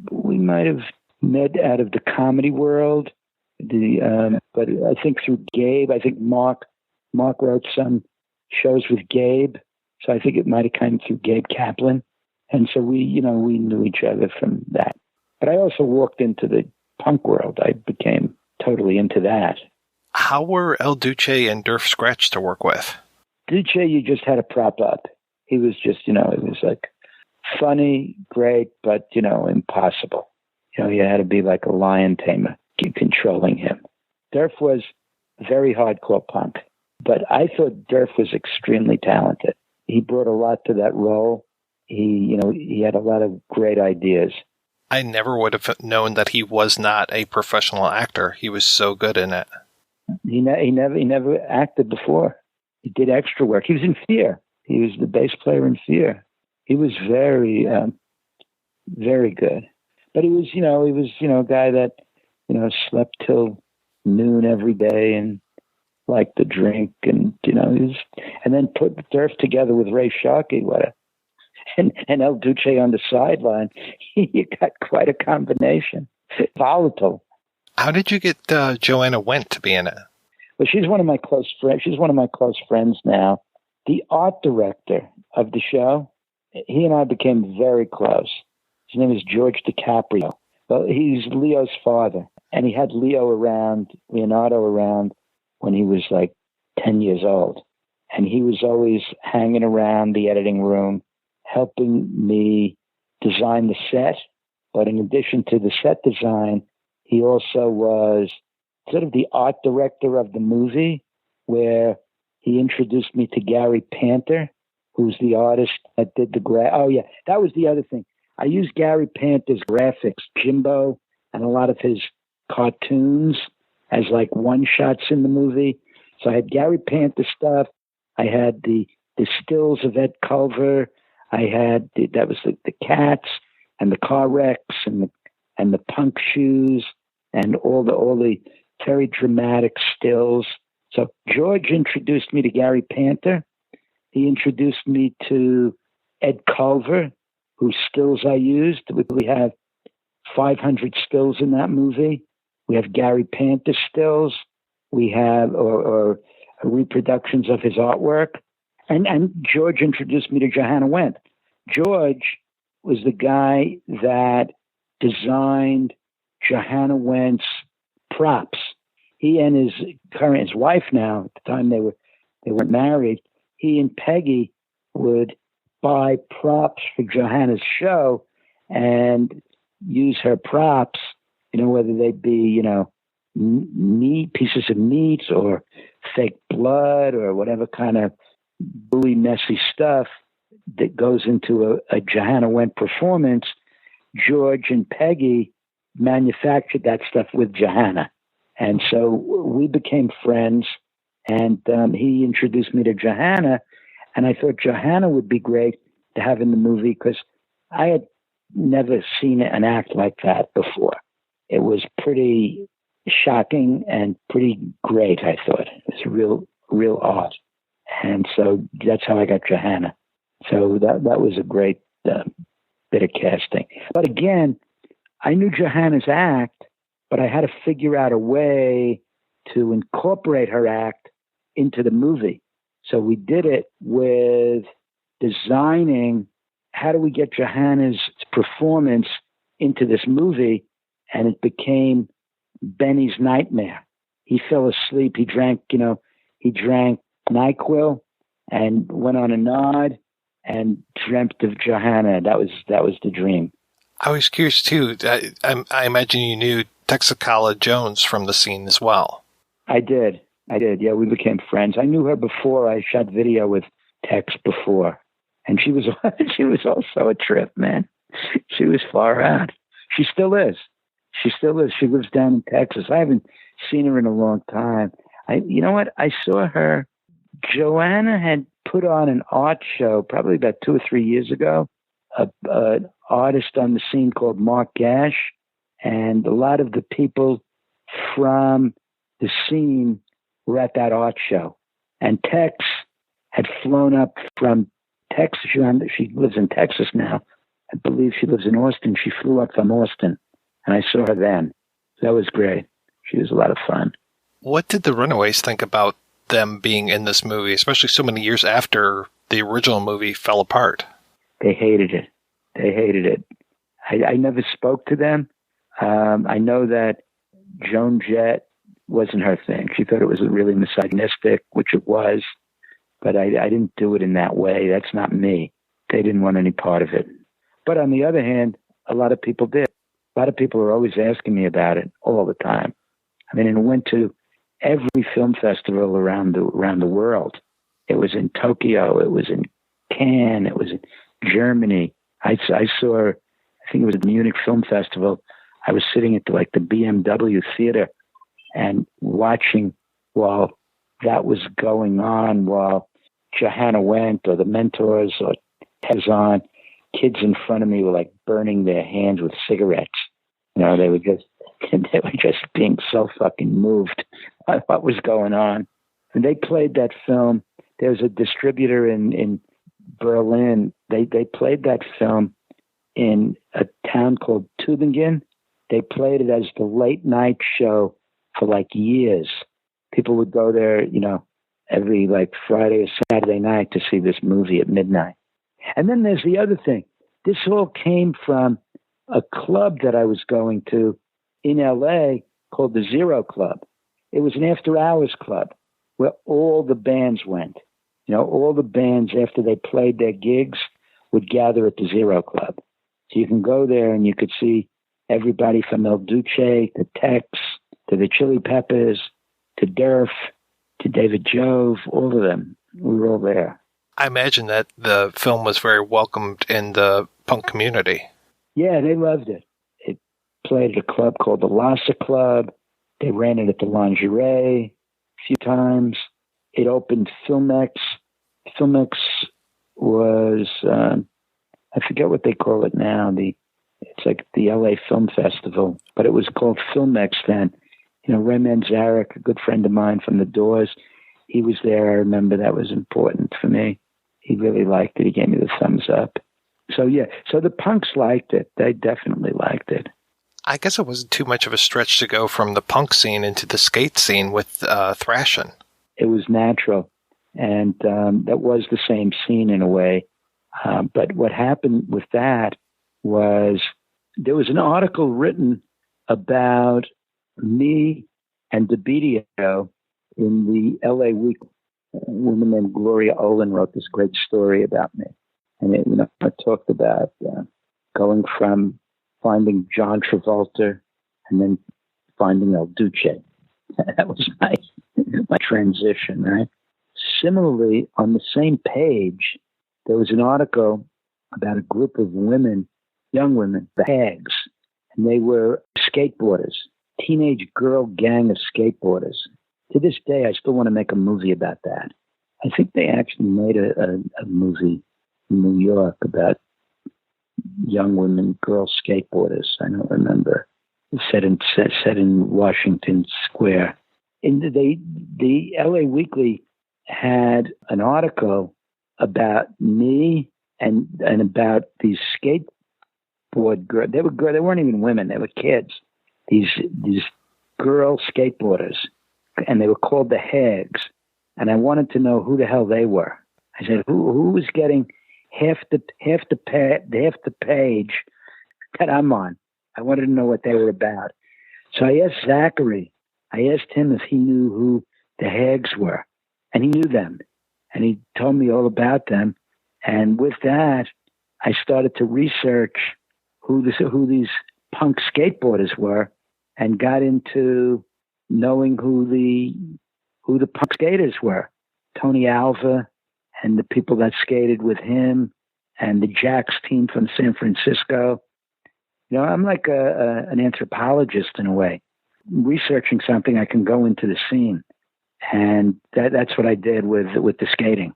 We might have met out of the comedy world, but I think through Gabe. I think Mark wrote some shows with Gabe, so I think it might have come through Gabe Kaplan, and so we knew each other from that. But I also walked into the punk world. I became totally into that. How were El Duce and Durf Scratch to work with? Duce, you just had to prop up. He was just, it was like funny, great, but, impossible. You had to be like a lion tamer, keep controlling him. Durf was very hardcore punk, but I thought Durf was extremely talented. He brought a lot to that role. He had a lot of great ideas. I never would have known that he was not a professional actor. He was so good in it. He never acted before. He did extra work. He was in Fear. He was the bass player in Fear. He was very, very good. But he was a guy that, slept till noon every day and liked to drink, and and then put Durf together with Ray Sharkey. And El Duce on the sideline. You got quite a combination. Volatile. How did you get Joanna Wendt to be in it? Well, she's one of my close friends. She's one of my close friends now. The art director of the show, he and I became very close. His name is George DiCaprio. Well, he's Leo's father, and he had Leonardo around when he was like 10 years old. And he was always hanging around the editing room, helping me design the set. But in addition to the set design, he also was sort of the art director of the movie, where he introduced me to Gary Panther, who's the artist that did that was the other thing. I used Gary Panther's graphics, Jimbo, and a lot of his cartoons as like one-shots in the movie. So I had Gary Panther stuff. I had the stills of Ed Culver. I had the cats and the car wrecks and the punk shoes and all the very dramatic stills. So George introduced me to Gary Panther. He introduced me to Ed Culver, whose stills I used. We have 500 stills in that movie. We have Gary Panther stills. We have or reproductions of his artwork. And George introduced me to Johanna Wendt. George was the guy that designed Johanna Wendt's props. He and his wife now, at the time they weren't married, he and Peggy would buy props for Johanna's show and use her props, whether they be, meat, pieces of meat or fake blood or whatever kind of really messy stuff that goes into a Johanna Wendt performance. George and Peggy manufactured that stuff with Johanna. And so we became friends, and he introduced me to Johanna, and I thought Johanna would be great to have in the movie because I had never seen an act like that before. It was pretty shocking and pretty great, I thought. It was real art. And so that's how I got Johanna. So that was a great bit of casting. But again, I knew Johanna's act, but I had to figure out a way to incorporate her act into the movie. So we did it with designing how do we get Johanna's performance into this movie, and it became Benny's nightmare. He fell asleep. He drank NyQuil and went on a nod and dreamt of Johanna. That was the dream. I was curious too. I imagine you knew Texacala Jones from the scene as well. I did. Yeah, we became friends. I knew her before I shot video with Tex before, and she was also a trip, man. She was far out. She still is. She lives down in Texas. I haven't seen her in a long time. You know what? I saw her. Joanna had put on an art show probably about 2 or 3 years ago. An artist on the scene called Mark Gash, and a lot of the people from the scene were at that art show. And Tex had flown up from Texas. She lives in Texas now. I believe she lives in Austin. She flew up from Austin, and I saw her then. That was great. She was a lot of fun. What did the Runaways think about them being in this movie, especially so many years after the original movie fell apart? They hated it. I never spoke to them. I know that Joan Jett wasn't her thing. She thought it was really misogynistic, which it was, but I didn't do it in that way. That's not me. They didn't want any part of it. But on the other hand, a lot of people did. A lot of people are always asking me about it all the time. I mean, and I went to every film festival around the world. It was in Tokyo. It was in Cannes. It was in Germany. I saw, I think it was at the Munich Film Festival. I was sitting at the BMW theater and watching while that was going on, while Johanna went or the Mentors or was on. Kids in front of me were like burning their hands with cigarettes. You know, they were just being so fucking moved by what was going on. And they played that film. There was a distributor in Berlin. They played that film in a town called Tübingen. They played it as the late night show for like years. People would go there, you know, every like Friday or Saturday night to see this movie at midnight. And then there's the other thing. This all came from a club that I was going to in LA called the Zero Club. It was an after hours club where all the bands went. You know, all the bands after they played their gigs would gather at the Zero Club. So you can go there and you could see everybody from El Duce to Tex to the Chili Peppers to Durf to David Jove, all of them. We were all there. I imagine that the film was very welcomed in the punk community. Yeah, they loved it. It played at a club called the Lhasa Club. They ran it at the Lingerie a few times. It opened Filmex. Filmex was, I forget what they call it now. It's like the LA Film Festival, but it was called Filmex then. You know, Ray Manzarek, a good friend of mine from The Doors, he was there. I remember that was important for me. He really liked it. He gave me the thumbs up. So, yeah. So the punks liked it. They definitely liked it. I guess it wasn't too much of a stretch to go from the punk scene into the skate scene with thrashing. It was natural. And that was the same scene in a way. But what happened with that was there was an article written about me and DeBidio in the LA Weekly. A woman named Gloria Olin wrote this great story about me. And it, I talked about going from finding John Travolta and then finding El Duce. That was my transition, right? Similarly, on the same page, there was an article about a group of women, young women, the Hags, and they were skateboarders, teenage girl gang of skateboarders. To this day, I still want to make a movie about that. I think they actually made a movie in New York about young women, girl skateboarders. I don't remember. It's set in Washington Square. And the LA Weekly had an article about me and about these skateboard girls. They weren't even women. They were kids. These girl skateboarders. And they were called the Hags. And I wanted to know who the hell they were. I said, who was getting half the page that I'm on? I wanted to know what they were about. So I asked Zachary. I asked him if he knew who the Hags were. And he knew them. And he told me all about them. And with that, I started to research who these punk skateboarders were and got into knowing who the punk skaters were. Tony Alva and the people that skated with him and the Jacks team from San Francisco. You know, I'm like an anthropologist in a way. Researching something, I can go into the scene. And that's what I did with the skating.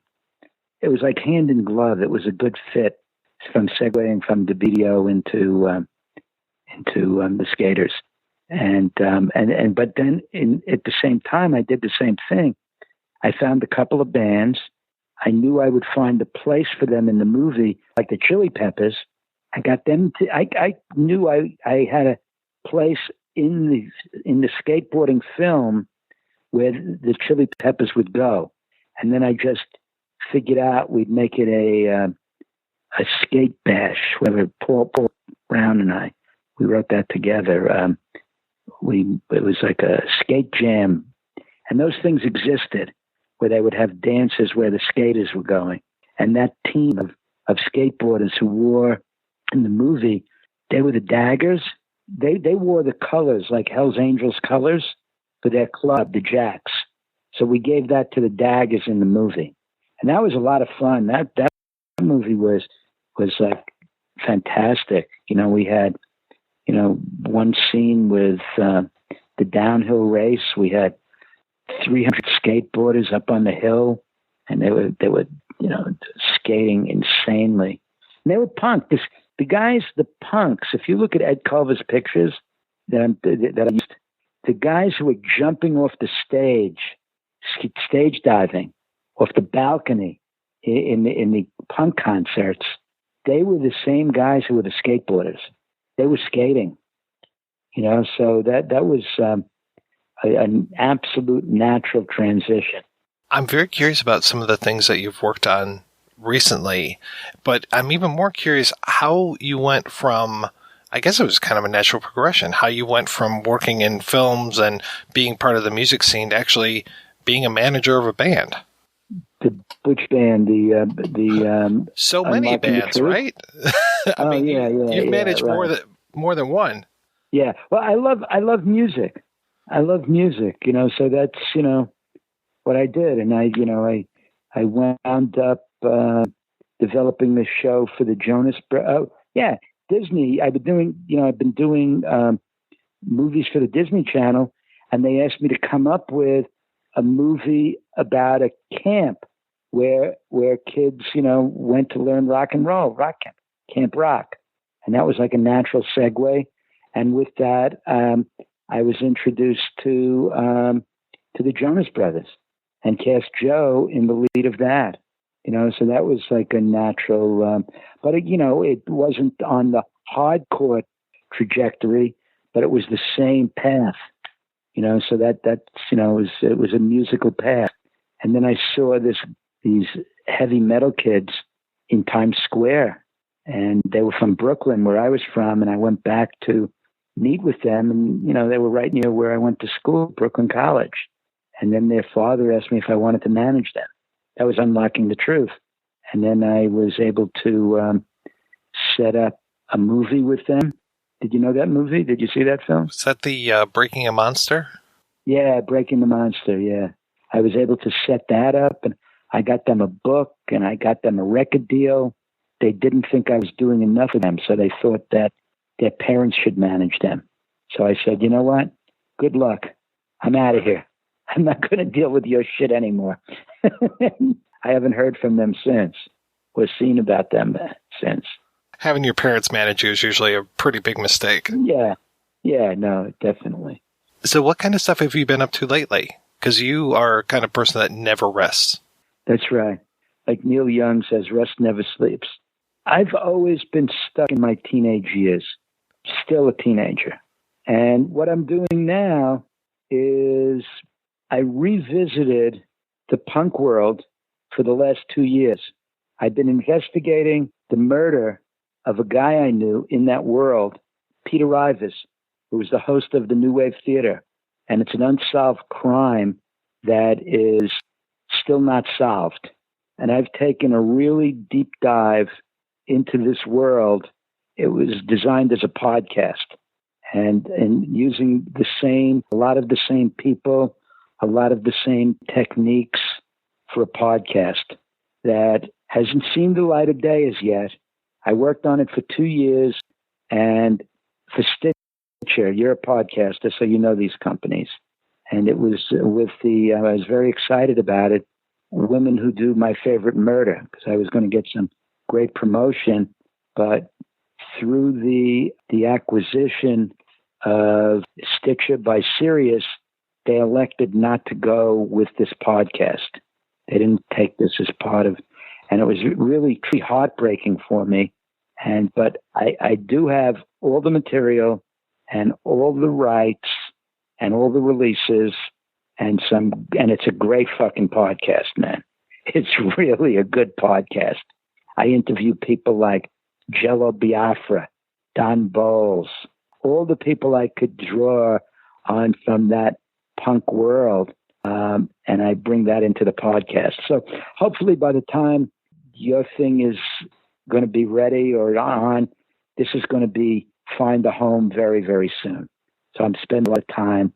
It was like hand in glove. It was a good fit from segueing from DeVito into the skaters. But then at the same time, I did the same thing. I found a couple of bands. I knew I would find a place for them in the movie, like the Chili Peppers. I got them to. I knew I had a place in the skateboarding film where the Chili Peppers would go, and then I just figured out we'd make it a skate bash. Whether Paul Brown and I, we wrote that together. It was like a skate jam, and those things existed where they would have dances where the skaters were going, and that team of skateboarders who wore in the movie, they were the Daggers. They wore the colors like Hell's Angels colors for their club, the Jacks. So we gave that to the Daggers in the movie, and that was a lot of fun. That movie was like fantastic. You know, we had one scene with the downhill race. We had 300 skateboarders up on the hill, and they were skating insanely. And they were punk. The guys, the punks. If you look at Ed Culver's pictures that I used, the guys who were jumping off the stage diving off the balcony in the punk concerts, they were the same guys who were the skateboarders. They were skating, so that was an absolute natural transition. I'm very curious about some of the things that you've worked on recently, but I'm even more curious how you went from, I guess it was kind of a natural progression, how you went from working in films and being part of the music scene to actually being a manager of a band. Which band? So many bands, right? I mean, you've managed more than one. Yeah. Well, I love music. I love music, so that's, what I did. And I wound up developing the show for the Jonas Brothers. Disney. I've been doing movies for the Disney Channel, and they asked me to come up with a movie about a camp where kids, went to learn rock and roll, Camp Rock. And that was like a natural segue. And with that, I was introduced to the Jonas Brothers and cast Joe in the lead of that. So that was like a natural, but it wasn't on the hardcore trajectory, but it was the same path. So it was a musical path. And then I saw these heavy metal kids in Times Square, and they were from Brooklyn, where I was from, and I went back to meet with them, and they were right near where I went to school, Brooklyn College. And then their father asked me if I wanted to manage them. That was Unlocking the Truth. And then I was able to set up a movie with them. Did you know that movie? Did you see that film? Was that the Breaking a Monster? Yeah, Breaking the Monster, yeah. I was able to set that up, and I got them a book, and I got them a record deal. They didn't think I was doing enough of them, so they thought that their parents should manage them. So I said, you know what? Good luck. I'm out of here. I'm not going to deal with your shit anymore. I haven't heard from them since, or seen about them since. Having your parents manage you is usually a pretty big mistake. Yeah, no, definitely. So what kind of stuff have you been up to lately? Because you are a kind of person that never rests. That's right. Like Neil Young says, rest never sleeps. I've always been stuck in my teenage years, still a teenager. And what I'm doing now is I revisited the punk world for the last 2 years. I've been investigating the murder of a guy I knew in that world, Peter Ivers, who was the host of the New Wave Theater. And it's an unsolved crime that is still not solved. And I've taken a really deep dive into this world. It was designed as a podcast and using a lot of the same people, a lot of the same techniques for a podcast. that hasn't seen the light of day as yet. I worked on it for 2 years, and for Stitcher, you're a podcaster, so you know these companies. And it was with I was very excited about it, Women Who Do My Favorite Murder, because I was going to get some great promotion. But through the acquisition of Stitcher by Sirius, they elected not to go with this podcast. They didn't take this as part of, and it was really heartbreaking for me. But I do have all the material and all the rights and all the releases and it's a great fucking podcast, man. It's really a good podcast. I interview people like Jello Biafra, Don Bowles, all the people I could draw on from that punk world, and I bring that into the podcast. So hopefully by the time your thing is going to be ready or on, this is going to find a home very, very soon. So I'm spending a lot of time,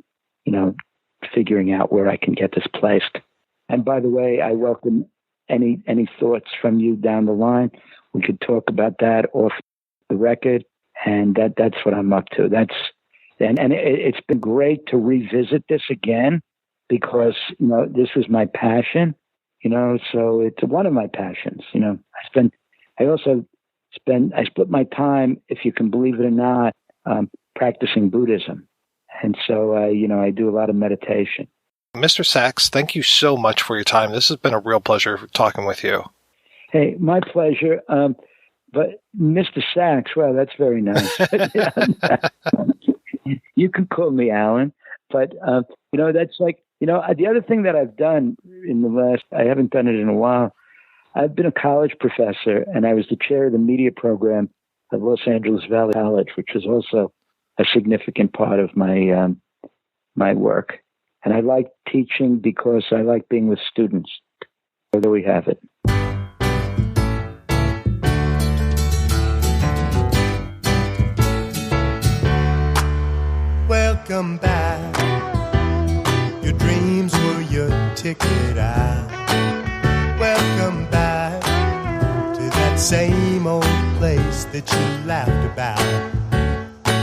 figuring out where I can get this placed. And by the way, I welcome any thoughts from you down the line. We could talk about that off the record, and that's what I'm up to. It's been great to revisit this again because this was my passion. So it's one of my passions. I split my time, if you can believe it or not, practicing Buddhism. And so, I do a lot of meditation. Mr. Sachs, thank you so much for your time. This has been a real pleasure talking with you. Hey, my pleasure. But Mr. Sachs, well, that's very nice. You can call me Alan. But, that's like, the other thing that I've done I haven't done it in a while. I've been a college professor, and I was the chair of the media program at Los Angeles Valley College, which was also a significant part of my my work. And I like teaching because I like being with students. So there we have it. Welcome back. Your dreams were your ticket out. Welcome back to that same old place that you laughed about.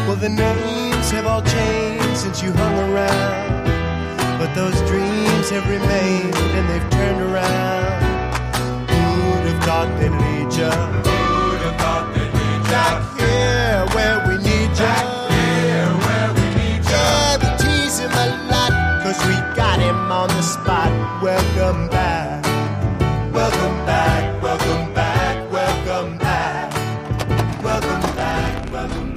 Well, the names have all changed since you hung around, but those dreams have remained and they've turned around. Who'd have thought they'd lead you? Who'd have thought they'd lead you? Back here where we need you. Back here where we need you. Yeah, we tease him a lot, 'cause we got him on the spot. Welcome back. Welcome back. Welcome back. Welcome back. Welcome back. Welcome.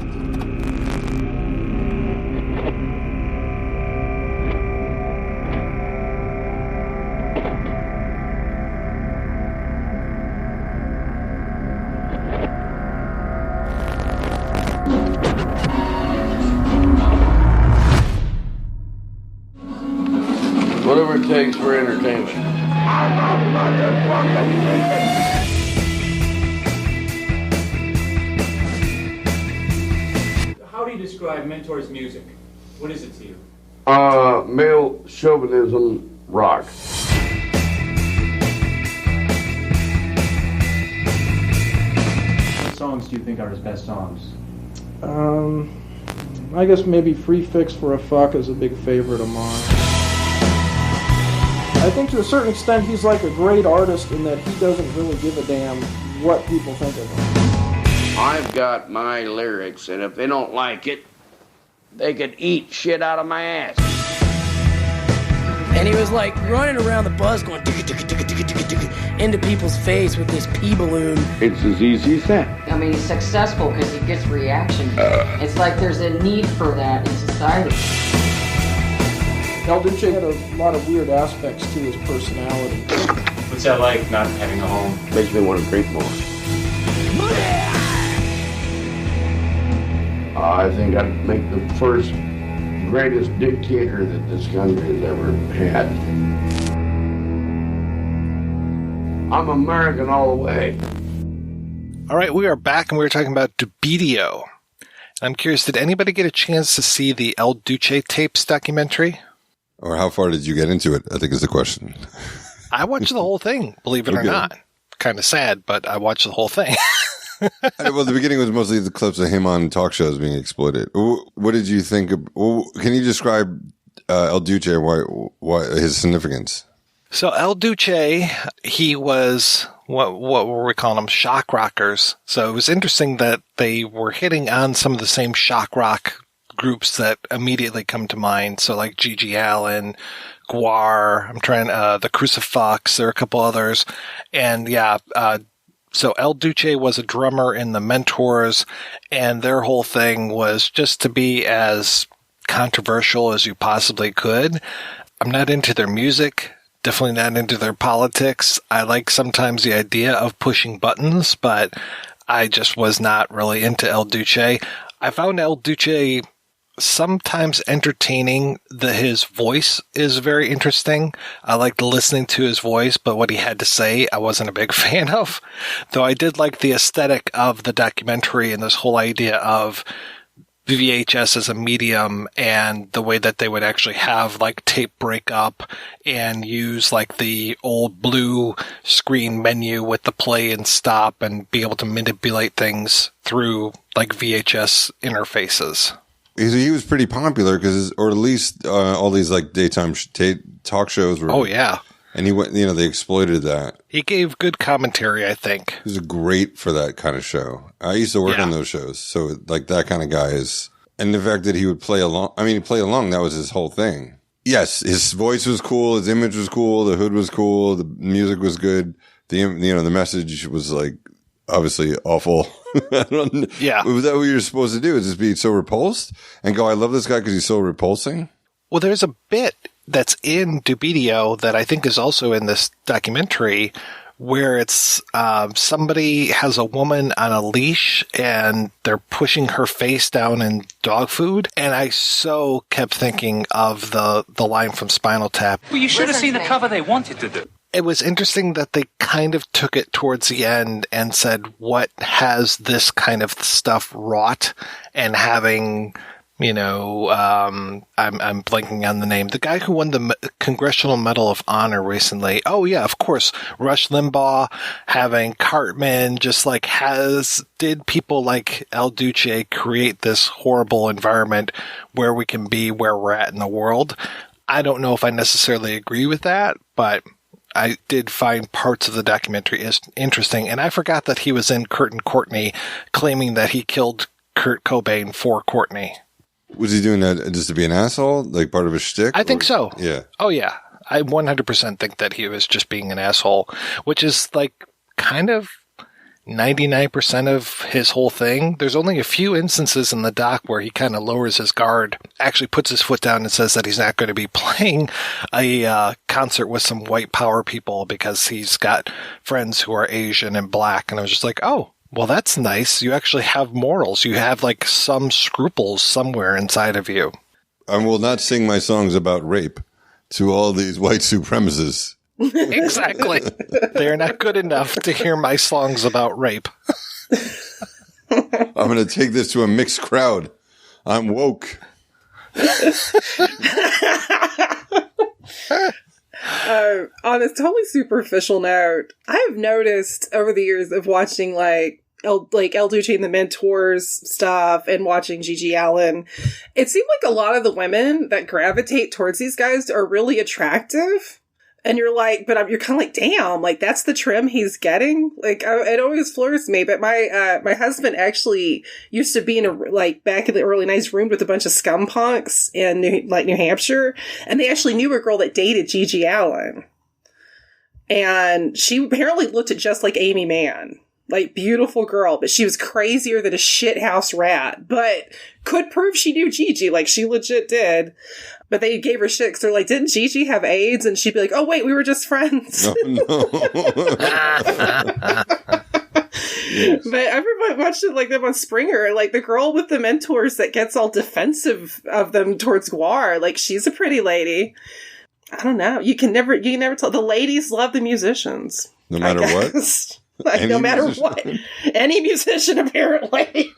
Whatever it takes for entertainment. How do you describe Mentor's music? What is it to you? Male chauvinism rock. What songs do you think are his best songs? I guess maybe Free Fix for a Fuck is a big favorite of mine. I think to a certain extent he's like a great artist in that he doesn't really give a damn what people think of him. I've got my lyrics, and if they don't like it, they could eat shit out of my ass. And he was like running around the bus going into people's face with this pee balloon. It's as easy as that. I mean, he's successful because he gets reaction. It's like there's a need for that in society. El Duce had a lot of weird aspects to his personality. What's that like, not having a home? Makes me want to drink more. I think I'd make the first greatest dictator that this country has ever had. I'm American all the way. All right, we are back, and we were talking about Dubidio. I'm curious, did anybody get a chance to see the El Duce tapes documentary? Or how far did you get into it, I think is the question. I watched the whole thing, believe it or not. kind of sad, but I watched the whole thing. Well, the beginning was mostly the clips of him on talk shows being exploited. What did you think of, can you describe El Duce and why his significance? So El Duce, he was, what were we calling them? Shock rockers. So it was interesting that they were hitting on some of the same shock rock groups that immediately come to mind. So like Gigi Allen, Guar, the Crucifix, there are a couple others. And so El Duce was a drummer in the Mentors, and their whole thing was just to be as controversial as you possibly could. I'm not into their music, definitely not into their politics. I like sometimes the idea of pushing buttons, but I just was not really into El Duce. I found El Duce sometimes entertaining. His voice is very interesting. I liked listening to his voice, but what he had to say, I wasn't a big fan of. Though I did like the aesthetic of the documentary and this whole idea of VHS as a medium and the way that they would actually have like tape breakup and use like the old blue screen menu with the play and stop and be able to manipulate things through like VHS interfaces. He was pretty popular or at least all these like daytime talk shows were. Oh yeah, and he went. They exploited that. He gave good commentary, I think. He was great for that kind of show. I used to work on those shows, so like that kind of guy is. And the fact that he would play along. I mean, he played along. That was his whole thing. Yes, his voice was cool. His image was cool. The hood was cool. The music was good. The message was like obviously awful. Yeah. Was that what you're supposed to do? Is just be so repulsed and go, I love this guy because he's so repulsing? Well, there's a bit that's in Dubidio that I think is also in this documentary where it's somebody has a woman on a leash and they're pushing her face down in dog food. And I so kept thinking of the line from Spinal Tap. Well, you should have seen the cover they wanted to do. It was interesting that they kind of took it towards the end and said, what has this kind of stuff wrought? And having, I'm blanking on the name. The guy who won the Congressional Medal of Honor recently. Oh, yeah, of course. Rush Limbaugh, having Cartman, just like did people like El Duce create this horrible environment where we can be where we're at in the world? I don't know if I necessarily agree with that, but I did find parts of the documentary is interesting, and I forgot that he was in Kurt and Courtney, claiming that he killed Kurt Cobain for Courtney. Was he doing that just to be an asshole, like part of his shtick? I think so. Yeah. Oh, yeah. I 100% think that he was just being an asshole, which is like kind of 99% of his whole thing. There's only a few instances in the doc where he kind of lowers his guard, actually puts his foot down and says that he's not going to be playing a concert with some white power people because he's got friends who are Asian and black. And I was just like, oh, well, that's nice. You actually have morals. You have like some scruples somewhere inside of you. I will not sing my songs about rape to all these white supremacists. Exactly. They're not good enough to hear my songs about rape. I'm going to take this to a mixed crowd. I'm woke. On a totally superficial note, I've noticed over the years of watching El Duce and the Mentors stuff and watching Gigi Allen, it seemed like a lot of the women that gravitate towards these guys are really attractive. And you're like, but you're kind of like, damn, like that's the trim he's getting. Like it always floors me. But my husband actually used to be back in the early 90s, roomed with a bunch of scum punks in New Hampshire, and they actually knew a girl that dated Gigi Allen, and she apparently looked just like Amy Mann. Like, beautiful girl, but she was crazier than a shithouse rat, but could prove she knew Gigi, like she legit did. But they gave her shit because they're like, didn't Gigi have AIDS? And she'd be like, oh wait, we were just friends. Oh, no. Yes. But everybody watched it like them on Springer, like the girl with the Mentors that gets all defensive of them towards Guar, like she's a pretty lady. I don't know. You can never tell. The ladies love the musicians. No matter what? Like, no matter what. Any musician, apparently.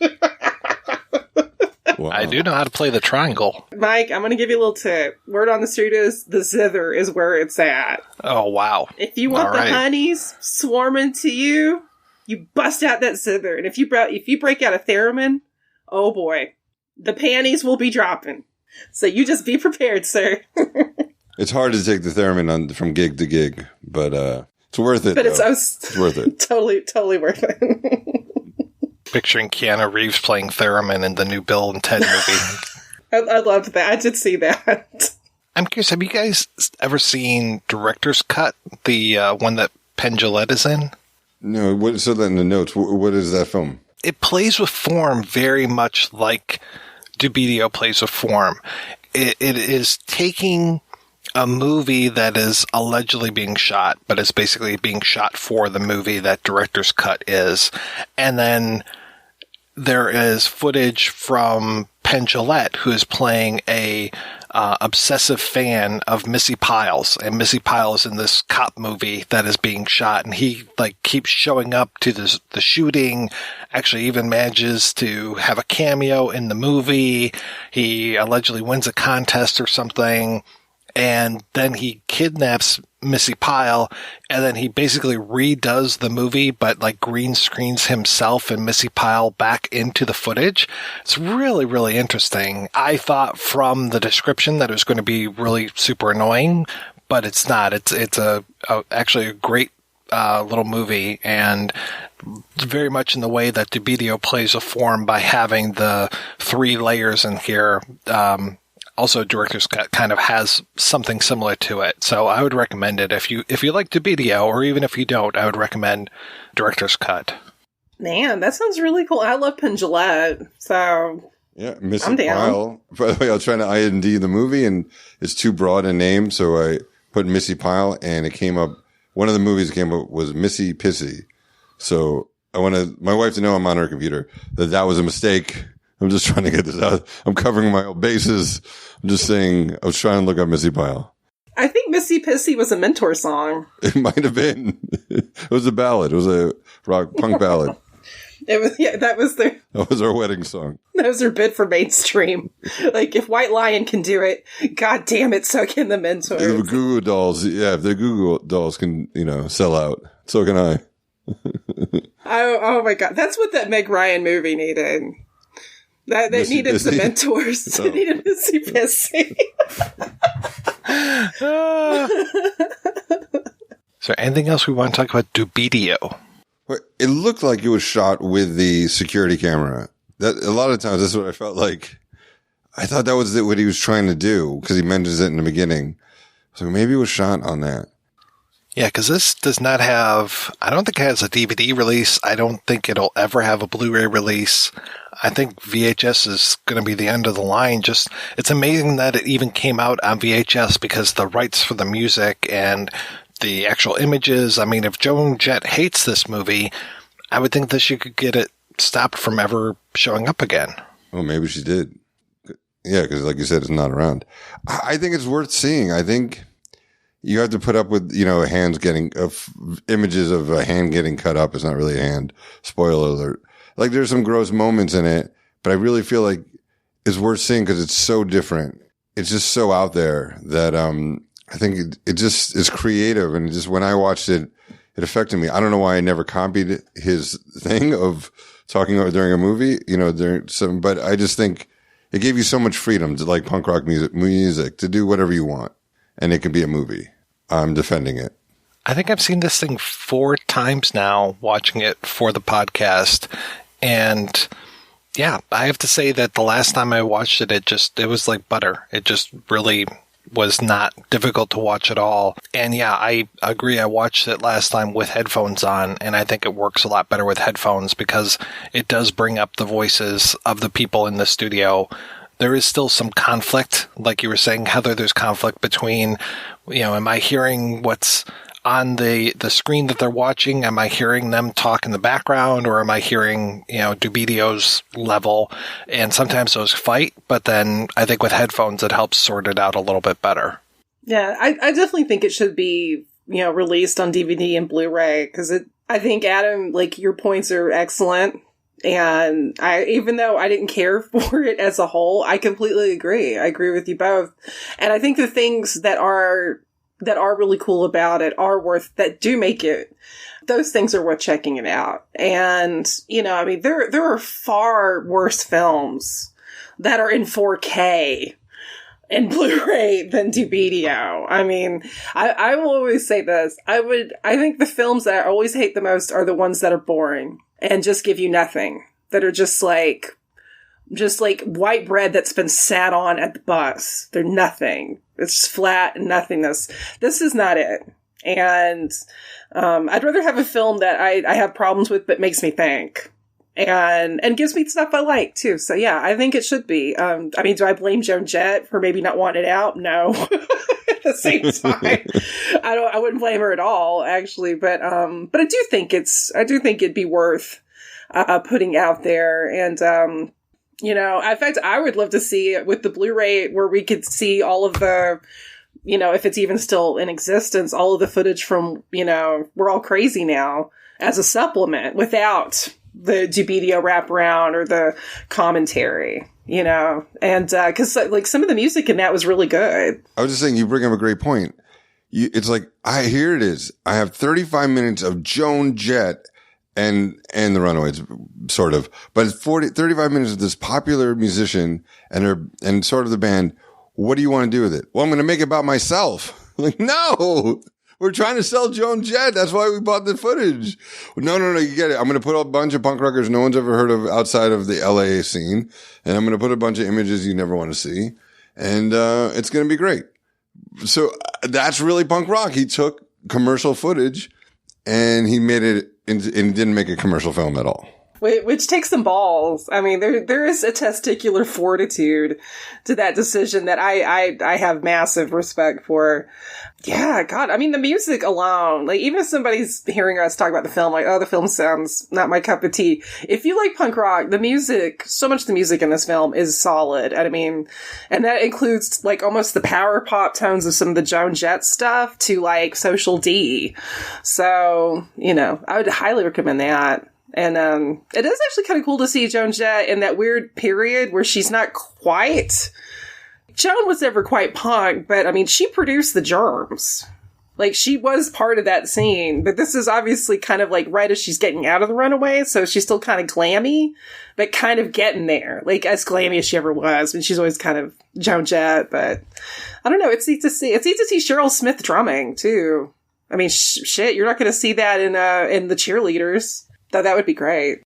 Wow. I do know how to play the triangle. Mike, I'm going to give you a little tip. Word on the street is the zither is where it's at. Oh, wow. If you want All the right. honeys swarming to you, you bust out that zither. And if you break out a theremin, oh boy, the panties will be dropping. So you just be prepared, sir. It's hard to take the theremin from gig to gig, but it's worth it. But though. it's worth it. totally worth it. Picturing Keanu Reeves playing theremin in the new Bill and Ted movie. I loved that. I did see that. I'm curious, have you guys ever seen Director's Cut, the one that Penn Jillette is in? No, what? So that in the notes, what is that film? It plays with form very much like Dubidio plays with form. It is taking a movie that is allegedly being shot, but it's basically being shot for the movie that Director's Cut is. And then there is footage from Penn Jillette, who is playing a obsessive fan of Missy Piles, and Missy Piles in this cop movie that is being shot, and he keeps showing up to the shooting. Actually, even manages to have a cameo in the movie. He allegedly wins a contest or something, and then he kidnaps Missy Pyle, and then he basically redoes the movie, but green screens himself and Missy Pyle back into the footage. It's really, really interesting. I thought from the description that it was going to be really super annoying, but it's not. It's actually a great little movie, and very much in the way that Dubidio plays a form by having the 3 layers in here. Also, Director's Cut kind of has something similar to it. So I would recommend it. If you like Dubidio, or even if you don't, I would recommend Director's Cut. Man, that sounds really cool. I love Penn Jillette, so Yeah, Missy I'm down. Pyle. By the way, I was trying to IMDb the movie, and it's too broad a name, so I put Missy Pyle, and it came up. One of the movies that came up was Missy Pissy. So I wanted my wife to know I'm on her computer that was a mistake. I'm just trying to get this out. I'm covering my own bases. I'm just saying I was trying to look up Missy Pyle. I think Missy Pissy was a Mentor song. It might have been. It was a ballad. It was a rock punk ballad. It was, yeah, that was our wedding song. that was their bid for mainstream. If White Lion can do it, god damn it, so can the Mentors. If the Goo Goo Dolls, if the Goo Goo Dolls can, sell out, so can I. Oh my god, that's what that Meg Ryan movie needed. They needed Pissy. the Mentors. They needed Missy Pissy. Is there anything else we want to talk about Dubidio? Well, it looked like it was shot with the security camera. That a lot of times that's what I felt like. I thought that was what he was trying to do because he mentions it in the beginning. So maybe it was shot on that. Yeah, because this does not have, I don't think it has a DVD release. I don't think it'll ever have a Blu-ray release. I think VHS is going to be the end of the line. It's amazing that it even came out on VHS because the rights for the music and the actual images. I mean, if Joan Jett hates this movie, I would think that she could get it stopped from ever showing up again. Well, maybe she did. Yeah, because like you said, it's not around. I think it's worth seeing. I think you have to put up with, hands getting images of a hand getting cut up. It's not really a hand. Spoiler alert. There's some gross moments in it, but I really feel like it's worth seeing because it's so different. It's just so out there that, I think it just is creative. And just when I watched it, it affected me. I don't know why I never copied his thing of talking about during a movie, but I just think it gave you so much freedom to like punk rock music to do whatever you want. And it could be a movie. I'm defending it. I think I've seen this thing 4 times now, watching it for the podcast. And yeah, I have to say that the last time I watched it, it was like butter. It just really was not difficult to watch at all. And yeah, I agree. I watched it last time with headphones on, and I think it works a lot better with headphones because it does bring up the voices of the people in the studio. There is still some conflict, like you were saying, Heather, there's conflict between, am I hearing what's on the screen that they're watching? Am I hearing them talk in the background, or am I hearing, Dubidio's level? And sometimes those fight, but then I think with headphones, it helps sort it out a little bit better. Yeah, I definitely think it should be, released on DVD and Blu-ray because I think, Adam, your points are excellent. And even though I didn't care for it as a whole, I completely agree. I agree with you both. And I think the things that are really cool about it that do make it, those things are worth checking it out. And, I mean, there are far worse films that are in 4K and Blu-ray than DuBidio. I mean, I will always say this. I think the films that I always hate the most are the ones that are boring and just give you nothing. That are just like white bread that's been sat on at the bus. They're nothing. It's just flat and nothingness. This is not it. And I'd rather have a film that I have problems with but makes me think. And gives me stuff I like, too. So, yeah, I think it should be. I mean, do I blame Joan Jett for maybe not wanting it out? No. At the same time, I wouldn't blame her at all, actually. But I do think it'd be worth putting out there. And, in fact, I would love to see it with the Blu-ray where we could see all of the, if it's even still in existence, all of the footage from, We're All Crazy Now as a supplement without the DuBidio wraparound or the commentary, and because some of the music in that was really good. I was just saying, you bring up a great point. It's like, here it is. I have 35 minutes of Joan Jett and the Runaways, sort of, but it's 35 minutes of this popular musician and sort of the band. What do you want to do with it? Well, I'm going to make it about myself. Like, no. We're trying to sell Joan Jett. That's why we bought the footage. No, you get it. I'm going to put a bunch of punk rockers no one's ever heard of outside of the LA scene. And I'm going to put a bunch of images you never want to see. And it's going to be great. So that's really punk rock. He took commercial footage and he made it and didn't make a commercial film at all. Which takes some balls. I mean, there is a testicular fortitude to that decision that I have massive respect for. Yeah, God. I mean, the music alone, like, even if somebody's hearing us talk about the film, like, oh, the film sounds not my cup of tea. If you like punk rock, the music, so much of the music in this film is solid. I mean, and that includes, like, almost the power pop tones of some of the Joan Jett stuff to, like, Social D. So, I would highly recommend that. And it is actually kind of cool to see Joan Jett in that weird period where she's not quite... Joan was never quite punk, but, I mean, she produced the Germs. Like, she was part of that scene. But this is obviously kind of, like, right as she's getting out of the Runaways, so she's still kind of glammy, but kind of getting there. Like, as glammy as she ever was. And she's always kind of Joan Jett, but... I don't know, it's neat to see. It's neat to see Cheryl Smith drumming, too. I mean, shit, you're not going to see that in the Cheerleaders. Though that would be great.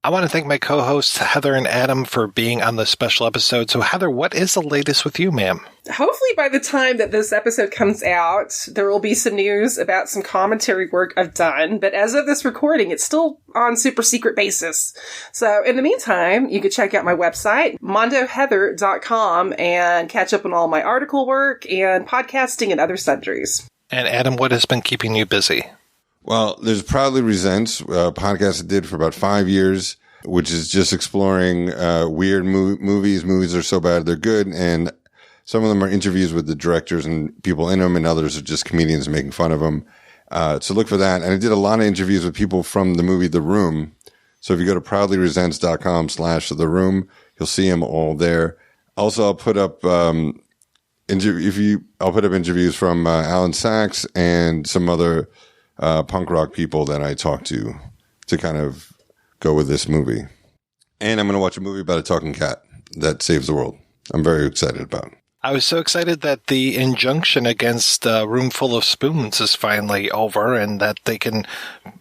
I want to thank my co-hosts, Heather and Adam, for being on this special episode. So, Heather, what is the latest with you, ma'am? Hopefully by the time that this episode comes out, there will be some news about some commentary work I've done. But as of this recording, it's still on super secret basis. So in the meantime, you can check out my website, mondoheather.com, and catch up on all my article work and podcasting and other sundries. And Adam, what has been keeping you busy? Well, there's Proudly Resents, a podcast I did for about 5 years, which is just exploring weird movies. Movies are so bad they're good, and some of them are interviews with the directors and people in them, and others are just comedians making fun of them. So look for that. And I did a lot of interviews with people from the movie The Room. So if you go to proudlyresents.com/The Room, you'll see them all there. Also, I'll put up interviews from Alan Sachs and some other punk rock people that I talked to kind of go with this movie. And I'm going to watch a movie about a talking cat that saves the world. I'm very excited about it. I was so excited that the injunction against Room Full of Spoons is finally over and that they can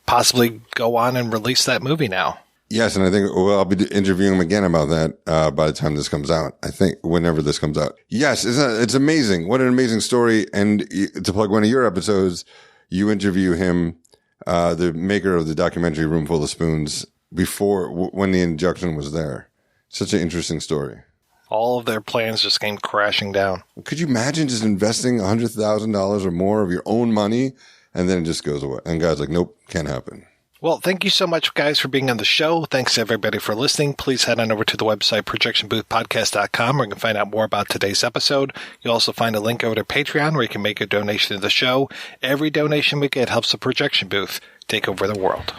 possibly go on and release that movie now. Yes, and I think I'll be interviewing him again about that by the time this comes out. I think whenever this comes out. Yes, it's amazing. What an amazing story. And to plug one of your episodes, you interview him, the maker of the documentary Room Full of Spoons, when the injunction was there. Such an interesting story. All of their plans just came crashing down. Could you imagine just investing $100,000 or more of your own money and then it just goes away? And God's like, nope, can't happen. Well, thank you so much, guys, for being on the show. Thanks, everybody, for listening. Please head on over to the website, projectionboothpodcast.com, where you can find out more about today's episode. You'll also find a link over to Patreon, where you can make a donation to the show. Every donation we get helps the Projection Booth take over the world.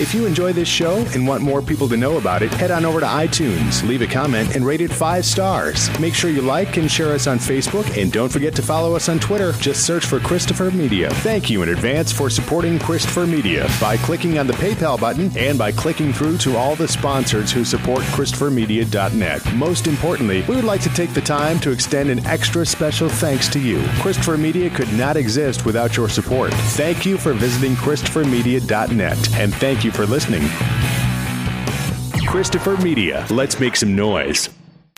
If you enjoy this show and want more people to know about it, head on over to iTunes, leave a comment, and rate it 5 stars. Make sure you like and share us on Facebook, and don't forget to follow us on Twitter. Just search for Christopher Media. Thank you in advance for supporting Christopher Media by clicking on the PayPal button and by clicking through to all the sponsors who support ChristopherMedia.net. Most importantly, we would like to take the time to extend an extra special thanks to you. Christopher Media could not exist without your support. Thank you for visiting ChristopherMedia.net, and thank you for listening. Christopher Media. Let's make some noise.